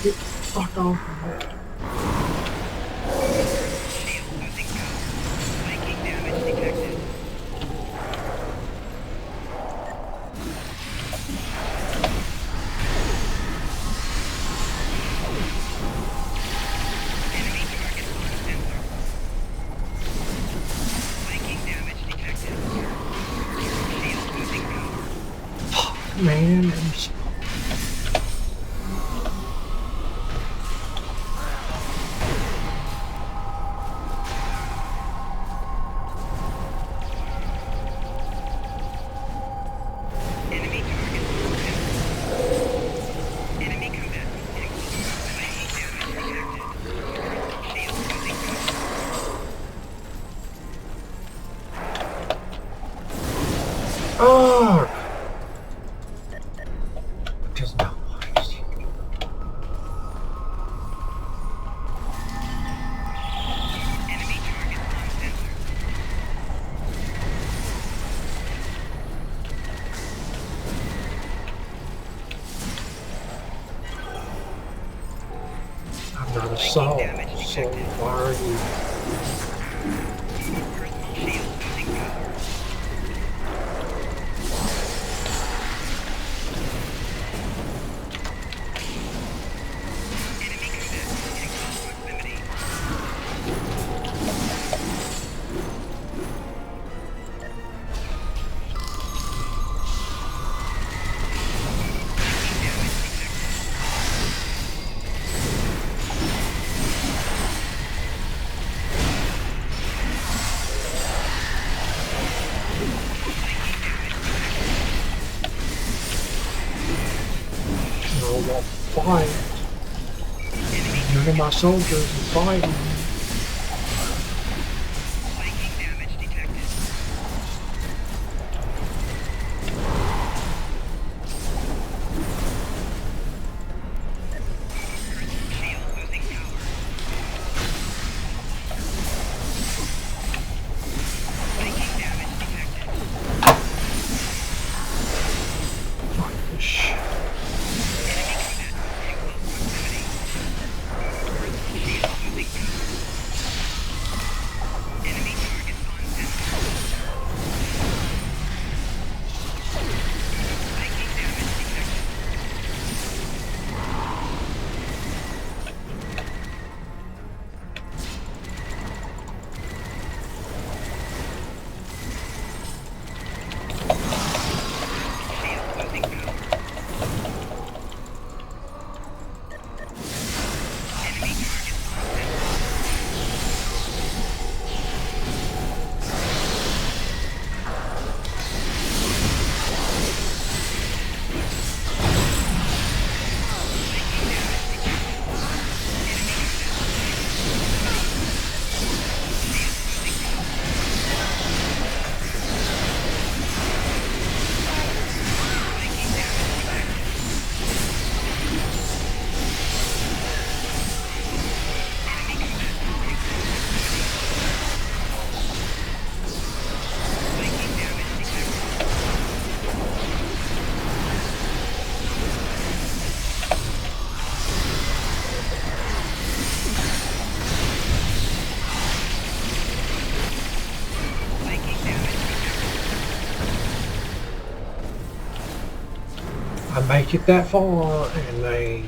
Get the fuck off of me. Man, oh! Just not watched. I'm not a soul, so why are you? Fight. None of my soldiers are fighting. make it that far, and they...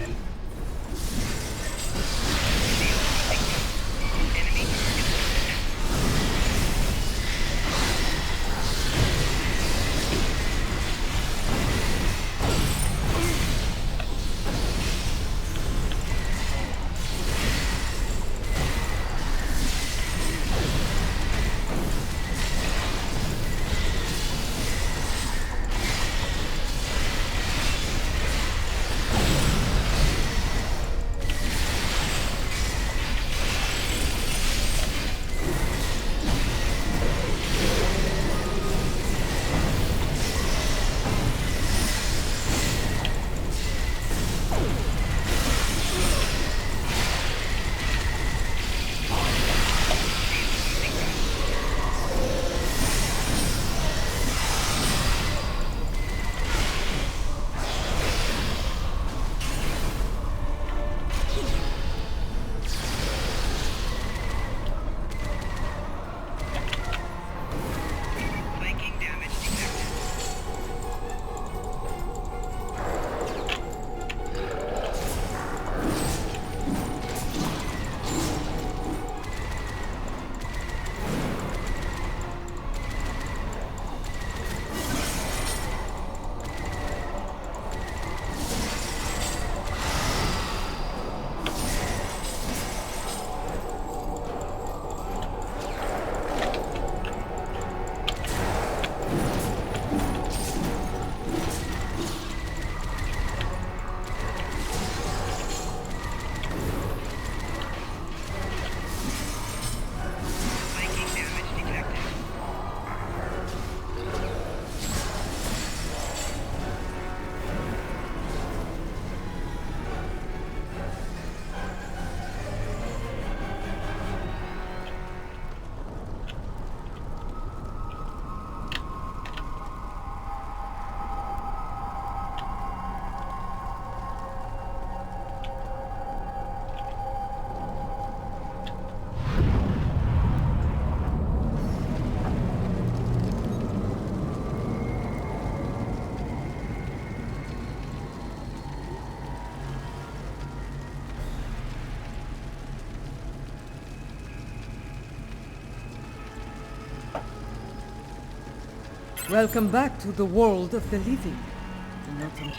Welcome back to the world of the living.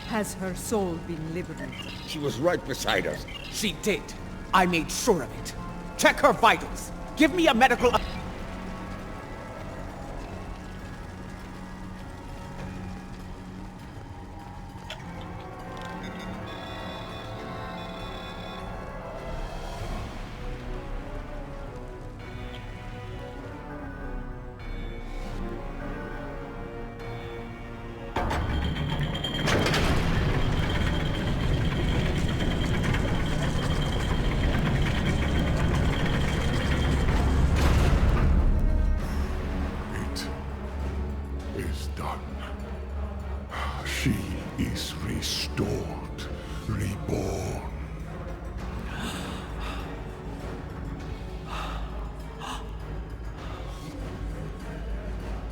Has her soul been liberated? She was right beside us. She did. I made sure of it. Check her vitals. Give me a medical... She is restored, reborn.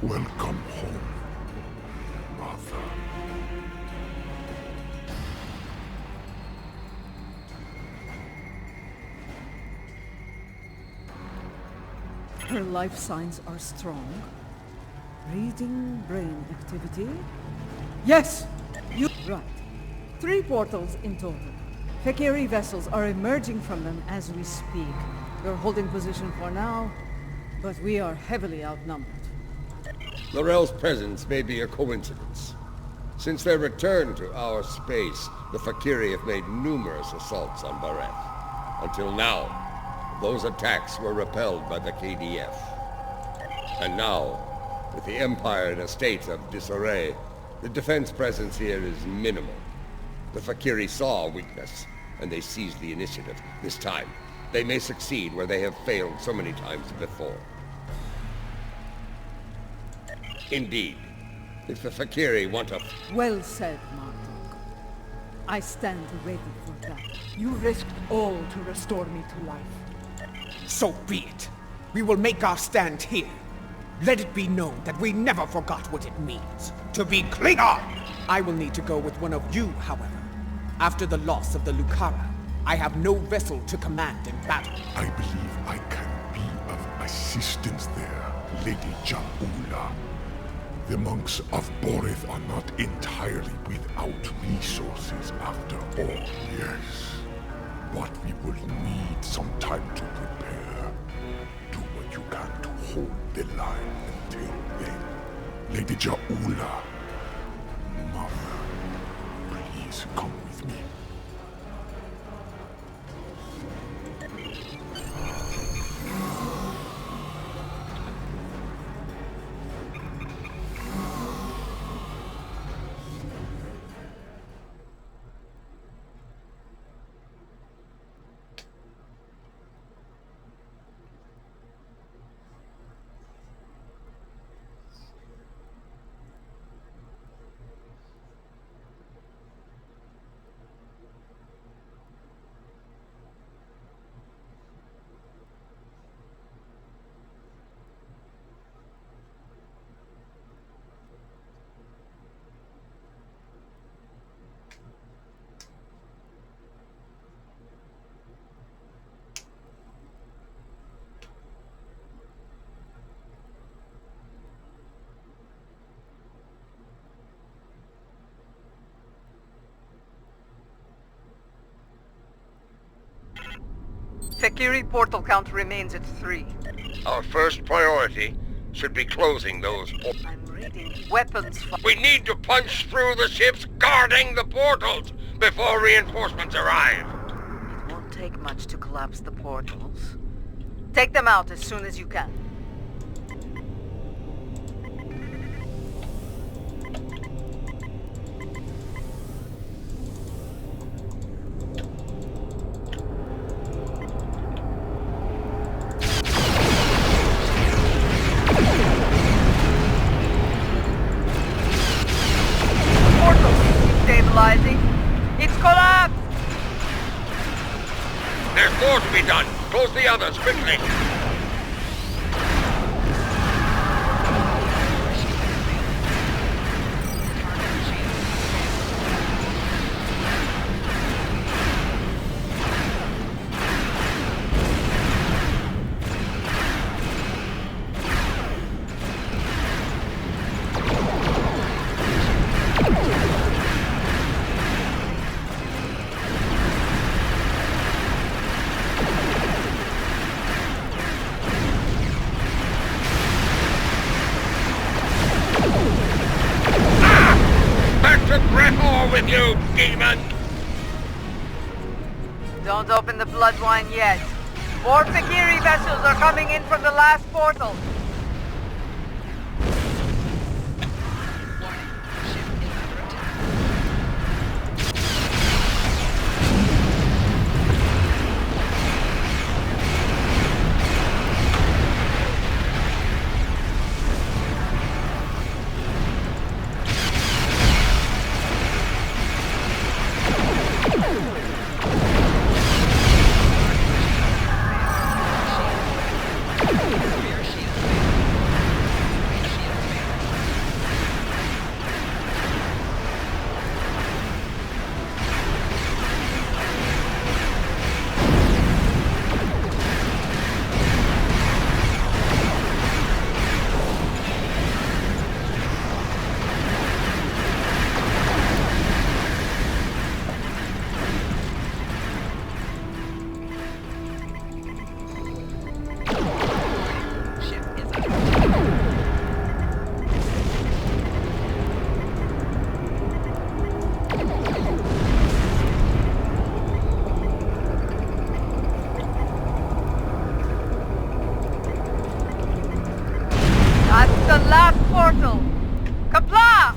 Welcome home, Mother. Her life signs are strong. Reading brain activity. Yes! You... Right. 3 portals in total. Fekiri vessels are emerging from them as we speak. You're holding position for now, but we are heavily outnumbered. L'Orel's presence may be a coincidence. Since their return to our space, the Fekiri have made numerous assaults on Barrett. Until now, those attacks were repelled by the KDF. And now, with the Empire in a state of disarray, the defense presence here is minimal. The Fekiri saw a weakness, and they seized the initiative. This time, they may succeed where they have failed so many times before. Indeed, if the Fekiri want to... Well said, Martok. I stand ready for that. You risked all to restore me to life. So be it. We will make our stand here. Let it be known that we never forgot what it means to be Klingon! I will need to go with one of you, however. After the loss of the Lucara, I have no vessel to command in battle. I believe I can be of assistance there, Lady Jaula. The monks of Boreth are not entirely without resources after all, yes. But we will need some time to prepare. Do what you can to hold the line until then. Lady Jaula, Mother, please come with me. Fakiri portal count remains at 3. Our first priority should be closing those portals. I'm reading weapons. We need to punch through the ships guarding the portals before reinforcements arrive. It won't take much to collapse the portals. Take them out as soon as you can. It's collapsed! There's more to be done. Close the others, quickly. With you, demon! Don't open the blood wine yet. More Fakiri vessels are coming in from the last portal. The last portal! Kapla!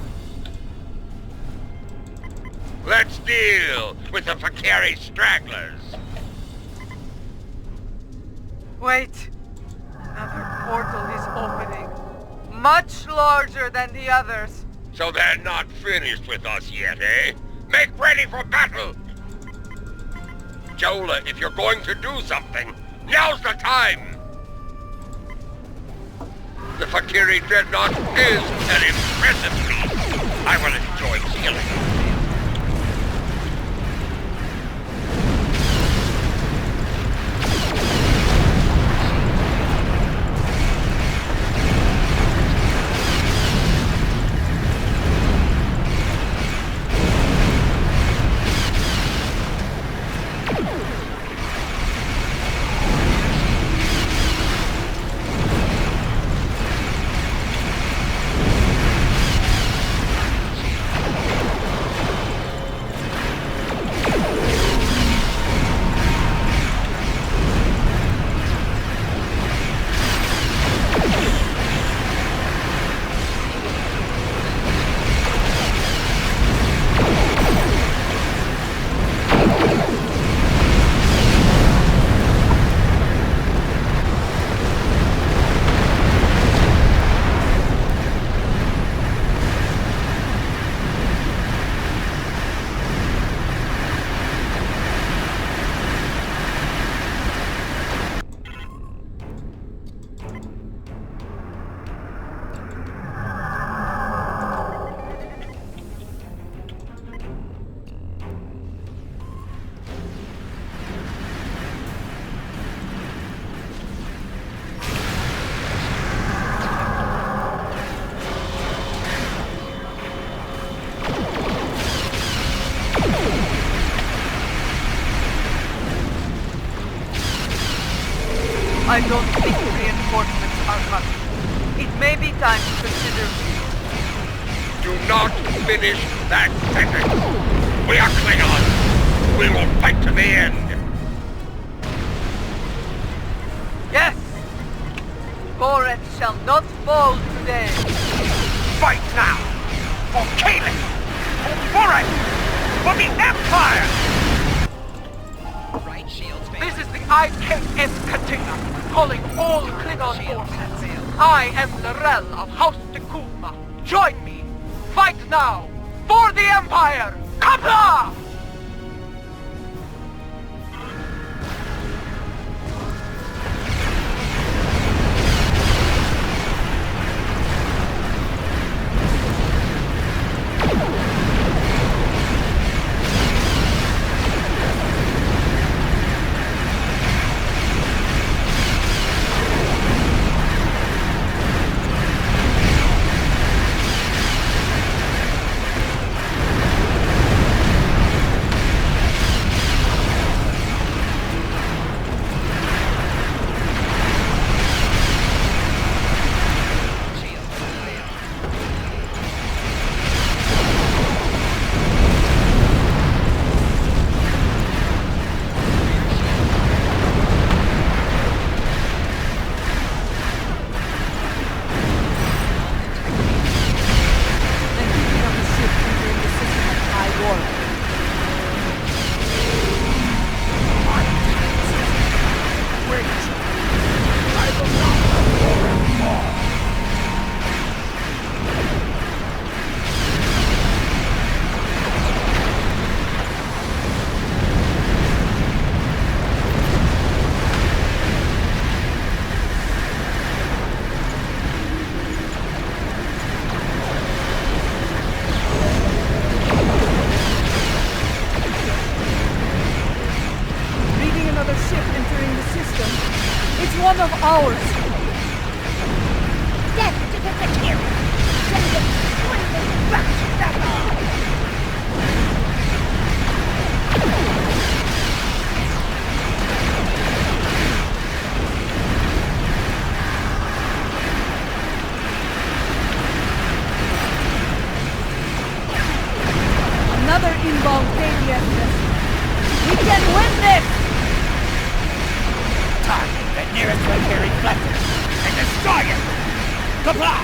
Let's deal with the Fakiri stragglers. Wait. Another portal is opening. Much larger than the others. So they're not finished with us yet, eh? Make ready for battle! Jola, if you're going to do something, now's the time! The Fakiri Dreadnought is an impressive feat. I will enjoy killing you. I don't think reinforcements are coming. It may be time to consider... Do not finish that sentence! We are Klingons! We will fight to the end! Yes! Goret shall not fall today! Fight now! For Kalis! For Boris! For the Empire! Right shields, This is the IKS container, calling all Klingon forces. I am Lorel of House Takuma. Join me. Fight now. For the Empire. Kapla! One of ours. Death to the Vegetarian! Send them screaming back to Bethel! Another inbound KDS vessel. We can win this! Target the nearest planetary platform and destroy it! Kapla!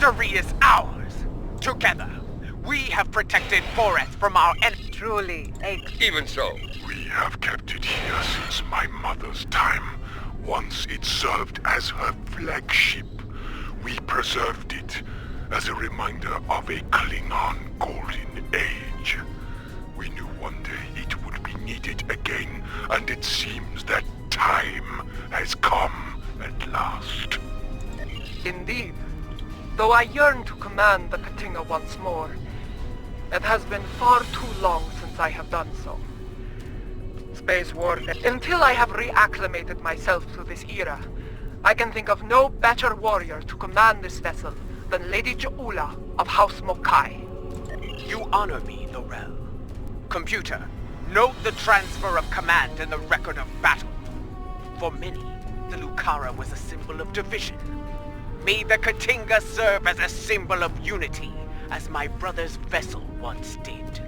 victory is ours! Together, we have protected Boreth from our enemies. Truly, Even so. We have kept it here since my mother's time. Once it served as her flagship. We preserved it as a reminder of a Klingon golden age. We knew one day it would be needed again, and it seems that time has come at last. Indeed. Though I yearn to command the Katinga once more, it has been far too long since I have done so. Space Warden, until I have reacclimated myself to this era, I can think of no better warrior to command this vessel than Lady Ju'ula of House Mokai. You honor me, Lorel. Computer, note the transfer of command in the record of battle. For many, the Lucara was a symbol of division. May the Katinga serve as a symbol of unity, as my brother's vessel once did.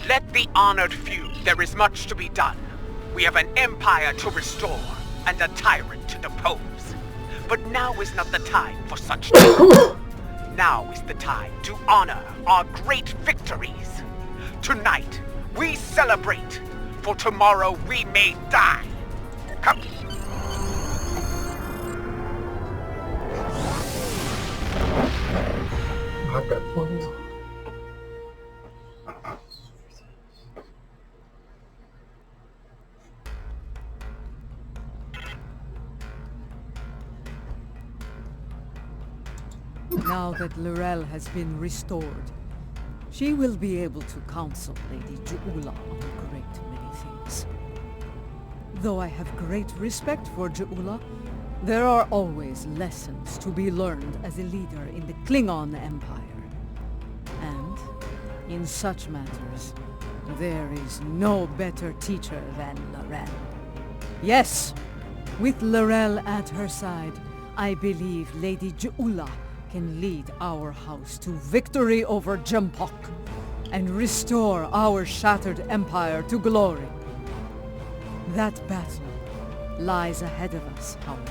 Let the honored few, there is much to be done. We have an empire to restore, and a tyrant to depose. But now is not the time for such Now is the time to honor our great victories. Tonight, we celebrate, for tomorrow we may die. Come. Now that Lorel has been restored, she will be able to counsel Lady Ju'ula on a great many things. Though I have great respect for Ju'ula, there are always lessons to be learned as a leader in the Klingon Empire. And, in such matters, there is no better teacher than Lorel. Yes, with Lorel at her side, I believe Lady Ju'ula can lead our house to victory over Jempok and restore our shattered empire to glory. That battle lies ahead of us, however.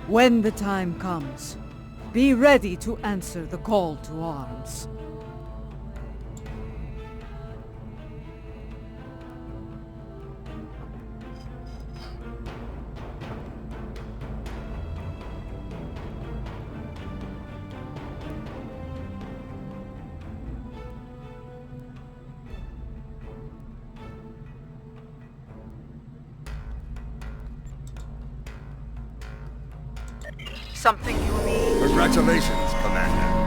When the time comes, be ready to answer the call to arms. Something you need? Congratulations, Commander.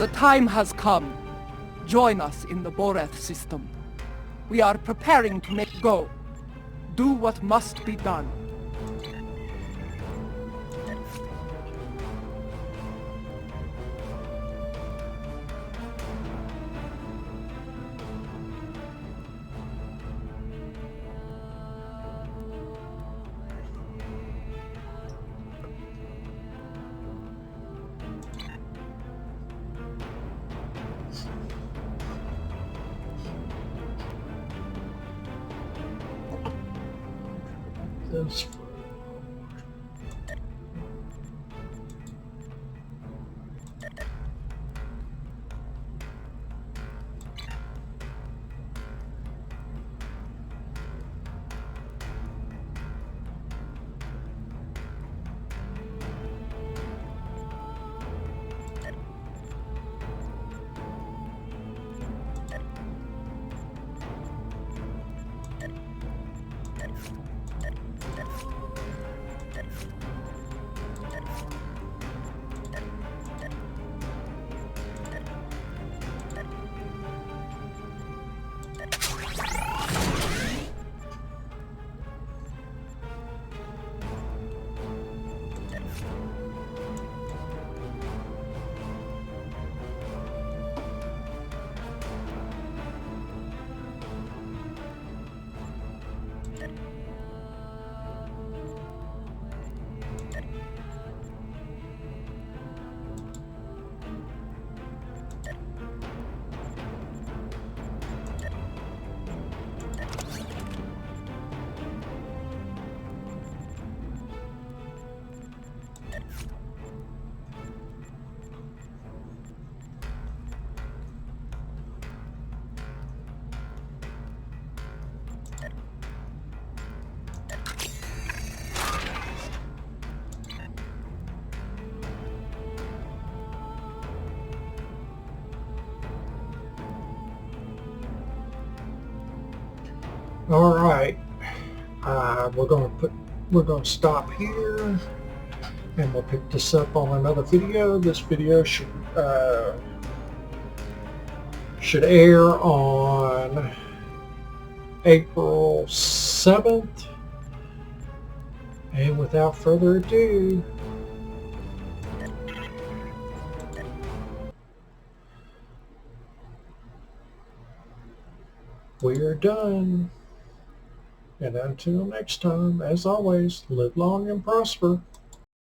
The time has come. Join us in the Boreth system. We are preparing to make go. Do what must be done. this. All right, we're going to stop here, and we'll pick this up on another video. This video should air on April 7th. And without further ado, we're done. And until next time, as always, live long and prosper.